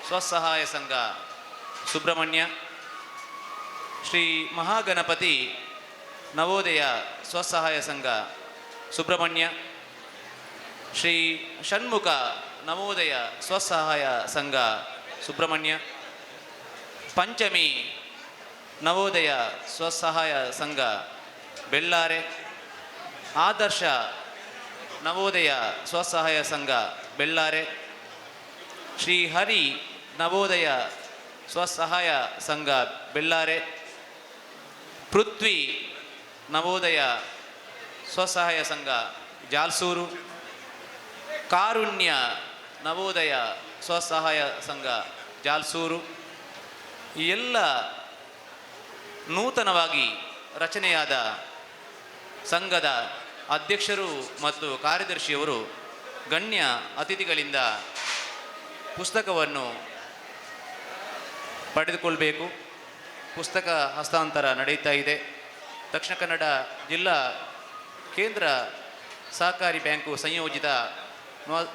ಸ್ವಸಹಾಯ ಸಂಘ ಸುಬ್ರಹ್ಮಣ್ಯ, ಶ್ರೀ ಮಹಾಗಣಪತಿ ನವೋದಯ ಸ್ವಸಹಾಯ ಸಂಘ ಸುಬ್ರಹ್ಮಣ್ಯ, ಶ್ರೀ ಷಣ್ಮುಖ ನವೋದಯ ಸ್ವಸಹಾಯ ಸಂಘ ಸುಬ್ರಹ್ಮಣ್ಯ, ಪಂಚಮಿ ನವೋದಯ ಸ್ವಸಹಾಯ ಸಂಘ ಬೆಳ್ಳಾರೆ, ಆದರ್ಶ ನವೋದಯ ಸ್ವಸಹಾಯ ಸಂಘ ಬೆಳ್ಳಾರೆ, ಶ್ರೀ ಹರಿ ನವೋದಯ ಸ್ವಸಹಾಯ ಸಂಘ ಬೆಳ್ಳಾರೆ, ಪೃಥ್ವಿ ನವೋದಯ ಸ್ವಸಹಾಯ ಸಂಘ ಜಾಲ್ಸೂರು, ಕಾರುಣ್ಯ ನವೋದಯ ಸ್ವಸಹಾಯ ಸಂಘ ಜಾಲ್ಸೂರು. ಈ ಎಲ್ಲ ನೂತನವಾಗಿ ರಚನೆಯಾದ ಸಂಘದ ಅಧ್ಯಕ್ಷರು ಮತ್ತು ಕಾರ್ಯದರ್ಶಿಯವರು ಗಣ್ಯ ಅತಿಥಿಗಳಿಂದ ಪುಸ್ತಕವನ್ನು ಪಡೆದುಕೊಳ್ಬೇಕು. ಪುಸ್ತಕ ಹಸ್ತಾಂತರ ನಡೆಯುತ್ತಾ ಇದೆ. ದಕ್ಷಿಣ ಕನ್ನಡ ಜಿಲ್ಲಾ ಕೇಂದ್ರ ಸಹಕಾರಿ ಬ್ಯಾಂಕು ಸಂಯೋಜಿತ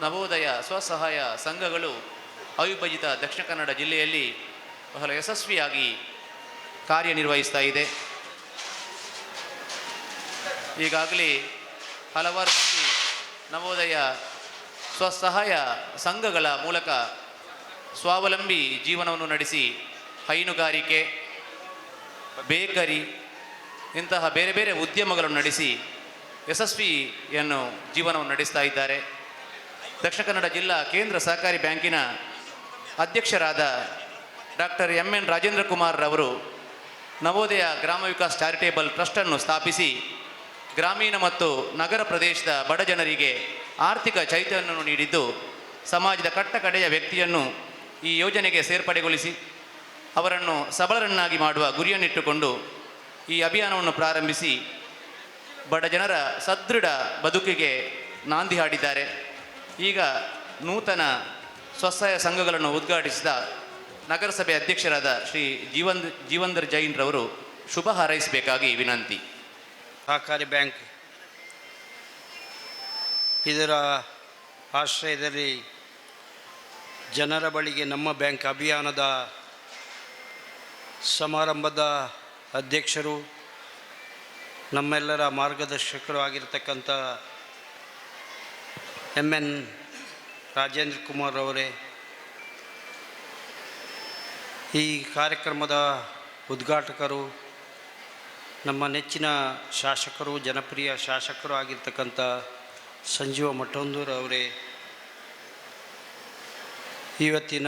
ನವೋದಯ ಸ್ವಸಹಾಯ ಸಂಘಗಳು ಅವಿಭಜಿತ ದಕ್ಷಿಣ ಕನ್ನಡ ಜಿಲ್ಲೆಯಲ್ಲಿ ಬಹಳ ಯಶಸ್ವಿಯಾಗಿ ಕಾರ್ಯನಿರ್ವಹಿಸ್ತಾ ಇದೆ. ಈಗಾಗಲೇ ಹಲವಾರು ಮಂದಿ ನವೋದಯ ಸ್ವಸಹಾಯ ಸಂಘಗಳ ಮೂಲಕ ಸ್ವಾವಲಂಬಿ ಜೀವನವನ್ನು ನಡೆಸಿ ಹೈನುಗಾರಿಕೆ, ಬೇಕರಿ ಇಂತಹ ಬೇರೆ ಬೇರೆ ಉದ್ಯಮಗಳನ್ನು ನಡೆಸಿ ಯಶಸ್ವಿಯನ್ನು ಜೀವನವನ್ನು ನಡೆಸ್ತಾ ಇದ್ದಾರೆ. ದಕ್ಷಿಣ ಕನ್ನಡ ಜಿಲ್ಲಾ ಕೇಂದ್ರ ಸಹಕಾರಿ ಬ್ಯಾಂಕಿನ ಅಧ್ಯಕ್ಷರಾದ ಡಾಕ್ಟರ್ ಎನ್ ರಾಜೇಂದ್ರ ಕುಮಾರ್ ರವರು ನವೋದಯ ಗ್ರಾಮ ವಿಕಾಸ್ ಚಾರಿಟೇಬಲ್ ಟ್ರಸ್ಟನ್ನು ಸ್ಥಾಪಿಸಿ ಗ್ರಾಮೀಣ ಮತ್ತು ನಗರ ಪ್ರದೇಶದ ಬಡ ಜನರಿಗೆ ಆರ್ಥಿಕ ಚೈತನ್ಯವನ್ನು ನೀಡಿದ್ದು, ಸಮಾಜದ ಕಟ್ಟಕಡೆಯ ವ್ಯಕ್ತಿಯನ್ನು ಈ ಯೋಜನೆಗೆ ಸೇರ್ಪಡೆಗೊಳಿಸಿ ಅವರನ್ನು ಸಬಲರನ್ನಾಗಿ ಮಾಡುವ ಗುರಿಯನ್ನಿಟ್ಟುಕೊಂಡು ಈ ಅಭಿಯಾನವನ್ನು ಪ್ರಾರಂಭಿಸಿ ಬಡ ಜನರ ಸದೃಢ ಬದುಕಿಗೆ ನಾಂದಿ ಹಾಡಿದ್ದಾರೆ. ಈಗ ನೂತನ ಸ್ವಸಹಾಯ ಸಂಘಗಳನ್ನು ಉದ್ಘಾಟಿಸಿದ ನಗರಸಭೆ ಅಧ್ಯಕ್ಷರಾದ ಶ್ರೀ ಜೀವಂದರ್ ಜೈನ್ ರವರು ಶುಭ ಹಾರೈಸಬೇಕಾಗಿ ವಿನಂತಿ. ಸಹಕಾರಿ ಬ್ಯಾಂಕ್ ಇದರ ಆಶ್ರಯದಲ್ಲಿ ಜನರ ಬಳಿಗೆ ನಮ್ಮ ಬ್ಯಾಂಕ್ ಅಭಿಯಾನದ ಸಮಾರಂಭದ ಅಧ್ಯಕ್ಷರು, ನಮ್ಮೆಲ್ಲರ ಮಾರ್ಗದರ್ಶಕರು ಆಗಿರ್ತಕ್ಕಂಥ ಎನ್ ರಾಜೇಂದ್ರ ಕುಮಾರ್ ಅವರೇ, ಈ ಕಾರ್ಯಕ್ರಮದ ಉದ್ಘಾಟಕರು, ನಮ್ಮ ನೆಚ್ಚಿನ ಶಾಸಕರು, ಜನಪ್ರಿಯ ಶಾಸಕರು ಆಗಿರ್ತಕ್ಕಂಥ ಸಂಜೀವ ಮಠಂದೂರ್ ಅವರೇ, ಇವತ್ತಿನ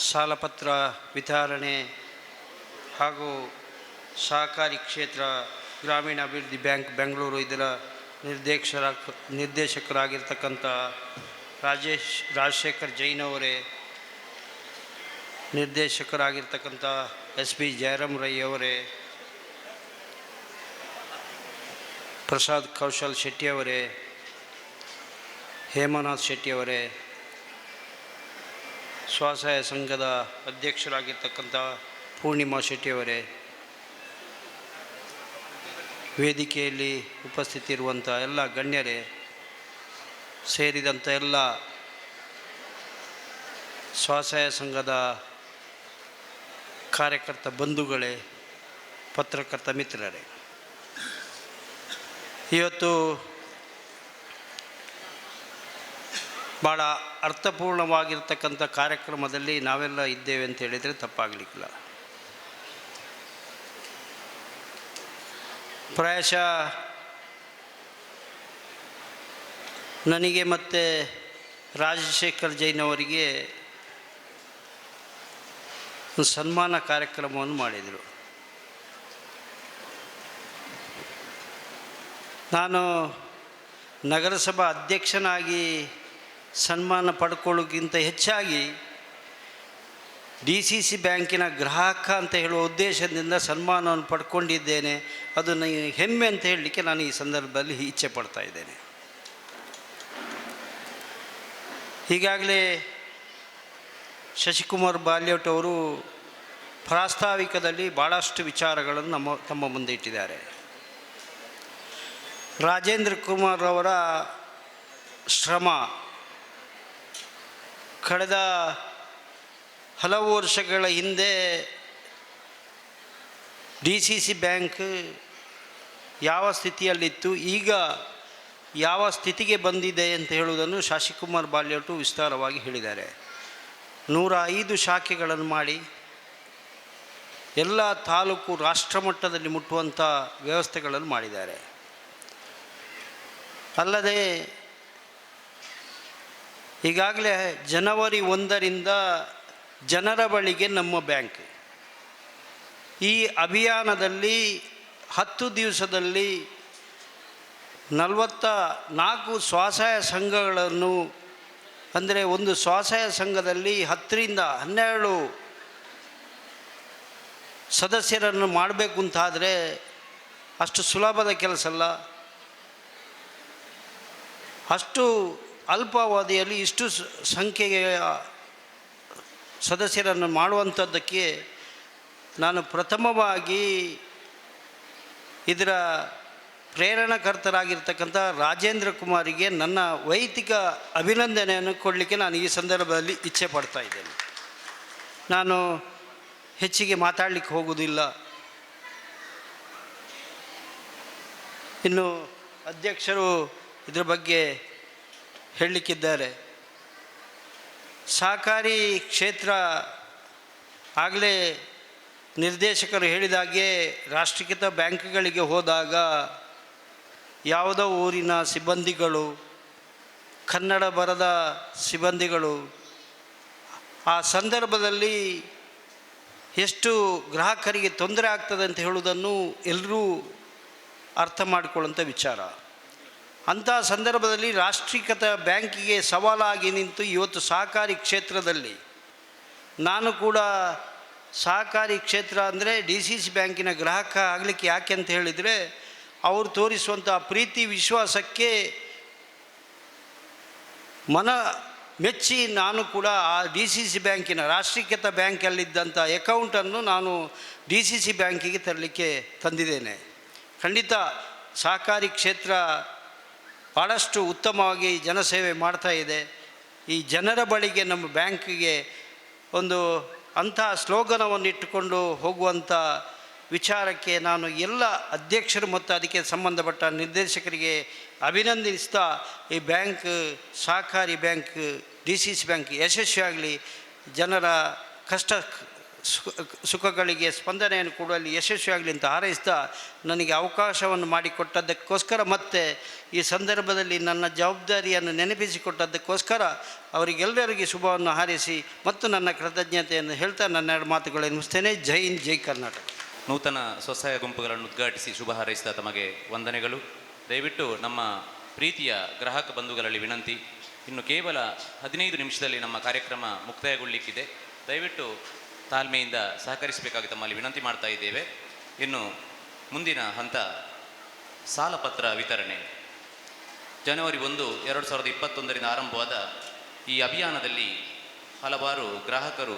ಸಾಲಪತ್ರ ವಿತರಣೆ ಹಾಗೂ ಸಹಕಾರಿ ಕ್ಷೇತ್ರ ಗ್ರಾಮೀಣಾಭಿವೃದ್ಧಿ ಬ್ಯಾಂಕ್ ಬೆಂಗಳೂರು ಇದರ ನಿರ್ದೇಶಕರಾಗಿರ್ತಕ್ಕಂಥ ರಾಜಶೇಖರ್ ಜೈನ್ ಅವರೇ, ನಿರ್ದೇಶಕರಾಗಿರ್ತಕ್ಕಂಥ SP ಜಯರಾಮ್ ರೈ ಅವರೇ, ಪ್ರಸಾದ್ ಕೌಶಲ್ ಶೆಟ್ಟಿ ಅವರೇ, ಹೇಮನಾಥ್ ಶೆಟ್ಟಿ ಅವರೇ, ಸ್ವಸಹಾಯ ಸಂಘದ ಅಧ್ಯಕ್ಷರಾಗಿರ್ತಕ್ಕಂಥ ಪೂರ್ಣಿಮಾ ಶೆಟ್ಟಿಯವರೇ, ವೇದಿಕೆಯಲ್ಲಿ ಉಪಸ್ಥಿತಿರುವಂಥ ಎಲ್ಲ ಗಣ್ಯರೇ, ಸೇರಿದಂಥ ಎಲ್ಲ ಸ್ವಸಹಾಯ ಸಂಘದ ಕಾರ್ಯಕರ್ತ ಬಂಧುಗಳೇ, ಪತ್ರಕರ್ತ ಮಿತ್ರರೇ, ಇವತ್ತು ಭಾಳ ಅರ್ಥಪೂರ್ಣವಾಗಿರ್ತಕ್ಕಂಥ ಕಾರ್ಯಕ್ರಮದಲ್ಲಿ ನಾವೆಲ್ಲ ಇದ್ದೇವೆ ಅಂತ ಹೇಳಿದರೆ ತಪ್ಪಾಗಲಿಕ್ಕಿಲ್ಲ. ಪ್ರಾಯಶಃ ನನಗೆ ಮತ್ತು ರಾಜಶೇಖರ್ ಜೈನ್ ಅವರಿಗೆ ಒಂದು ಸನ್ಮಾನ ಕಾರ್ಯಕ್ರಮವನ್ನು ಮಾಡಿದರು. ನಾನು ನಗರಸಭಾ ಅಧ್ಯಕ್ಷನಾಗಿ ಸನ್ಮಾನ ಪಡ್ಕೊಳ್ಳೋಕ್ಕಿಂತ ಹೆಚ್ಚಾಗಿ DCC ಬ್ಯಾಂಕಿನ ಗ್ರಾಹಕ ಅಂತ ಹೇಳುವ ಉದ್ದೇಶದಿಂದ ಸನ್ಮಾನವನ್ನು ಪಡ್ಕೊಂಡಿದ್ದೇನೆ. ಅದು ನನಗೆ ಹೆಮ್ಮೆ ಅಂತ ಹೇಳಲಿಕ್ಕೆ ನಾನು ಈ ಸಂದರ್ಭದಲ್ಲಿ ಇಚ್ಛೆ ಪಡ್ತಾ ಇದ್ದೇನೆ. ಈಗಾಗಲೇ ಶಶಿಕುಮಾರ್ ಬಾಲ್ಯೋಟ್ ಅವರು ಪ್ರಾಸ್ತಾವಿಕದಲ್ಲಿ ಭಾಳಷ್ಟು ವಿಚಾರಗಳನ್ನು ತಮ್ಮ ಮುಂದೆ ಇಟ್ಟಿದ್ದಾರೆ. ರಾಜೇಂದ್ರ ಕುಮಾರ್ ಅವರ ಶ್ರಮ ಕಳೆದ ಹಲವು ವರ್ಷಗಳ ಹಿಂದೆ DCC ಬ್ಯಾಂಕ್ ಯಾವ ಸ್ಥಿತಿಯಲ್ಲಿತ್ತು, ಈಗ ಯಾವ ಸ್ಥಿತಿಗೆ ಬಂದಿದೆ ಅಂತ ಹೇಳುವುದನ್ನು ಶಶಿಕುಮಾರ್ ಬಾಲ್ಯೋಟು ವಿಸ್ತಾರವಾಗಿ ಹೇಳಿದ್ದಾರೆ. 105 ಶಾಖೆಗಳನ್ನು ಮಾಡಿ ಎಲ್ಲ ತಾಲೂಕು ರಾಷ್ಟ್ರಮಟ್ಟದಲ್ಲಿ ಮುಟ್ಟುವಂಥ ವ್ಯವಸ್ಥೆಗಳನ್ನು ಮಾಡಿದ್ದಾರೆ. ಅಲ್ಲದೆ ಈಗಾಗಲೇ ಜನವರಿ 1ರಿಂದ ಜನರ ಬಳಿಗೆ ನಮ್ಮ ಬ್ಯಾಂಕ್ ಈ ಅಭಿಯಾನದಲ್ಲಿ 10 ದಿವಸದಲ್ಲಿ 44 ಸ್ವಸಹಾಯ ಸಂಘಗಳನ್ನು, ಅಂದರೆ ಒಂದು ಸ್ವಸಹಾಯ ಸಂಘದಲ್ಲಿ 10ರಿಂದ 12 ಸದಸ್ಯರನ್ನು ಮಾಡಬೇಕು ಅಂತಾದರೆ ಅಷ್ಟು ಸುಲಭದ ಕೆಲಸ ಅಲ್ಲ. ಅಷ್ಟು ಅಲ್ಪಾವಧಿಯಲ್ಲಿ ಇಷ್ಟು ಸಂಖ್ಯೆಯ ಸದಸ್ಯರನ್ನು ಮಾಡುವಂಥದ್ದಕ್ಕೆ ನಾನು ಪ್ರಥಮವಾಗಿ ಇದರ ಪ್ರೇರಣಾಕರ್ತರಾಗಿರ್ತಕ್ಕಂಥ ರಾಜೇಂದ್ರ ಕುಮಾರಿಗೆ ನನ್ನ ವೈಯಕ್ತಿಕ ಅಭಿನಂದನೆಯನ್ನು ಕೊಡಲಿಕ್ಕೆ ನಾನು ಈ ಸಂದರ್ಭದಲ್ಲಿ ಇಚ್ಛೆ ಪಡ್ತಾ ಇದ್ದೇನೆ. ನಾನು ಹೆಚ್ಚಿಗೆ ಮಾತಾಡಲಿಕ್ಕೆ ಹೋಗುವುದಿಲ್ಲ. ಇನ್ನು ಅಧ್ಯಕ್ಷರು ಇದರ ಬಗ್ಗೆ ಹೇಳಲಿಕ್ಕಿದ್ದಾರೆ. ಸಹಕಾರಿ ಕ್ಷೇತ್ರ ಆಗಲೇ ನಿರ್ದೇಶಕರು ಹೇಳಿದಾಗೆ ರಾಷ್ಟ್ರೀಕೃತ ಬ್ಯಾಂಕ್ಗಳಿಗೆ ಹೋದಾಗ ಯಾವುದೋ ಊರಿನ ಸಿಬ್ಬಂದಿಗಳು, ಕನ್ನಡ ಬರದ ಸಿಬ್ಬಂದಿಗಳು, ಆ ಸಂದರ್ಭದಲ್ಲಿ ಎಷ್ಟು ಗ್ರಾಹಕರಿಗೆ ತೊಂದರೆ ಆಗ್ತದೆ ಅಂತ ಹೇಳುವುದನ್ನು ಎಲ್ಲರೂ ಅರ್ಥ ಮಾಡಿಕೊಳ್ಳುವಂಥ ವಿಚಾರ. ಅಂಥ ಸಂದರ್ಭದಲ್ಲಿ ರಾಷ್ಟ್ರೀಕೃತ ಬ್ಯಾಂಕಿಗೆ ಸವಾಲಾಗಿ ನಿಂತು ಇವತ್ತು ಸಹಕಾರಿ ಕ್ಷೇತ್ರದಲ್ಲಿ ನಾನು ಕೂಡ ಸಹಕಾರಿ ಕ್ಷೇತ್ರ ಅಂದರೆ DCC ಬ್ಯಾಂಕಿನ ಗ್ರಾಹಕ ಆಗಲಿಕ್ಕೆ ಯಾಕೆ ಅಂತ ಹೇಳಿದರೆ ಅವರು ತೋರಿಸುವಂಥ ಪ್ರೀತಿ ವಿಶ್ವಾಸಕ್ಕೆ ಮನ ಮೆಚ್ಚಿ ನಾನು ಕೂಡ ಆ DCC ಬ್ಯಾಂಕಿನ ರಾಷ್ಟ್ರೀಕೃತ ಬ್ಯಾಂಕಲ್ಲಿದ್ದಂಥ ಅಕೌಂಟನ್ನು ನಾನು DCC ಬ್ಯಾಂಕಿಗೆ ತರಲಿಕ್ಕೆ ತಂದಿದ್ದೇನೆ. ಖಂಡಿತ ಸಹಕಾರಿ ಕ್ಷೇತ್ರ ಭಾಳಷ್ಟು ಉತ್ತಮವಾಗಿ ಜನಸೇವೆ ಮಾಡ್ತಾ ಇದೆ. ಈ ಜನರ ಬಳಿಗೆ ನಮ್ಮ ಬ್ಯಾಂಕಿಗೆ ಒಂದು ಅಂಥ ಸ್ಲೋಗನವನ್ನು ಇಟ್ಟುಕೊಂಡು ಹೋಗುವಂಥ ವಿಚಾರಕ್ಕೆ ನಾನು ಎಲ್ಲ ಅಧ್ಯಕ್ಷರು ಮತ್ತು ಅದಕ್ಕೆ ಸಂಬಂಧಪಟ್ಟ ನಿರ್ದೇಶಕರಿಗೆ ಅಭಿನಂದಿಸ್ತಾ ಈ ಬ್ಯಾಂಕ್ ಸಹಕಾರಿ ಬ್ಯಾಂಕ್ DCC ಬ್ಯಾಂಕ್ ಯಶಸ್ವಿಯಾಗಲಿ, ಜನರ ಕಷ್ಟ ಸುಖಗಳಿಗೆ ಸ್ಪಂದನೆಯನ್ನು ಕೊಡುವಲ್ಲಿ ಯಶಸ್ವಿಯಾಗಲಿ ಅಂತ ಹಾರೈಸ್ತಾ ನನಗೆ ಅವಕಾಶವನ್ನು ಮಾಡಿಕೊಟ್ಟದ್ದಕ್ಕೋಸ್ಕರ ಮತ್ತು ಈ ಸಂದರ್ಭದಲ್ಲಿ ನನ್ನ ಜವಾಬ್ದಾರಿಯನ್ನು ನೆನಪಿಸಿಕೊಟ್ಟದ್ದಕ್ಕೋಸ್ಕರ ಅವರಿಗೆಲ್ಲರಿಗೂ ಶುಭವನ್ನು ಹಾರೈಸಿ ಮತ್ತು ನನ್ನ ಕೃತಜ್ಞತೆಯನ್ನು ಹೇಳ್ತಾ ನನ್ನ ಎರಡು ಮಾತುಗಳನ್ನು ಮುಗಿಸ್ತೇನೆ. ಜೈ ಹಿಂದ್, ಜೈ ಕರ್ನಾಟಕ. ನೂತನ ಸ್ವಸಹಾಯ ಗುಂಪುಗಳನ್ನು ಉದ್ಘಾಟಿಸಿ ಶುಭ ಹಾರೈಸಿದ ತಮಗೆ ವಂದನೆಗಳು. ದಯವಿಟ್ಟು ನಮ್ಮ ಪ್ರೀತಿಯ ಗ್ರಾಹಕ ಬಂಧುಗಳಲ್ಲಿ ವಿನಂತಿ, ಇನ್ನು ಕೇವಲ 15 ನಿಮಿಷದಲ್ಲಿ ನಮ್ಮ ಕಾರ್ಯಕ್ರಮ ಮುಕ್ತಾಯಗೊಳ್ಳಲಿಕ್ಕಿದೆ. ದಯವಿಟ್ಟು ತಾಳ್ಮೆಯಿಂದ ಸಹಕರಿಸಬೇಕಾಗಿ ತಮ್ಮಲ್ಲಿ ವಿನಂತಿ ಮಾಡ್ತಾ ಇದ್ದೇವೆ. ಇನ್ನು ಮುಂದಿನ ಹಂತ ಸಾಲಪತ್ರ ವಿತರಣೆ. ಜನವರಿ 1, 2021 ಆರಂಭವಾದ ಈ ಅಭಿಯಾನದಲ್ಲಿ ಹಲವಾರು ಗ್ರಾಹಕರು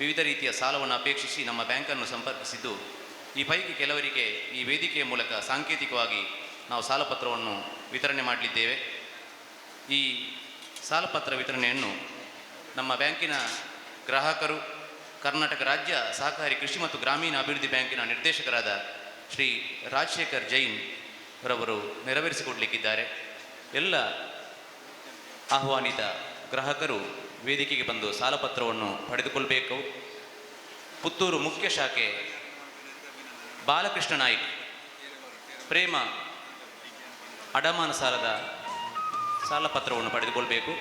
ವಿವಿಧ ರೀತಿಯ ಸಾಲವನ್ನು ಅಪೇಕ್ಷಿಸಿ ನಮ್ಮ ಬ್ಯಾಂಕನ್ನು ಸಂಪರ್ಕಿಸಿದ್ದು, ಈ ಪೈಕಿ ಕೆಲವರಿಗೆ ಈ ವೇದಿಕೆಯ ಮೂಲಕ ಸಾಂಕೇತಿಕವಾಗಿ ನಾವು ಸಾಲಪತ್ರವನ್ನು ವಿತರಣೆ ಮಾಡಲಿದ್ದೇವೆ. ಈ ಸಾಲಪತ್ರ ವಿತರಣೆಯನ್ನು ನಮ್ಮ ಬ್ಯಾಂಕಿನ ಗ್ರಾಹಕರು ಕರ್ನಾಟಕ ರಾಜ್ಯ ಸಹಕಾರಿ ಕೃಷಿ ಮತ್ತು ಗ್ರಾಮೀಣ ಅಭಿವೃದ್ಧಿ ಬ್ಯಾಂಕಿನ ನಿರ್ದೇಶಕರಾದ ಶ್ರೀ ರಾಜಶೇಖರ್ ಜೈನ್ ರವರು ನೆರವೇರಿಸಿಕೊಡಲಿಕ್ಕಿದ್ದಾರೆ. ಎಲ್ಲ ಆಹ್ವಾನಿತ ಗ್ರಾಹಕರು ವೇದಿಕೆಗೆ ಬಂದು ಸಾಲಪತ್ರವನ್ನು ಪಡೆದುಕೊಳ್ಳಬೇಕು. ಪುತ್ತೂರು ಮುಖ್ಯ ಶಾಖೆ ಬಾಲಕೃಷ್ಣ ನಾಯ್ಕ್ ಪ್ರೇಮ ಅಡಮಾನ ಸಾಲದ ಸಾಲಪತ್ರವನ್ನು ಪಡೆದುಕೊಳ್ಬೇಕು.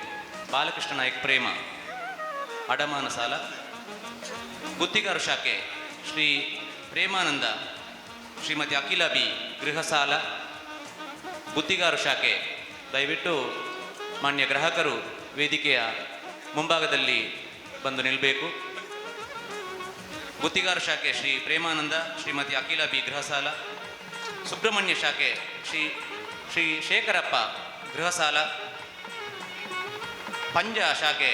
ಬಾಲಕೃಷ್ಣ ನಾಯ್ಕ್ ಪ್ರೇಮ ಅಡಮಾನ ಸಾಲ. ಗುತ್ತಿಗಾರು ಶಾಖೆ ಶ್ರೀ ಪ್ರೇಮಾನಂದ ಶ್ರೀಮತಿ ಅಖಿಲ ಬಿ ಗೃಹ ಸಾಲ. ಗುತ್ತಿಗಾರು ಶಾಖೆ ದಯವಿಟ್ಟು ಮಾನ್ಯ ಗ್ರಾಹಕರು ವೇದಿಕೆಯ ಮುಂಭಾಗದಲ್ಲಿ ಬಂದು ನಿಲ್ಲಬೇಕು. ಗುತ್ತಿಗಾರು ಶಾಖೆ ಶ್ರೀ ಪ್ರೇಮಾನಂದ ಶ್ರೀಮತಿ ಅಖಿಲ ಬಿ ಗೃಹ ಸಾಲ. ಸುಬ್ರಹ್ಮಣ್ಯ ಶಾಖೆ ಶ್ರೀ ಶೇಖರಪ್ಪ ಗೃಹ ಸಾಲ. ಪಂಜ ಶಾಖೆ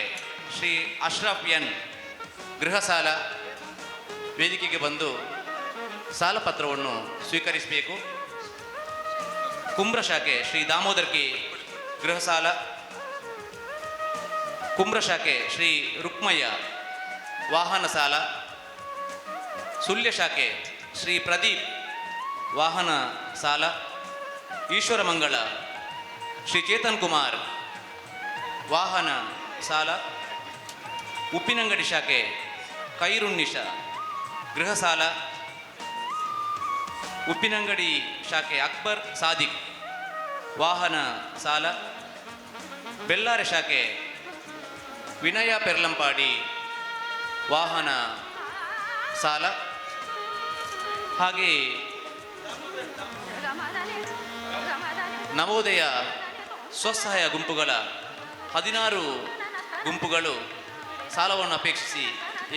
ಶ್ರೀ ಅಶ್ರಫ್ ಎನ್ ಗೃಹ ಸಾಲ. ವೇದಿಕೆಗೆ ಬಂದು ಸಾಲಪತ್ರವನ್ನು ಸ್ವೀಕರಿಸಬೇಕು. ಕುಂಬ್ರ ಶಾಖೆ ಶ್ರೀ ದಾಮೋದರ್ ಕೆ ಗೃಹ ಸಾಲ. ಕುಂಬ್ರ ಶಾಖೆ ಶ್ರೀ ರುಕ್ಮಯ್ಯ ವಾಹನ ಸಾಲ. ಸುಳ್ಯ ಶಾಖೆ ಶ್ರೀ ಪ್ರದೀಪ್ ವಾಹನ ಸಾಲ. ಈಶ್ವರ ಮಂಗಳ ಶ್ರೀ ಚೇತನ್ ಕುಮಾರ್ ವಾಹನ ಸಾಲ. ಉಪ್ಪಿನಂಗಡಿ ಶಾಖೆ ಕೈರುಣ್ಣಿಶ ಗೃಹ ಸಾಲ. ಉಪ್ಪಿನಂಗಡಿ ಶಾಖೆ ಅಕ್ಬರ್ ಸಾದಿಕ್ ವಾಹನ ಸಾಲ. ಬೆಲ್ಲಾರೆ ಶಾಖೆ ವಿನಯ ಪೆರ್ಲಂಪಾಡಿ ವಾಹನ ಸಾಲ. ಹಾಗೆ ನವೋದಯ ಸ್ವಸಹಾಯ ಗುಂಪುಗಳ 16 ಗುಂಪುಗಳು ಸಾಲವನ್ನು ಅಪೇಕ್ಷಿಸಿ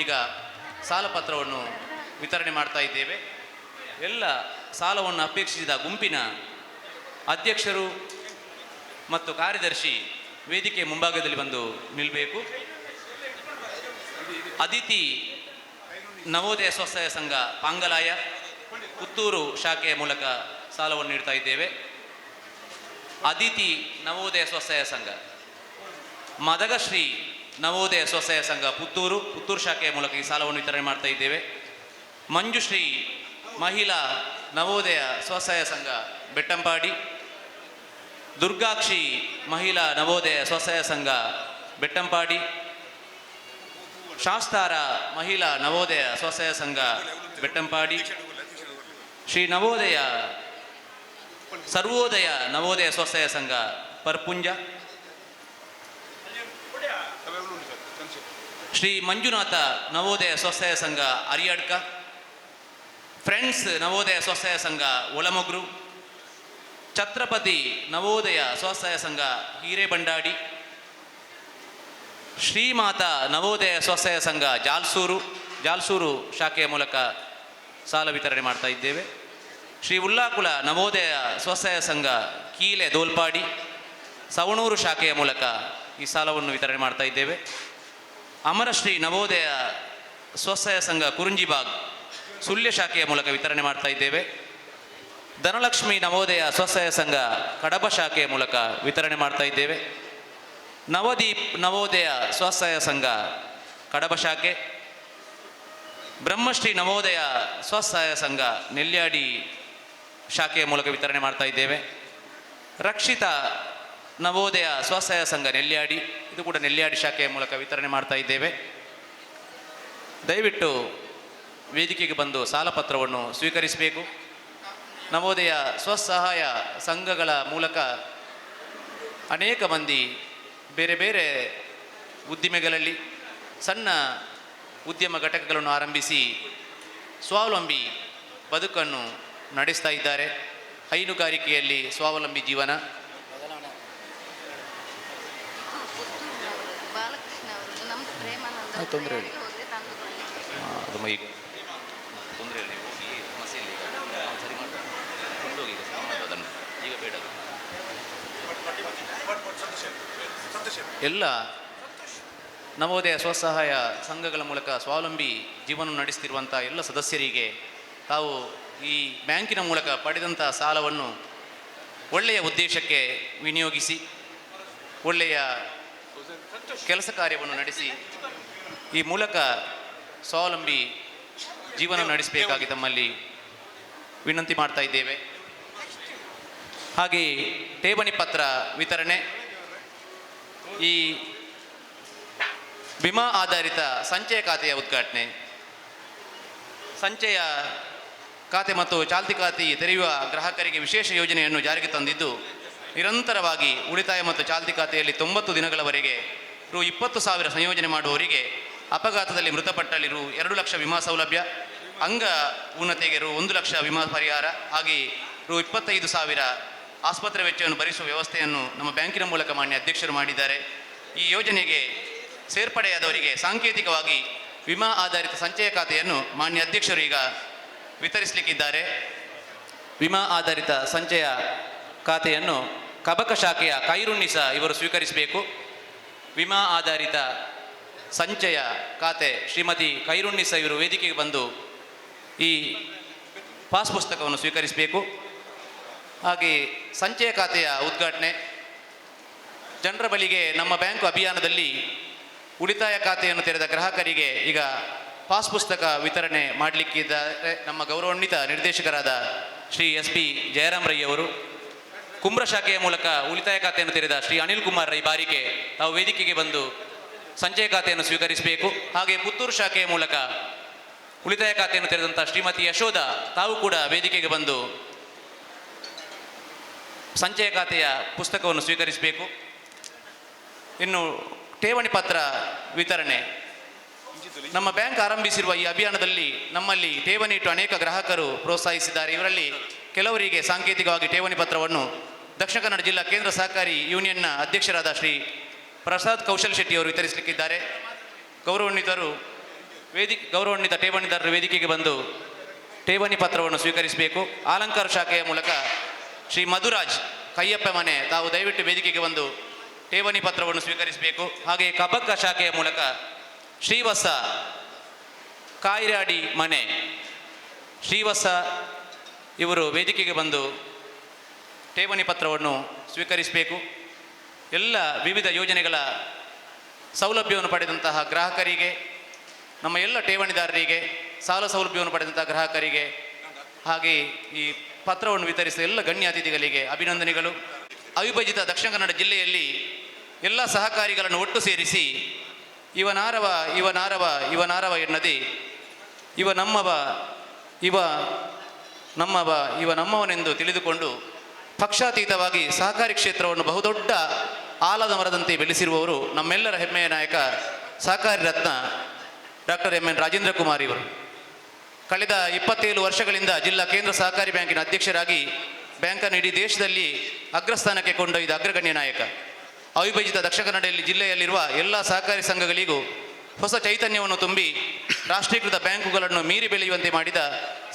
ಈಗ ಸಾಲಪತ್ರವನ್ನು ವಿತರಣೆ ಮಾಡ್ತಾ ಇದ್ದೇವೆ. ಎಲ್ಲ ಸಾಲವನ್ನು ಅಪೇಕ್ಷಿಸಿದ ಗುಂಪಿನ ಅಧ್ಯಕ್ಷರು ಮತ್ತು ಕಾರ್ಯದರ್ಶಿ ವೇದಿಕೆ ಮುಂಭಾಗದಲ್ಲಿ ಬಂದು ನಿಲ್ಲಬೇಕು. ಅದಿತಿ ನವೋದಯ ಸ್ವಸಹಾಯ ಸಂಘ ಪಾಂಗಲಾಯ ಪುತ್ತೂರು ಶಾಖೆಯ ಮೂಲಕ ಸಾಲವನ್ನು ನೀಡ್ತಾ ಇದ್ದೇವೆ. ಅದಿತಿ ನವೋದಯ ಸ್ವಸಹಾಯ ಸಂಘ, ಮದಗಶ್ರೀ ನವೋದಯ ಸ್ವಸಹಾಯ ಸಂಘ ಪುತ್ತೂರು ಶಾಖೆಯ ಮೂಲಕ ಈ ಸಾಲವನ್ನು ವಿತರಣೆ ಮಾಡ್ತಾ ಇದ್ದೇವೆ. ಮಂಜುಶ್ರೀ ಮಹಿಳಾ ನವೋದಯ ಸ್ವಸಹಾಯ ಸಂಘ ಬೆಟ್ಟಂಪಾಡಿ, ದುರ್ಗಾಕ್ಷಿ ಮಹಿಳಾ ನವೋದಯ ಸ್ವಸಹಾಯ ಸಂಘ ಬೆಟ್ಟಂಪಾಡಿ, ಶಾಸ್ತಾರ ಮಹಿಳಾ ನವೋದಯ ಸ್ವಸಹಾಯ ಸಂಘ ಬೆಟ್ಟಂಪಾಡಿ, ಶ್ರೀ ನವೋದಯ ಸರ್ವೋದಯ ನವೋದಯ ಸ್ವಸಹಾಯ ಸಂಘ ಪರ್ಪುಂಜ, ಶ್ರೀ ಮಂಜುನಾಥ ನವೋದಯ ಸ್ವಸಹಾಯ ಸಂಘ ಅರಿಯಡ್ಕ, ಫ್ರೆಂಡ್ಸ್ ನವೋದಯ ಸ್ವಸಹಾಯ ಸಂಘ ಒಳಮೊಗ್ರು, ಛತ್ರಪತಿ ನವೋದಯ ಸ್ವಸಹಾಯ ಸಂಘ ಹಿರೇಬಂಡಾಡಿ, ಶ್ರೀಮಾತಾ ನವೋದಯ ಸ್ವಸಹಾಯ ಸಂಘ ಜಾಲ್ಸೂರು ಶಾಖೆಯ ಮೂಲಕ ಸಾಲ ವಿತರಣೆ ಮಾಡ್ತಾ ಇದ್ದೇವೆ. ಶ್ರೀ ಉಲ್ಲಾಕುಲ ನವೋದಯ ಸ್ವಸಹಾಯ ಸಂಘ ಕೀಲೆ ದೋಲ್ಪಾಡಿ ಸವಣೂರು ಶಾಖೆಯ ಮೂಲಕ ಈ ಸಾಲವನ್ನು ವಿತರಣೆ ಮಾಡ್ತಾ ಇದ್ದೇವೆ. ಅಮರಶ್ರೀ ನವೋದಯ ಸ್ವಸಹಾಯ ಸಂಘ ಕುರುಂಜಿಬಾಗ್ ಸುಳ್ಯ ಶಾಖೆಯ ಮೂಲಕ ವಿತರಣೆ ಮಾಡ್ತಾ ಇದ್ದೇವೆ. ಧನಲಕ್ಷ್ಮಿ ನವೋದಯ ಸ್ವಸಹಾಯ ಸಂಘ ಕಡಬ ಶಾಖೆಯ ಮೂಲಕ ವಿತರಣೆ ಮಾಡ್ತಾ ಇದ್ದೇವೆ. ನವದೀಪ್ ನವೋದಯ ಸ್ವಸಹಾಯ ಸಂಘ ಕಡಬ ಶಾಖೆ, ಬ್ರಹ್ಮಶ್ರೀ ನವೋದಯ ಸ್ವಸಹಾಯ ಸಂಘ ನೆಲ್ಯಾಡಿ ಶಾಖೆಯ ಮೂಲಕ ವಿತರಣೆ ಮಾಡ್ತಾ ಇದ್ದೇವೆ. ರಕ್ಷಿತಾ ನವೋದಯ ಸ್ವಸಹಾಯ ಸಂಘ ನೆಲ್ಯಾಡಿ, ಇದು ಕೂಡ ನೆಲ್ಯಾಡಿ ಶಾಖೆಯ ಮೂಲಕ ವಿತರಣೆ ಮಾಡ್ತಾ ಇದ್ದೇವೆ. ದಯವಿಟ್ಟು ವೇದಿಕೆಗೆ ಬಂದು ಸಾಲಪತ್ರವನ್ನು ಸ್ವೀಕರಿಸಬೇಕು. ನವೋದಯ ಸ್ವಸಹಾಯ ಸಂಘಗಳ ಮೂಲಕ ಅನೇಕ ಮಂದಿ ಬೇರೆ ಬೇರೆ ಉದ್ದಿಮೆಗಳಲ್ಲಿ ಸಣ್ಣ ಉದ್ಯಮ ಘಟಕಗಳನ್ನು ಆರಂಭಿಸಿ ಸ್ವಾವಲಂಬಿ ಬದುಕನ್ನು ನಡೆಸ್ತಾ ಇದ್ದಾರೆ. ಹೈನುಗಾರಿಕೆಯಲ್ಲಿ ಸ್ವಾವಲಂಬಿ ಜೀವನ. ತೊಂದರೆ ಇಲ್ಲ, ಅದು ಈಗ ತೊಂದರೆ ಇಲ್ಲ, ಹೋಗಿ ಮಸೀಲಿ ಸರಿ ಮಾಡ್ತಾರೆ, ಕೊಂಡೋಗಿ ಅದನ್ನು ಈಗ ಬೇಡ. ಎಲ್ಲ ನವೋದಯ ಸ್ವಸಹಾಯ ಸಂಘಗಳ ಮೂಲಕ ಸ್ವಾವಲಂಬಿ ಜೀವನ ನಡೆಸ್ತಿರುವಂಥ ಎಲ್ಲ ಸದಸ್ಯರಿಗೆ ತಾವು ಈ ಬ್ಯಾಂಕಿನ ಮೂಲಕ ಪಡೆದಂಥ ಸಾಲವನ್ನು ಒಳ್ಳೆಯ ಉದ್ದೇಶಕ್ಕೆ ವಿನಿಯೋಗಿಸಿ ಒಳ್ಳೆಯ ಕೆಲಸ ಕಾರ್ಯವನ್ನು ನಡೆಸಿ ಈ ಮೂಲಕ ಸ್ವಾವಲಂಬಿ ಜೀವನ ನಡೆಸಬೇಕಾಗಿ ತಮ್ಮಲ್ಲಿ ವಿನಂತಿ ಮಾಡ್ತಾ ಇದ್ದೇವೆ. ಹಾಗೆ ಠೇವಣಿ ಪತ್ರ ವಿತರಣೆ, ಈ ವಿಮಾ ಆಧಾರಿತ ಸಂಚಯ ಖಾತೆಯ ಉದ್ಘಾಟನೆ, ಸಂಚಯ ಖಾತೆ ಮತ್ತು ಚಾಲ್ತಿ ಖಾತೆ ತೆರೆಯುವ ಗ್ರಾಹಕರಿಗೆ ವಿಶೇಷ ಯೋಜನೆಯನ್ನು ಜಾರಿಗೆ ತಂದಿದ್ದು, ನಿರಂತರವಾಗಿ ಉಳಿತಾಯ ಮತ್ತು ಚಾಲ್ತಿ ಖಾತೆಯಲ್ಲಿ 90 ದಿನಗಳವರೆಗೆ ರು 20,000 ಸಂಯೋಜನೆ ಮಾಡುವವರಿಗೆ ಅಪಘಾತದಲ್ಲಿ ಮೃತಪಟ್ಟಲ್ಲಿ ರು 2 ಲಕ್ಷ ವಿಮಾ ಸೌಲಭ್ಯ, ಅಂಗ ಊನತೆಗೆ ರು 1 ಲಕ್ಷ ವಿಮಾ ಪರಿಹಾರ, ಹಾಗೆ ರು 25,000 ಆಸ್ಪತ್ರೆ ವೆಚ್ಚವನ್ನು ಭರಿಸುವ ವ್ಯವಸ್ಥೆಯನ್ನು ನಮ್ಮ ಬ್ಯಾಂಕಿನ ಮೂಲಕ ಮಾನ್ಯ ಅಧ್ಯಕ್ಷರು ಮಾಡಿದ್ದಾರೆ. ಈ ಯೋಜನೆಗೆ ಸೇರ್ಪಡೆಯಾದವರಿಗೆ ಸಾಂಕೇತಿಕವಾಗಿ ವಿಮಾ ಆಧಾರಿತ ಸಂಚಯ ಖಾತೆಯನ್ನು ಮಾನ್ಯ ಅಧ್ಯಕ್ಷರು ಈಗ ವಿತರಿಸಲಿಕ್ಕಿದ್ದಾರೆ. ವಿಮಾ ಆಧಾರಿತ ಸಂಚಯ ಖಾತೆಯನ್ನು ಕಬಕ ಶಾಖೆಯ ಖೈರುನ್ನಿಸಾ ಇವರು ಸ್ವೀಕರಿಸಬೇಕು. ವಿಮಾ ಆಧಾರಿತ ಸಂಚಯ ಖಾತೆ ಶ್ರೀಮತಿ ಖೈರುನ್ನಿಸಾ ಇವರು ವೇದಿಕೆಗೆ ಬಂದು ಈ ಪಾಸ್ ಪುಸ್ತಕವನ್ನು ಸ್ವೀಕರಿಸಬೇಕು. ಹಾಗೆ ಸಂಚಯ ಖಾತೆಯ ಉದ್ಘಾಟನೆ, ಜನರ ಬಳಿಗೆ ನಮ್ಮ ಬ್ಯಾಂಕು ಅಭಿಯಾನದಲ್ಲಿ ಉಳಿತಾಯ ಖಾತೆಯನ್ನು ತೆರೆದ ಗ್ರಾಹಕರಿಗೆ ಈಗ ಪಾಸ್ ಪುಸ್ತಕ ವಿತರಣೆ ಮಾಡಲಿಕ್ಕಿದ್ದಾರೆ ನಮ್ಮ ಗೌರವಾನ್ವಿತ ನಿರ್ದೇಶಕರಾದ ಶ್ರೀ SP ಜಯರಾಮ್ ರೈ ಅವರು. ಕುಂಬ್ರ ಶಾಖೆಯ ಮೂಲಕ ಉಳಿತಾಯ ಖಾತೆಯನ್ನು ತೆರೆದ ಶ್ರೀ ಅನಿಲ್ ಕುಮಾರ್ ರೈ ಬಾರಿಗೆ ತಾವು ವೇದಿಕೆಗೆ ಬಂದು ಸಂಚಯ ಖಾತೆಯನ್ನು ಸ್ವೀಕರಿಸಬೇಕು. ಹಾಗೆ ಪುತ್ತೂರು ಶಾಖೆಯ ಮೂಲಕ ಉಳಿತಾಯ ಖಾತೆಯನ್ನು ತೆರೆದಂಥ ಶ್ರೀಮತಿ ಯಶೋಧ ತಾವು ಕೂಡ ವೇದಿಕೆಗೆ ಬಂದು ಸಂಚಯ ಖಾತೆಯ ಪುಸ್ತಕವನ್ನು ಸ್ವೀಕರಿಸಬೇಕು. ಇನ್ನು ಠೇವಣಿ ಪತ್ರ ವಿತರಣೆ, ನಮ್ಮ ಬ್ಯಾಂಕ್ ಆರಂಭಿಸಿರುವ ಈ ಅಭಿಯಾನದಲ್ಲಿ ನಮ್ಮಲ್ಲಿ ಠೇವಣಿ ಇಟ್ಟು ಅನೇಕ ಗ್ರಾಹಕರು ಪ್ರೋತ್ಸಾಹಿಸಿದ್ದಾರೆ. ಇವರಲ್ಲಿ ಕೆಲವರಿಗೆ ಸಾಂಕೇತಿಕವಾಗಿ ಠೇವಣಿ ಪತ್ರವನ್ನು ದಕ್ಷಿಣ ಕನ್ನಡ ಜಿಲ್ಲಾ ಕೇಂದ್ರ ಸಹಕಾರಿ ಯೂನಿಯನ್ನ ಅಧ್ಯಕ್ಷರಾದ ಶ್ರೀ ಪ್ರಸಾದ್ ಕೌಶಲ್ ಶೆಟ್ಟಿ ಅವರು ವಿತರಿಸಲಿಕ್ಕಿದ್ದಾರೆ. ಗೌರವಾನ್ವಿತ ಠೇವಣಿದಾರರು ವೇದಿಕೆಗೆ ಬಂದು ಠೇವಣಿ ಪತ್ರವನ್ನು ಸ್ವೀಕರಿಸಬೇಕು. ಆಲಂಕಾರ ಶಾಖೆಯ ಮೂಲಕ ಶ್ರೀ ಮಧುರಾಜ್ ಕೈಯಪ್ಪ ಮನೆ ತಾವು ದಯವಿಟ್ಟು ವೇದಿಕೆಗೆ ಬಂದು ಠೇವಣಿ ಪತ್ರವನ್ನು ಸ್ವೀಕರಿಸಬೇಕು. ಹಾಗೆ ಕಬಕ್ಕ ಶಾಖೆಯ ಮೂಲಕ ಶ್ರೀವತ್ಸ ಕಾಯಿರಾಡಿ ಮನೆ, ಶ್ರೀವತ್ಸ ಇವರು ವೇದಿಕೆಗೆ ಬಂದು ಠೇವಣಿ ಪತ್ರವನ್ನು ಸ್ವೀಕರಿಸಬೇಕು. ಎಲ್ಲ ವಿವಿಧ ಯೋಜನೆಗಳ ಸೌಲಭ್ಯವನ್ನು ಪಡೆದಂತಹ ಗ್ರಾಹಕರಿಗೆ, ನಮ್ಮ ಎಲ್ಲ ಠೇವಣಿದಾರರಿಗೆ, ಸಾಲ ಸೌಲಭ್ಯವನ್ನು ಪಡೆದಂತಹ ಗ್ರಾಹಕರಿಗೆ, ಹಾಗೆ ಈ ಪತ್ರವನ್ನು ವಿತರಿಸಿದ ಎಲ್ಲ ಗಣ್ಯ ಅತಿಥಿಗಳಿಗೆ ಅಭಿನಂದನೆಗಳು. ಅವಿಭಜಿತ ದಕ್ಷಿಣ ಕನ್ನಡ ಜಿಲ್ಲೆಯಲ್ಲಿ ಎಲ್ಲ ಸಹಕಾರಿಗಳನ್ನು ಒಟ್ಟು ಸೇರಿಸಿ ಇವನಾರವ ಇವನಾರವ ಇವನಾರವ ಎನ್ನದೆ ಇವ ನಮ್ಮವ ಇವ ನಮ್ಮವ ಇವ ನಮ್ಮವನೆಂದು ತಿಳಿದುಕೊಂಡು ಪಕ್ಷಾತೀತವಾಗಿ ಸಹಕಾರಿ ಕ್ಷೇತ್ರವನ್ನು ಬಹುದೊಡ್ಡ ಆಲದ ಮರದಂತೆ ಬೆಳೆಸಿರುವವರು ನಮ್ಮೆಲ್ಲರ ಹೆಮ್ಮೆಯ ನಾಯಕ ಸಹಕಾರಿ ರತ್ನ doctor M N Rajendra Kumar ಇವರು. ಕಳೆದ 27 ವರ್ಷಗಳಿಂದ ಜಿಲ್ಲಾ ಕೇಂದ್ರ ಸಹಕಾರಿ ಬ್ಯಾಂಕಿನ ಅಧ್ಯಕ್ಷರಾಗಿ ಬ್ಯಾಂಕನ್ನು ಇಡೀ ದೇಶದಲ್ಲಿ ಅಗ್ರಸ್ಥಾನಕ್ಕೆ ಕೊಂಡೊಯ್ದ ಅಗ್ರಗಣ್ಯ ನಾಯಕ. ಅವಿಭಜಿತ ದಕ್ಷಿಣ ಕನ್ನಡ ಜಿಲ್ಲೆಯಲ್ಲಿರುವ ಎಲ್ಲ ಸಹಕಾರಿ ಸಂಘಗಳಿಗೂ ಹೊಸ ಚೈತನ್ಯವನ್ನು ತುಂಬಿ ರಾಷ್ಟ್ರೀಕೃತ ಬ್ಯಾಂಕುಗಳನ್ನು ಮೀರಿ ಬೆಳೆಯುವಂತೆ ಮಾಡಿದ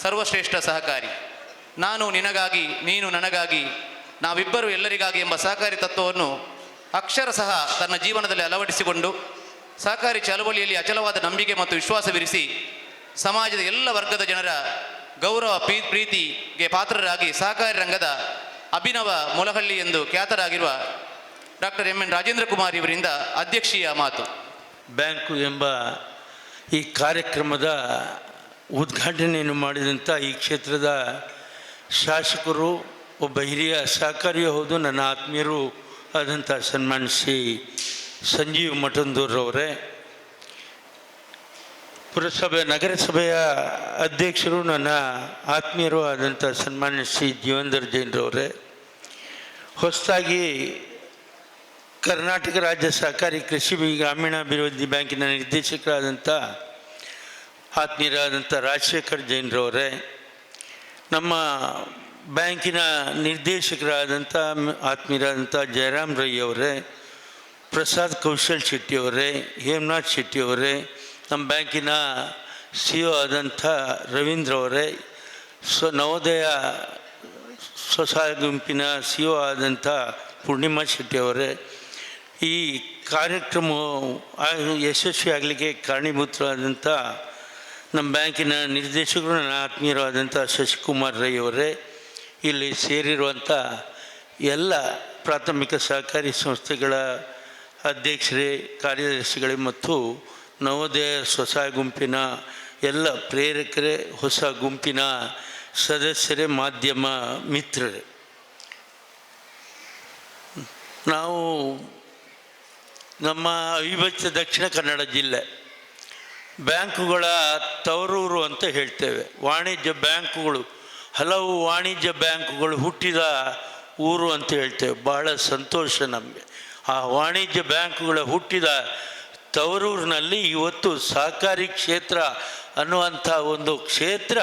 ಸರ್ವಶ್ರೇಷ್ಠ ಸಹಕಾರಿ. ನಾನು ನಿನಗಾಗಿ, ನೀನು ನನಗಾಗಿ, ನಾವಿಬ್ಬರು ಎಲ್ಲರಿಗಾಗಿ ಎಂಬ ಸಹಕಾರಿ ತತ್ವವನ್ನು ಅಕ್ಷರಶಃ ತನ್ನ ಜೀವನದಲ್ಲಿ ಅಳವಡಿಸಿಕೊಂಡು ಸಹಕಾರಿ ಚಳವಳಿಯಲ್ಲಿ ಅಚಲವಾದ ನಂಬಿಕೆ ಮತ್ತು ವಿಶ್ವಾಸವಿರಿಸಿ ಸಮಾಜದ ಎಲ್ಲ ವರ್ಗದ ಜನರ ಗೌರವ ಪ್ರೀತಿಗೆ ಪಾತ್ರರಾಗಿ ಸಹಕಾರಿ ರಂಗದ ಅಭಿನವ ಮೊಲಹಳ್ಳಿ ಎಂದು ಖ್ಯಾತರಾಗಿರುವ doctor M N Rajendra Kumar ಇವರಿಂದ ಅಧ್ಯಕ್ಷೀಯ ಮಾತು. ಬ್ಯಾಂಕು ಎಂಬ ಈ ಕಾರ್ಯಕ್ರಮದ ಉದ್ಘಾಟನೆಯನ್ನು ಮಾಡಿದಂಥ ಈ ಕ್ಷೇತ್ರದ ಶಾಸಕರು, ಒಬ್ಬ ಹಿರಿಯ ಸಹಕಾರಿಯೂ ಹೌದು, ನನ್ನ ಆತ್ಮೀಯರು ಆದಂಥ ಸನ್ಮಾನ್ಯ ಶ್ರೀ ಸಂಜೀವ್ ಮಠಂದೂರವರೇ, ಪುರಸಭೆ ನಗರಸಭೆಯ ಅಧ್ಯಕ್ಷರು, ನನ್ನ ಆತ್ಮೀಯರು ಆದಂಥ ಸನ್ಮಾನ್ಯ ಶ್ರೀ ಜೀವಂದರ್ ಜೈನ್ರವರೇ, ಹೊಸದಾಗಿ ಕರ್ನಾಟಕ ರಾಜ್ಯ ಸಹಕಾರಿ ಕೃಷಿ ಗ್ರಾಮೀಣಾಭಿವೃದ್ಧಿ ಬ್ಯಾಂಕಿನ ನಿರ್ದೇಶಕರಾದಂಥ ಆತ್ಮೀಯರಾದಂಥ ರಾಜಶೇಖರ್ ಜೈನ್ರವರೇ, ನಮ್ಮ ಬ್ಯಾಂಕಿನ ನಿರ್ದೇಶಕರಾದಂಥ ಆತ್ಮೀಯರಾದಂಥ ಜಯರಾಮ್ ರೈ ಅವರೇ, ಪ್ರಸಾದ್ ಕೌಶಲ್ ಶೆಟ್ಟಿಯವರೇ, ಹೇಮನಾಥ್ ಶೆಟ್ಟಿಯವರೇ, ನಮ್ಮ ಬ್ಯಾಂಕಿನ ಸಿ ಒ ಆದಂಥ ರವೀಂದ್ರ ಅವರೇ, ನವೋದಯ ಸ್ವಸಹಾಯ ಗುಂಪಿನ ಸಿ ಒ ಆದಂಥ ಪೂರ್ಣಿಮಾ ಶೆಟ್ಟಿಯವರೇ, ಈ ಕಾರ್ಯಕ್ರಮವು ಯಶಸ್ವಿಯಾಗಲಿಕ್ಕೆ ಕಾರಣೀಭೂತರಾದಂಥ ನಮ್ಮ ಬ್ಯಾಂಕಿನ ನಿರ್ದೇಶಕರು, ನನ್ನ ಆತ್ಮೀಯರಾದಂಥ ಶಶಿಕುಮಾರ್ ರೈ ಅವರೇ, ಇಲ್ಲಿ ಸೇರಿರುವಂಥ ಎಲ್ಲ ಪ್ರಾಥಮಿಕ ಸಹಕಾರಿ ಸಂಸ್ಥೆಗಳ ಅಧ್ಯಕ್ಷರೇ, ಕಾರ್ಯದರ್ಶಿಗಳೇ ಮತ್ತು ನವೋದಯ ಸ್ವಸಹಾಯ ಗುಂಪಿನ ಎಲ್ಲ ಪ್ರೇರಕರೇ, ಹೊಸ ಗುಂಪಿನ ಸದಸ್ಯರೇ, ಮಾಧ್ಯಮ ಮಿತ್ರರೇ, ನಾವು ನಮ್ಮ ಅವಿಭಜಿತ ದಕ್ಷಿಣ ಕನ್ನಡ ಜಿಲ್ಲೆ ಬ್ಯಾಂಕುಗಳ ತವರೂರು ಅಂತ ಹೇಳ್ತೇವೆ. ವಾಣಿಜ್ಯ ಬ್ಯಾಂಕುಗಳು, ಹಲವು ವಾಣಿಜ್ಯ ಬ್ಯಾಂಕುಗಳು ಹುಟ್ಟಿದ ಊರು ಅಂತ ಹೇಳ್ತೇವೆ. ಬಹಳ ಸಂತೋಷ ನಮಗೆ. ಆ ವಾಣಿಜ್ಯ ಬ್ಯಾಂಕುಗಳ ಹುಟ್ಟಿದ ತವರೂರಿನಲ್ಲಿ ಇವತ್ತು ಸಹಕಾರಿ ಕ್ಷೇತ್ರ ಅನ್ನುವಂಥ ಒಂದು ಕ್ಷೇತ್ರ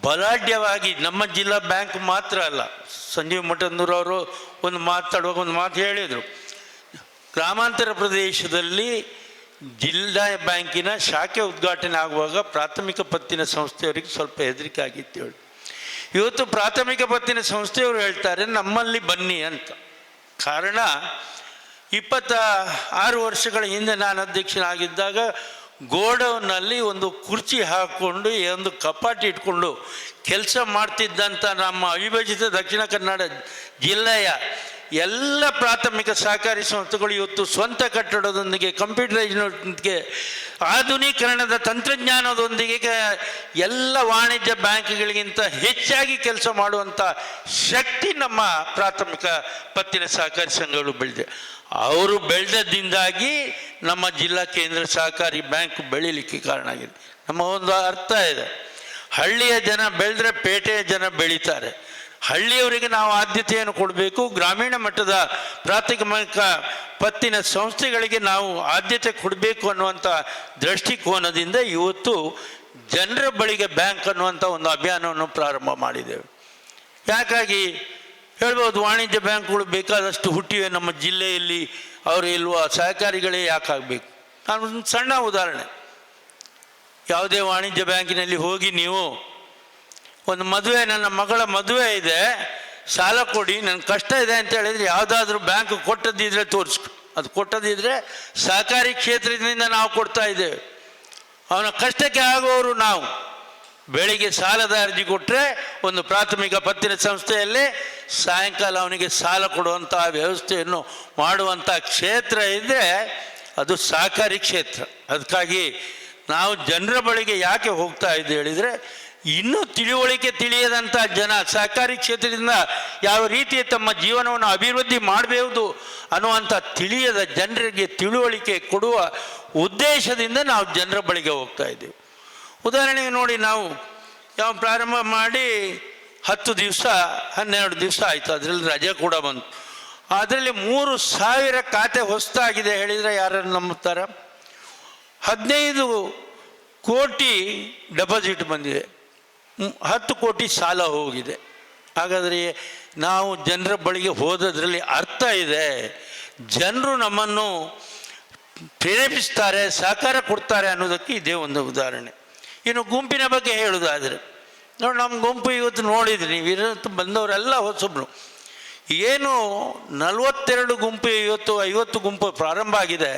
ಬಲಾಢ್ಯವಾಗಿ, ನಮ್ಮ ಜಿಲ್ಲಾ ಬ್ಯಾಂಕ್ ಮಾತ್ರ ಅಲ್ಲ, ಸಂಜೀವ್ ಮಠಂದೂರವರು ಒಂದು ಮಾತು ಹೇಳಿದರು, ಗ್ರಾಮಾಂತರ ಪ್ರದೇಶದಲ್ಲಿ ಜಿಲ್ಲಾ ಬ್ಯಾಂಕಿನ ಶಾಖೆ ಉದ್ಘಾಟನೆ ಆಗುವಾಗ ಪ್ರಾಥಮಿಕ ಪತ್ತಿನ ಸಂಸ್ಥೆಯವರಿಗೆ ಸ್ವಲ್ಪ ಹೆದರಿಕೆ ಆಗಿತ್ತು ಹೇಳಿ. ಇವತ್ತು ಪ್ರಾಥಮಿಕ ಪತ್ತಿನ ಸಂಸ್ಥೆಯವರು ಹೇಳ್ತಾರೆ ನಮ್ಮಲ್ಲಿ ಬನ್ನಿ ಅಂತ. ಕಾರಣ 26 ವರ್ಷಗಳ ಹಿಂದೆ ನಾನು ಅಧ್ಯಕ್ಷನಾಗಿದ್ದಾಗ ಗೋಡೌನ್ನಲ್ಲಿ ಒಂದು ಕುರ್ಚಿ ಹಾಕ್ಕೊಂಡು ಒಂದು ಕಪಾಟಿ ಇಟ್ಕೊಂಡು ಕೆಲಸ ಮಾಡ್ತಿದ್ದಂಥ ನಮ್ಮ ಅವಿಭಜಿತ ದಕ್ಷಿಣ ಕನ್ನಡ ಜಿಲ್ಲೆಯ ಎಲ್ಲ ಪ್ರಾಥಮಿಕ ಸಹಕಾರಿ ಸಂಸ್ಥೆಗಳು ಇವತ್ತು ಸ್ವಂತ ಕಟ್ಟಡದೊಂದಿಗೆ, ಕಂಪ್ಯೂಟರೈಸ್ನೊಂದಿಗೆ, ಆಧುನೀಕರಣದ ತಂತ್ರಜ್ಞಾನದೊಂದಿಗೆ ಎಲ್ಲ ವಾಣಿಜ್ಯ ಬ್ಯಾಂಕ್ಗಳಿಗಿಂತ ಹೆಚ್ಚಾಗಿ ಕೆಲಸ ಮಾಡುವಂಥ ಶಕ್ತಿ ನಮ್ಮ ಪ್ರಾಥಮಿಕ ಪತ್ತಿನ ಸಹಕಾರಿ ಸಂಘಗಳು ಬೆಳೆದಿದೆ. ಅವರು ಬೆಳೆದದಿಂದಾಗಿ ನಮ್ಮ ಜಿಲ್ಲಾ ಕೇಂದ್ರ ಸಹಕಾರಿ ಬ್ಯಾಂಕ್ ಬೆಳೀಲಿಕ್ಕೆ ಕಾರಣ ಆಗಿದೆ. ನಮ್ಮ ಒಂದು ಅರ್ಥ ಇದೆ, ಹಳ್ಳಿಯ ಜನ ಬೆಳೆದ್ರೆ ಪೇಟೆಯ ಜನ ಬೆಳೀತಾರೆ. ಹಳ್ಳಿಯವರಿಗೆ ನಾವು ಆದ್ಯತೆಯನ್ನು ಕೊಡಬೇಕು, ಗ್ರಾಮೀಣ ಮಟ್ಟದ ಪ್ರಾಥಮಿಕ ಪತ್ತಿನ ಸಂಸ್ಥೆಗಳಿಗೆ ನಾವು ಆದ್ಯತೆ ಕೊಡಬೇಕು ಅನ್ನುವಂಥ ದೃಷ್ಟಿಕೋನದಿಂದ ಇವತ್ತು ಜನರ ಬಳಿಗೆ ಬ್ಯಾಂಕ್ ಅನ್ನುವಂಥ ಒಂದು ಅಭಿಯಾನವನ್ನು ಪ್ರಾರಂಭ ಮಾಡಿದ್ದೇವೆ. ಯಾಕಾಗಿ ಹೇಳ್ಬೋದು, ವಾಣಿಜ್ಯ ಬ್ಯಾಂಕ್ಗಳು ಬೇಕಾದಷ್ಟು ಹುಟ್ಟಿವೆ ನಮ್ಮ ಜಿಲ್ಲೆಯಲ್ಲಿ, ಅವರು ಇಲ್ವಾ, ಸಹಕಾರಿಗಳೇ ಯಾಕಾಗಬೇಕು? ನಾನು ಒಂದು ಸಣ್ಣ ಉದಾಹರಣೆ, ಯಾವುದೇ ವಾಣಿಜ್ಯ ಬ್ಯಾಂಕಿನಲ್ಲಿ ಹೋಗಿ ನೀವು ಒಂದು ಮದುವೆ, ನನ್ನ ಮಗಳ ಮದುವೆ ಇದೆ, ಸಾಲ ಕೊಡಿ, ನನ್ನ ಕಷ್ಟ ಇದೆ ಅಂತ ಹೇಳಿದರೆ ಯಾವುದಾದ್ರೂ ಬ್ಯಾಂಕ್ ಕೊಟ್ಟದ್ದಿದ್ರೆ ತೋರಿಸ್ಕೊ. ಅದು ಕೊಟ್ಟದಿದ್ದರೆ ಸಹಕಾರಿ ಕ್ಷೇತ್ರದಿಂದ ನಾವು ಕೊಡ್ತಾ ಇದ್ದೇವೆ. ಅವನ ಕಷ್ಟಕ್ಕೆ ಆಗುವವರು ನಾವು. ಬೆಳಿಗ್ಗೆ ಸಾಲದ ಅರ್ಜಿ ಕೊಟ್ಟರೆ ಒಂದು ಪ್ರಾಥಮಿಕ ಪತ್ತಿನ ಸಂಸ್ಥೆಯಲ್ಲಿ ಸಾಯಂಕಾಲ ಅವನಿಗೆ ಸಾಲ ಕೊಡುವಂಥ ವ್ಯವಸ್ಥೆಯನ್ನು ಮಾಡುವಂಥ ಕ್ಷೇತ್ರ ಇದ್ದರೆ ಅದು ಸಹಕಾರಿ ಕ್ಷೇತ್ರ. ಅದಕ್ಕಾಗಿ ನಾವು ಜನರ ಬಳಿಗೆ ಯಾಕೆ ಹೋಗ್ತಾ ಇದ್ದು ಹೇಳಿದರೆ, ಇನ್ನೂ ತಿಳಿಯದಂಥ ಜನ ಸಹಕಾರಿ ಕ್ಷೇತ್ರದಿಂದ ಯಾವ ರೀತಿ ತಮ್ಮ ಜೀವನವನ್ನು ಅಭಿವೃದ್ಧಿ ಮಾಡಬಹುದು ಅನ್ನುವಂಥ ತಿಳಿಯದ ಜನರಿಗೆ ತಿಳುವಳಿಕೆ ಕೊಡುವ ಉದ್ದೇಶದಿಂದ ನಾವು ಜನರ ಬಳಿಗೆ ಹೋಗ್ತಾ ಇದ್ದೀವಿ. ಉದಾಹರಣೆಗೆ ನೋಡಿ, ನಾವು ಯಾವ ಪ್ರಾರಂಭ ಮಾಡಿ 10 ದಿವಸ 12 ದಿವಸ ಆಯಿತು, ಅದರಲ್ಲಿ ರಜೆ ಕೂಡ ಬಂತು. ಅದರಲ್ಲಿ 3,000 ಖಾತೆ ಹೊಸದಾಗಿದೆ ಹೇಳಿದರೆ ಯಾರನ್ನು ನಂಬುತ್ತಾರೆ? 15 ಕೋಟಿ ಡೆಪಾಸಿಟ್ ಬಂದಿದೆ, 10 ಕೋಟಿ ಸಾಲ ಹೋಗಿದೆ. ಹಾಗಾದರೆ ನಾವು ಜನರ ಬಳಿಗೆ ಹೋದದ್ರಲ್ಲಿ ಅರ್ಥ ಇದೆ. ಜನರು ನಮ್ಮನ್ನು ಪ್ರೇರೇಪಿಸ್ತಾರೆ, ಸಹಕಾರ ಕೊಡ್ತಾರೆ ಅನ್ನೋದಕ್ಕೆ ಇದೇ ಒಂದು ಉದಾಹರಣೆ. ಇನ್ನು ಗುಂಪಿನ ಬಗ್ಗೆ ಹೇಳೋದಾದರೆ ನೋಡಿ, ನಮ್ಮ ಗುಂಪು ಇವತ್ತು ನೋಡಿದ್ರಿ ನೀವು, ಇವತ್ತು ಬಂದವರೆಲ್ಲ ಹೊಸಬ್ರು. ಏನು 42 ಗುಂಪು ಇವತ್ತು 50 ಗುಂಪು ಪ್ರಾರಂಭ ಆಗಿದೆ.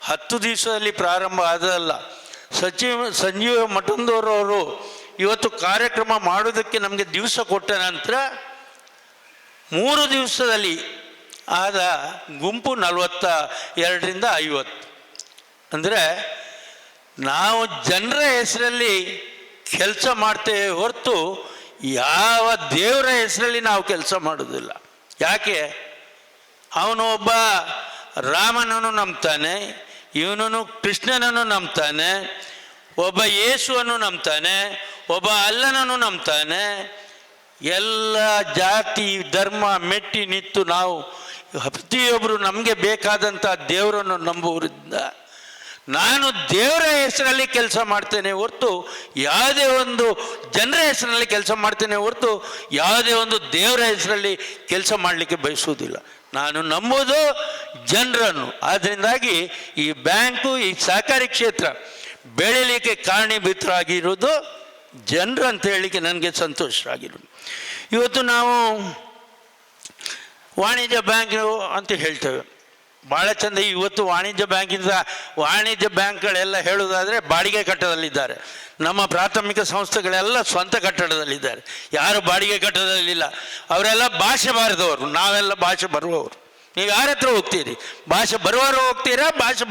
10 ದಿವಸದಲ್ಲಿ ಪ್ರಾರಂಭ ಆದಲ್ಲ. ಸಂಜೀವ ಮಠಂದವರವರು ಇವತ್ತು ಕಾರ್ಯಕ್ರಮ ಮಾಡೋದಕ್ಕೆ ನಮಗೆ ದಿವಸ ಕೊಟ್ಟ ನಂತರ 3 ದಿವಸದಲ್ಲಿ ಆದ ಗುಂಪು 42ರಿಂದ 50. ಅಂದರೆ ನಾವು ಜನರ ಹೆಸರಲ್ಲಿ ಕೆಲಸ ಮಾಡ್ತೇವೆ ಹೊರತು ಯಾವ ದೇವರ ಹೆಸರಲ್ಲಿ ನಾವು ಕೆಲಸ ಮಾಡೋದಿಲ್ಲ. ಯಾಕೆ? ಅವನು ಒಬ್ಬ ರಾಮನನ್ನು ನಂಬ್ತಾನೆ, ಇವನನ್ನು ಕೃಷ್ಣನನ್ನು ನಂಬ್ತಾನೆ, ಒಬ್ಬ ಯೇಸುವನ್ನು ನಂಬ್ತಾನೆ, ಒಬ್ಬ ಅಲ್ಲನನ್ನು ನಂಬ್ತಾನೆ. ಎಲ್ಲ ಜಾತಿ ಧರ್ಮ ಮೆಟ್ಟಿ ನಿಂತು ನಾವು ಪ್ರತಿಯೊಬ್ಬರು ನಮಗೆ ಬೇಕಾದಂಥ ದೇವರನ್ನು ನಂಬುವುದರಿಂದ ನಾನು ದೇವರ ಹೆಸರಲ್ಲಿ ಕೆಲಸ ಮಾಡ್ತೇನೆ ಹೊರತು ಯಾವುದೇ ಒಂದು ಜನರ ಹೆಸರಲ್ಲಿ ಕೆಲಸ ಮಾಡ್ತೇನೆ ಹೊರತು ಯಾವುದೇ ಒಂದು ದೇವರ ಹೆಸರಲ್ಲಿ ಕೆಲಸ ಮಾಡಲಿಕ್ಕೆ ಬಯಸುವುದಿಲ್ಲ. ನಾನು ನಂಬುವುದು ಜನರನ್ನು. ಆದ್ದರಿಂದಾಗಿ ಈ ಬ್ಯಾಂಕು, ಈ ಸಹಕಾರಿ ಕ್ಷೇತ್ರ ಬೆಳೀಲಿಕ್ಕೆ ಕಾರಣೀಭೂತರಾಗಿರೋದು ಜನರು ಅಂತ ಹೇಳಲಿಕ್ಕೆ ನನಗೆ ಸಂತೋಷ ಆಗಿರೋದು. ಇವತ್ತು ನಾವು ವಾಣಿಜ್ಯ ಬ್ಯಾಂಕ್ ಅಂತ ಹೇಳ್ತೇವೆ, ಭಾಳ ಚಂದ. ಇವತ್ತು ವಾಣಿಜ್ಯ ಬ್ಯಾಂಕ್ಗಳೆಲ್ಲ ಹೇಳೋದಾದರೆ ಬಾಡಿಗೆ ಕಟ್ಟಡದಲ್ಲಿದ್ದಾರೆ. ನಮ್ಮ ಪ್ರಾಥಮಿಕ ಸಂಸ್ಥೆಗಳೆಲ್ಲ ಸ್ವಂತ ಕಟ್ಟಡದಲ್ಲಿದ್ದಾರೆ, ಯಾರು ಬಾಡಿಗೆ ಕಟ್ಟಡದಲ್ಲಿಲ್ಲ. ಅವರೆಲ್ಲ ಭಾಷೆ ಬಾರದವರು, ನಾವೆಲ್ಲ ಭಾಷೆ ಬರುವವರು. ನೀವು ಯಾರ ಹತ್ರ ಹೋಗ್ತೀರಿ? ಭಾಷೆ ಬರುವವರು ಹೋಗ್ತೀರಾ, ಭಾಷೆ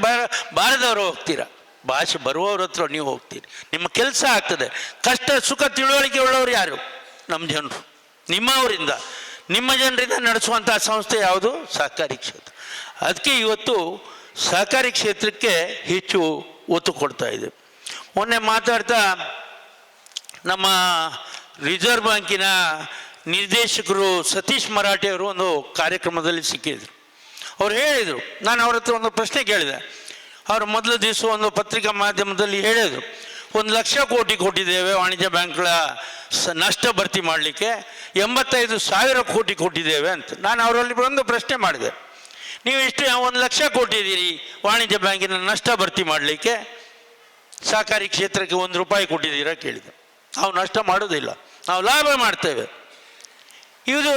ಬಾರದವರು ಹೋಗ್ತೀರಾ? ಭಾಷೆ ಬರುವವ್ರ ಹತ್ರ ನೀವು ಹೋಗ್ತೀರಿ, ನಿಮ್ಮ ಕೆಲಸ ಆಗ್ತದೆ. ಕಷ್ಟ ಸುಖ ತಿಳುವಳಿಕೆ ಉಳ್ಳವರು ಯಾರು? ನಮ್ಮ ಜನರು. ನಿಮ್ಮ ಜನರಿಂದ ನಡೆಸುವಂಥ ಸಂಸ್ಥೆ ಯಾವುದು? ಸಹಕಾರಿ ಕ್ಷೇತ್ರ. ಅದಕ್ಕೆ ಇವತ್ತು ಸಹಕಾರಿ ಕ್ಷೇತ್ರಕ್ಕೆ ಹೆಚ್ಚು ಒತ್ತು ಕೊಡ್ತಾ ಇದೆ. ಮೊನ್ನೆ ಮಾತಾಡ್ತಾ ನಮ್ಮ ರಿಸರ್ವ್ ಬ್ಯಾಂಕಿನ ನಿರ್ದೇಶಕರು ಸತೀಶ್ ಮರಾಠೆ ಅವರು ಒಂದು ಕಾರ್ಯಕ್ರಮದಲ್ಲಿ ಸಿಕ್ಕಿದ್ರು. ಅವ್ರು ಹೇಳಿದರು, ನಾನು ಅವ್ರ ಹತ್ರ ಒಂದು ಪ್ರಶ್ನೆ ಕೇಳಿದೆ. ಅವರು ಮೊದಲ ದಿವಸ ಒಂದು ಪತ್ರಿಕಾ ಮಾಧ್ಯಮದಲ್ಲಿ ಹೇಳಿದರು, 1,00,000 ಕೋಟಿ ಕೊಟ್ಟಿದ್ದೇವೆ ವಾಣಿಜ್ಯ ಬ್ಯಾಂಕ್ಗಳ ನಷ್ಟ ಭರ್ತಿ ಮಾಡಲಿಕ್ಕೆ, 85,000 ಕೋಟಿ ಕೊಟ್ಟಿದ್ದೇವೆ ಅಂತ. ನಾನು ಅವರಲ್ಲಿ ಒಂದು ಪ್ರಶ್ನೆ ಮಾಡಿದೆ, ನೀವು ಇಷ್ಟು 1,00,000 ಕೊಟ್ಟಿದ್ದೀರಿ ವಾಣಿಜ್ಯ ಬ್ಯಾಂಕಿನ ನಷ್ಟ ಭರ್ತಿ ಮಾಡಲಿಕ್ಕೆ, ಸಹಕಾರಿ ಕ್ಷೇತ್ರಕ್ಕೆ 1 ರೂಪಾಯಿ ಕೊಟ್ಟಿದ್ದೀರಾ ಕೇಳಿದೆ. ನಾವು ನಷ್ಟ ಮಾಡೋದಿಲ್ಲ, ನಾವು ಲಾಭ ಮಾಡ್ತೇವೆ. ಇದು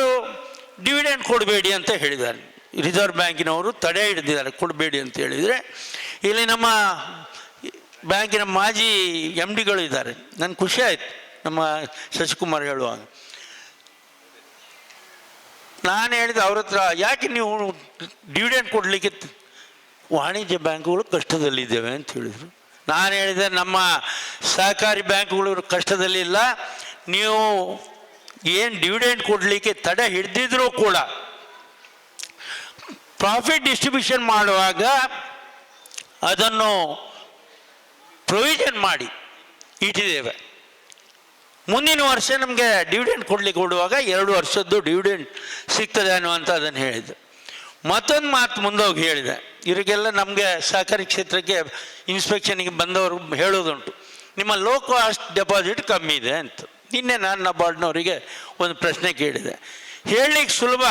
ಡಿವಿಡೆಂಡ್ ಕೊಡಬೇಡಿ ಅಂತ ಹೇಳಿದ್ದಾರೆ. ರಿಸರ್ವ್ ಬ್ಯಾಂಕಿನವರು ತಡೆ ಹಿಡಿದಿದ್ದಾರೆ, ಕೊಡಬೇಡಿ ಅಂತ ಹೇಳಿದರೆ. ಇಲ್ಲಿ ನಮ್ಮ ಬ್ಯಾಂಕಿನ ಮಾಜಿ MDಗಳು ಇದ್ದಾರೆ. ನನಗೆ ಖುಷಿ ಆಯಿತು ನಮ್ಮ ಶಶಿಕುಮಾರ್ ಹೇಳುವಾಗ. ನಾನು ಹೇಳಿದೆ ಅವ್ರ ಹತ್ರ, ಯಾಕೆ ನೀವು ಡಿವಿಡೆಂಡ್ ಕೊಡಲಿಕ್ಕೆ? ವಾಣಿಜ್ಯ ಬ್ಯಾಂಕುಗಳು ಕಷ್ಟದಲ್ಲಿದ್ದೇವೆ ಅಂತ ಹೇಳಿದರು. ನಾನು ಹೇಳಿದೆ, ನಮ್ಮ ಸಹಕಾರಿ ಬ್ಯಾಂಕುಗಳು ಕಷ್ಟದಲ್ಲಿಲ್ಲ. ನೀವು ಏನು ಡಿವಿಡೆಂಡ್ ಕೊಡಲಿಕ್ಕೆ ತಡೆ ಹಿಡಿದಿದ್ರೂ ಕೂಡ ಪ್ರಾಫಿಟ್ ಡಿಸ್ಟ್ರಿಬ್ಯೂಷನ್ ಮಾಡುವಾಗ ಅದನ್ನು ಪ್ರೊವಿಷನ್ ಮಾಡಿ ಇಟ್ಟಿದ್ದೇವೆ. ಮುಂದಿನ ವರ್ಷ ನಮಗೆ ಡಿವಿಡೆಂಡ್ ಕೊಡಲಿಕ್ಕೆ ಕೊಡುವಾಗ 2 ವರ್ಷದ್ದು ಡಿವಿಡೆಂಡ್ ಸಿಗ್ತದೆ ಅನ್ನುವಂಥದ್ದನ್ನು ಹೇಳಿದೆ. ಮತ್ತೊಂದು ಮಾತು ಮುಂದೋಗಿ ಹೇಳಿದೆ, ಇವರಿಗೆಲ್ಲ ನಮಗೆ ಸಹಕಾರಿ ಕ್ಷೇತ್ರಕ್ಕೆ ಇನ್ಸ್ಪೆಕ್ಷನ್ಗೆ ಬಂದವರು ಹೇಳೋದುಂಟು, ನಿಮ್ಮ ಲೋ ಕಾಸ್ಟ್ ಡೆಪಾಸಿಟ್ ಕಮ್ಮಿ ಇದೆ ಅಂತ. ನಿನ್ನೆ ನಾನು ನಬಾರ್ಡ್ನವರಿಗೆ ಒಂದು ಪ್ರಶ್ನೆ ಕೇಳಿದೆ. ಹೇಳಲಿಕ್ಕೆ ಸುಲಭ,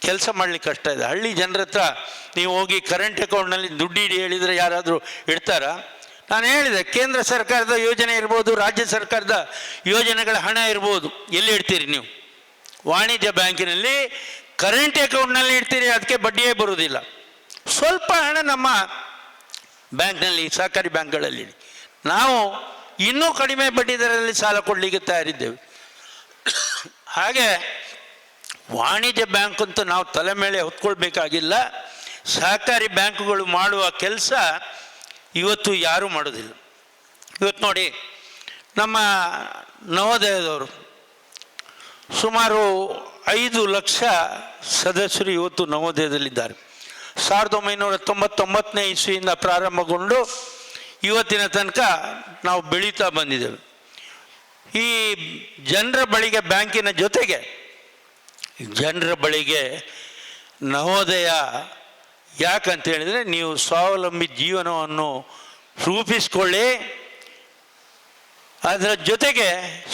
ಕೆಲಸ ಮಾಡಲಿಕ್ಕೆ ಕಷ್ಟ ಇದೆ. ಹಳ್ಳಿ ಜನರ ಹತ್ರ ನೀವು ಹೋಗಿ ಕರೆಂಟ್ ಅಕೌಂಟ್ನಲ್ಲಿ ದುಡ್ಡು ಇಡಿ ಹೇಳಿದರೆ ಯಾರಾದರೂ ಇಡ್ತಾರಾ? ನಾನು ಹೇಳಿದೆ, ಕೇಂದ್ರ ಸರ್ಕಾರದ ಯೋಜನೆ ಇರ್ಬೋದು, ರಾಜ್ಯ ಸರ್ಕಾರದ ಯೋಜನೆಗಳ ಹಣ ಇರ್ಬೋದು, ಎಲ್ಲಿ ಇಡ್ತೀರಿ ನೀವು? ವಾಣಿಜ್ಯ ಬ್ಯಾಂಕಿನಲ್ಲಿ ಕರೆಂಟ್ ಅಕೌಂಟ್ನಲ್ಲಿ ಇಡ್ತೀರಿ, ಅದಕ್ಕೆ ಬಡ್ಡಿಯೇ ಬರುವುದಿಲ್ಲ. ಸ್ವಲ್ಪ ಹಣ ನಮ್ಮ ಬ್ಯಾಂಕ್ನಲ್ಲಿ, ಸಹಕಾರಿ ಬ್ಯಾಂಕ್ಗಳಲ್ಲಿ ನಾವು ಇನ್ನೂ ಕಡಿಮೆ ಬಡ್ಡಿ ದರದಲ್ಲಿ ಸಾಲ ಕೊಡಲಿಕ್ಕೆ ತಯಾರಿದ್ದೇವೆ. ಹಾಗೆ ವಾಣಿಜ್ಯ ಬ್ಯಾಂಕ್ ಅಂತ ನಾವು ತಲೆ ಮೇಲೆ ಹೊತ್ಕೊಳ್ಬೇಕಾಗಿಲ್ಲ. ಸಹಕಾರಿ ಬ್ಯಾಂಕುಗಳು ಮಾಡುವ ಕೆಲಸ ಇವತ್ತು ಯಾರೂ ಮಾಡೋದಿಲ್ಲ. ಇವತ್ತು ನೋಡಿ, ನಮ್ಮ ನವೋದಯದವರು ಸುಮಾರು 5 ಲಕ್ಷ ಸದಸ್ಯರು ಇವತ್ತು ನವೋದಯದಲ್ಲಿದ್ದಾರೆ. 1999ನೇ ಇಸ್ವಿಯಿಂದ ಪ್ರಾರಂಭಗೊಂಡು ಇವತ್ತಿನ ತನಕ ನಾವು ಬೆಳೀತಾ ಬಂದಿದ್ದೇವೆ. ಈ ಜನರ ಬಳಿಗೆ ಬ್ಯಾಂಕಿನ ಜೊತೆಗೆ ಜನರ ಬಳಿಗೆ ನವೋದಯ ಯಾಕಂತ ಹೇಳಿದರೆ, ನೀವು ಸ್ವಾವಲಂಬಿ ಜೀವನವನ್ನು ರೂಪಿಸ್ಕೊಳ್ಳಿ, ಅದರ ಜೊತೆಗೆ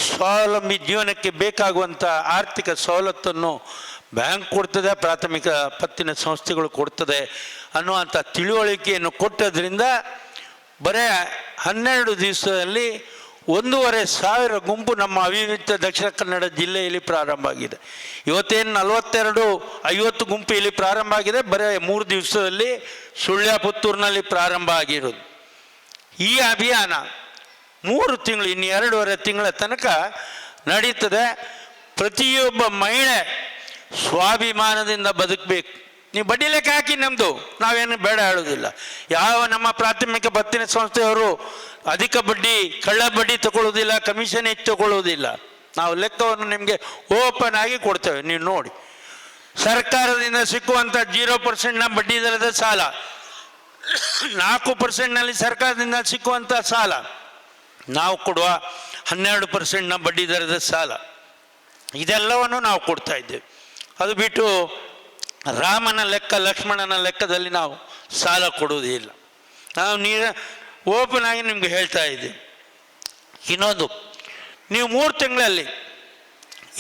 ಸ್ವಾವಲಂಬಿ ಜೀವನಕ್ಕೆ ಬೇಕಾಗುವಂಥ ಆರ್ಥಿಕ ಸವಲತ್ತನ್ನು ಬ್ಯಾಂಕ್ ಕೊಡ್ತದೆ, ಪ್ರಾಥಮಿಕ ಪತ್ತಿನ ಸಂಸ್ಥೆಗಳು ಕೊಡ್ತದೆ ಅನ್ನುವಂಥ ತಿಳುವಳಿಕೆಯನ್ನು ಕೊಟ್ಟದ್ರಿಂದ ಬರೀ 12 ದಿವಸದಲ್ಲಿ 1,500 ಗುಂಪು ನಮ್ಮ ಅವಿಭಜಿತ ದಕ್ಷಿಣ ಕನ್ನಡ ಜಿಲ್ಲೆಯಲ್ಲಿ ಪ್ರಾರಂಭ ಆಗಿದೆ. ಇವತ್ತೇನು 42-50 ಗುಂಪು ಇಲ್ಲಿ ಪ್ರಾರಂಭ ಆಗಿದೆ, ಬರೀ 3 ದಿವಸದಲ್ಲಿ ಸುಳ್ಯ ಪುತ್ತೂರಿನಲ್ಲಿ ಪ್ರಾರಂಭ ಆಗಿರೋದು. ಈ ಅಭಿಯಾನ 3 ತಿಂಗಳು, ಇನ್ನು 2.5 ತಿಂಗಳ ತನಕ ನಡೀತದೆ. ಪ್ರತಿಯೊಬ್ಬ ಮಹಿಳೆ ಸ್ವಾಭಿಮಾನದಿಂದ ಬದುಕಬೇಕು. ನೀವು ಬಡ್ಡಿ ಲೆಕ್ಕ ಹಾಕಿ, ನಮ್ಮದು ನಾವೇನು ಬೇಡ ಹೇಳೋದಿಲ್ಲ. ಯಾವ ನಮ್ಮ ಪ್ರಾಥಮಿಕ ಪತ್ತಿನ ಸಂಸ್ಥೆಯವರು ಅಧಿಕ ಬಡ್ಡಿ, ಕಳ್ಳ ಬಡ್ಡಿ ತಗೊಳ್ಳೋದಿಲ್ಲ, ಕಮಿಷನ್ ಹೆಚ್ಚು ತಗೊಳ್ಳೋದಿಲ್ಲ. ನಾವು ಲೆಕ್ಕವನ್ನು ನಿಮಗೆ ಓಪನ್ ಆಗಿ ಕೊಡ್ತೇವೆ, ನೀವು ನೋಡಿ. ಸರ್ಕಾರದಿಂದ ಸಿಕ್ಕುವಂಥ 0% ಬಡ್ಡಿ ದರದ ಸಾಲ, 4% ಸರ್ಕಾರದಿಂದ ಸಿಕ್ಕುವಂಥ ಸಾಲ, ನಾವು ಕೊಡುವ 12% ಬಡ್ಡಿ ದರದ ಸಾಲ, ಇದೆಲ್ಲವನ್ನು ನಾವು ಕೊಡ್ತಾ ಇದ್ದೇವೆ. ಅದು ಬಿಟ್ಟು ರಾಮನ ಲೆಕ್ಕ, ಲಕ್ಷ್ಮಣನ ಲೆಕ್ಕದಲ್ಲಿ ನಾವು ಸಾಲ ಕೊಡುವುದಿಲ್ಲ. ನಾವು ಓಪನ್ ಆಗಿ ನಿಮಗೆ ಹೇಳ್ತಾ ಇದ್ದೀವಿ. ಇನ್ನೊಂದು, ನೀವು 3 ತಿಂಗಳಲ್ಲಿ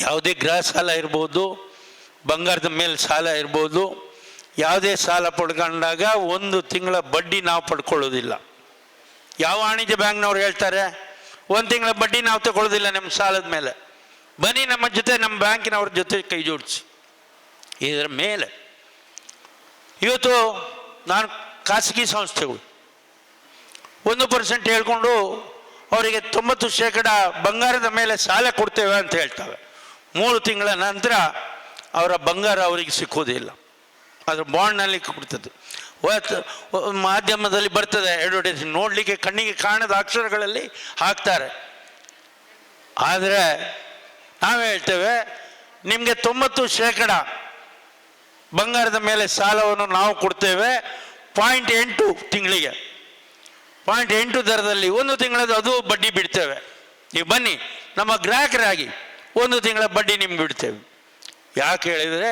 ಯಾವುದೇ ಗೃಹ ಸಾಲ ಇರ್ಬೋದು, ಬಂಗಾರದ ಮೇಲೆ ಸಾಲ ಇರ್ಬೋದು, ಯಾವುದೇ ಸಾಲ ಪಡ್ಕೊಂಡಾಗ 1 ತಿಂಗಳ ಬಡ್ಡಿ ನಾವು ಪಡ್ಕೊಳ್ಳೋದಿಲ್ಲ. ಯಾವ ವಾಣಿಜ್ಯ ಬ್ಯಾಂಕ್ನವ್ರು ಹೇಳ್ತಾರೆ 1 ತಿಂಗಳ ಬಡ್ಡಿ ನಾವು ತಗೊಳ್ಳೋದಿಲ್ಲ ನಿಮ್ಮ ಸಾಲದ ಮೇಲೆ, ಬನ್ನಿ ನಮ್ಮ ಜೊತೆ, ನಮ್ಮ ಬ್ಯಾಂಕಿನವ್ರ ಜೊತೆ ಕೈ ಜೋಡಿಸಿ. ಇದರ ಮೇಲೆ ಇವತ್ತು ನಾನು ಖಾಸಗಿ ಸಂಸ್ಥೆಗಳು 1% ಹೇಳ್ಕೊಂಡು ಅವರಿಗೆ 90% ಬಂಗಾರದ ಮೇಲೆ ಸಾಲ ಕೊಡ್ತೇವೆ ಅಂತ ಹೇಳ್ತವೆ. 3 ತಿಂಗಳ ನಂತರ ಅವರ ಬಂಗಾರ ಅವರಿಗೆ ಸಿಕ್ಕೋದಿಲ್ಲ, ಅದರ ಬಾಂಡ್ನಲ್ಲಿ ಕೊಡ್ತದೆ. ಮಾಧ್ಯಮದಲ್ಲಿ ಬರ್ತದೆ ಅಡ್ವರ್ಟೈಸ್, ನೋಡಲಿಕ್ಕೆ ಕಣ್ಣಿಗೆ ಕಾಣದ ಅಕ್ಷರಗಳಲ್ಲಿ ಹಾಕ್ತಾರೆ. ಆದರೆ ನಾವು ಹೇಳ್ತೇವೆ, ನಿಮಗೆ 90% ಬಂಗಾರದ ಮೇಲೆ ಸಾಲವನ್ನು ನಾವು ಕೊಡ್ತೇವೆ 0.8 ತಿಂಗಳಿಗೆ, 0.8 ದರದಲ್ಲಿ 1 ತಿಂಗಳದ್ದು ಅದು ಬಡ್ಡಿ ಬಿಡ್ತೇವೆ. ನೀವು ಬನ್ನಿ ನಮ್ಮ ಗ್ರಾಹಕರಾಗಿ 1 ತಿಂಗಳ ಬಡ್ಡಿ ನಿಮ್ಗೆ ಬಿಡ್ತೇವೆ. ಯಾಕೆ ಹೇಳಿದರೆ,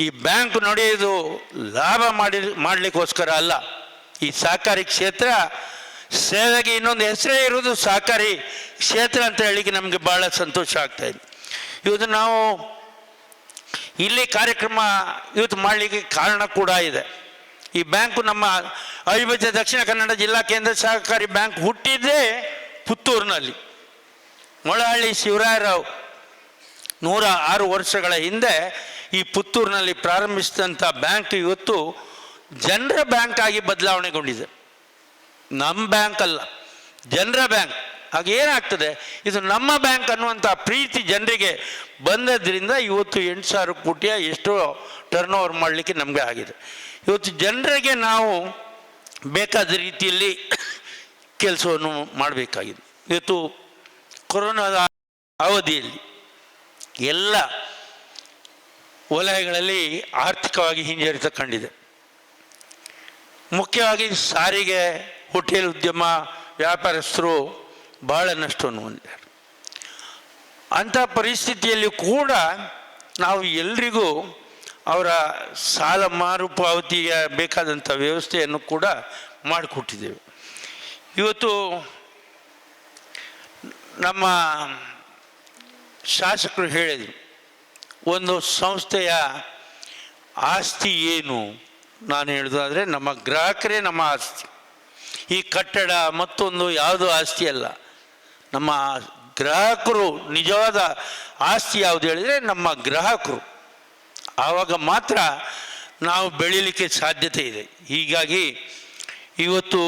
ಈ ಬ್ಯಾಂಕ್ ನಡೆಯೋದು ಲಾಭ ಮಾಡಲಿಕ್ಕೋಸ್ಕರ ಅಲ್ಲ. ಈ ಸಹಕಾರಿ ಕ್ಷೇತ್ರ ಸೇವೆಗೆ ಇನ್ನೊಂದು ಹೆಸರೇ ಇರೋದು ಸಹಕಾರಿ ಕ್ಷೇತ್ರ ಅಂತ ಹೇಳಿಕ್ಕೆ ನಮಗೆ ಭಾಳ ಸಂತೋಷ ಆಗ್ತಾಯಿದೆ. ಇವತ್ತು ನಾವು ಇಲ್ಲಿ ಕಾರ್ಯಕ್ರಮ ಇವತ್ತು ಮಾಡಲಿಕ್ಕೆ ಕಾರಣ ಕೂಡ ಇದೆ. ಈ ಬ್ಯಾಂಕು ನಮ್ಮ ಅವಿಭಜಿತ ದಕ್ಷಿಣ ಕನ್ನಡ ಜಿಲ್ಲಾ ಕೇಂದ್ರ ಸಹಕಾರಿ ಬ್ಯಾಂಕ್ ಹುಟ್ಟಿದ್ದೇ ಪುತ್ತೂರಿನಲ್ಲಿ. ಮೊಳಹಳ್ಳಿ ಶಿವರಾಯರಾವ್ 106 ವರ್ಷಗಳ ಹಿಂದೆ ಈ ಪುತ್ತೂರಿನಲ್ಲಿ ಪ್ರಾರಂಭಿಸಿದಂಥ ಬ್ಯಾಂಕ್ ಇವತ್ತು ಜನರ ಬ್ಯಾಂಕ್ ಆಗಿ ಬದಲಾವಣೆಗೊಂಡಿದೆ. ನಮ್ಮ ಬ್ಯಾಂಕ್ ಅಲ್ಲ, ಜನರ ಬ್ಯಾಂಕ್. ಹಾಗೇನಾಗ್ತದೆ, ಇದು ನಮ್ಮ ಬ್ಯಾಂಕ್ ಅನ್ನುವಂಥ ಪ್ರೀತಿ ಜನರಿಗೆ ಬಂದದ್ರಿಂದ ಇವತ್ತು 8,000 ಕೋಟಿಯ ಎಷ್ಟೋ ಟರ್ನ್ ಓವರ್ ಮಾಡಲಿಕ್ಕೆ ನಮಗೆ ಆಗಿದೆ. ಇವತ್ತು ಜನರಿಗೆ ನಾವು ಬೇಕಾದ ರೀತಿಯಲ್ಲಿ ಕೆಲಸವನ್ನು ಮಾಡಬೇಕಾಗಿದೆ. ಇವತ್ತು ಕೊರೋನಾದ ಅವಧಿಯಲ್ಲಿ ಎಲ್ಲ ವಲಯಗಳಲ್ಲಿ ಆರ್ಥಿಕವಾಗಿ ಹಿಂಜರಿತ ಕಂಡಿದೆ. ಮುಖ್ಯವಾಗಿ ಸಾರಿಗೆ, ಹೋಟೆಲ್ ಉದ್ಯಮ, ವ್ಯಾಪಾರಸ್ಥರು ಭಾಳ ನಷ್ಟವನ್ನು ಹೊಂದಿದ್ದಾರೆ. ಅಂಥ ಪರಿಸ್ಥಿತಿಯಲ್ಲಿ ಕೂಡ ನಾವು ಎಲ್ರಿಗೂ ಅವರ ಸಾಲ ಮರುಪಾವತಿಗೆ ಬೇಕಾದಂಥ ವ್ಯವಸ್ಥೆಯನ್ನು ಕೂಡ ಮಾಡಿಕೊಟ್ಟಿದ್ದೇವೆ. ಇವತ್ತು ನಮ್ಮ ಶಾಸಕರು ಹೇಳಿದರು, ಒಂದು ಸಂಸ್ಥೆಯ ಆಸ್ತಿ ಏನು? ನಾನು ಹೇಳೋದಾದರೆ ನಮ್ಮ ಗ್ರಾಹಕರೇ ನಮ್ಮ ಆಸ್ತಿ. ಈ ಕಟ್ಟಡ ಮತ್ತೊಂದು ಯಾವುದೋ ಆಸ್ತಿ ಅಲ್ಲ. ನಮ್ಮ ಗ್ರಾಹಕರು ನಿಜವಾದ ಆಸ್ತಿ ಯಾವುದು ಹೇಳಿದರೆ ನಮ್ಮ ಗ್ರಾಹಕರು. ಆವಾಗ ಮಾತ್ರ ನಾವು ಬೆಳೀಲಿಕ್ಕೆ ಸಾಧ್ಯತೆ ಇದೆ. ಹೀಗಾಗಿ ಇವತ್ತು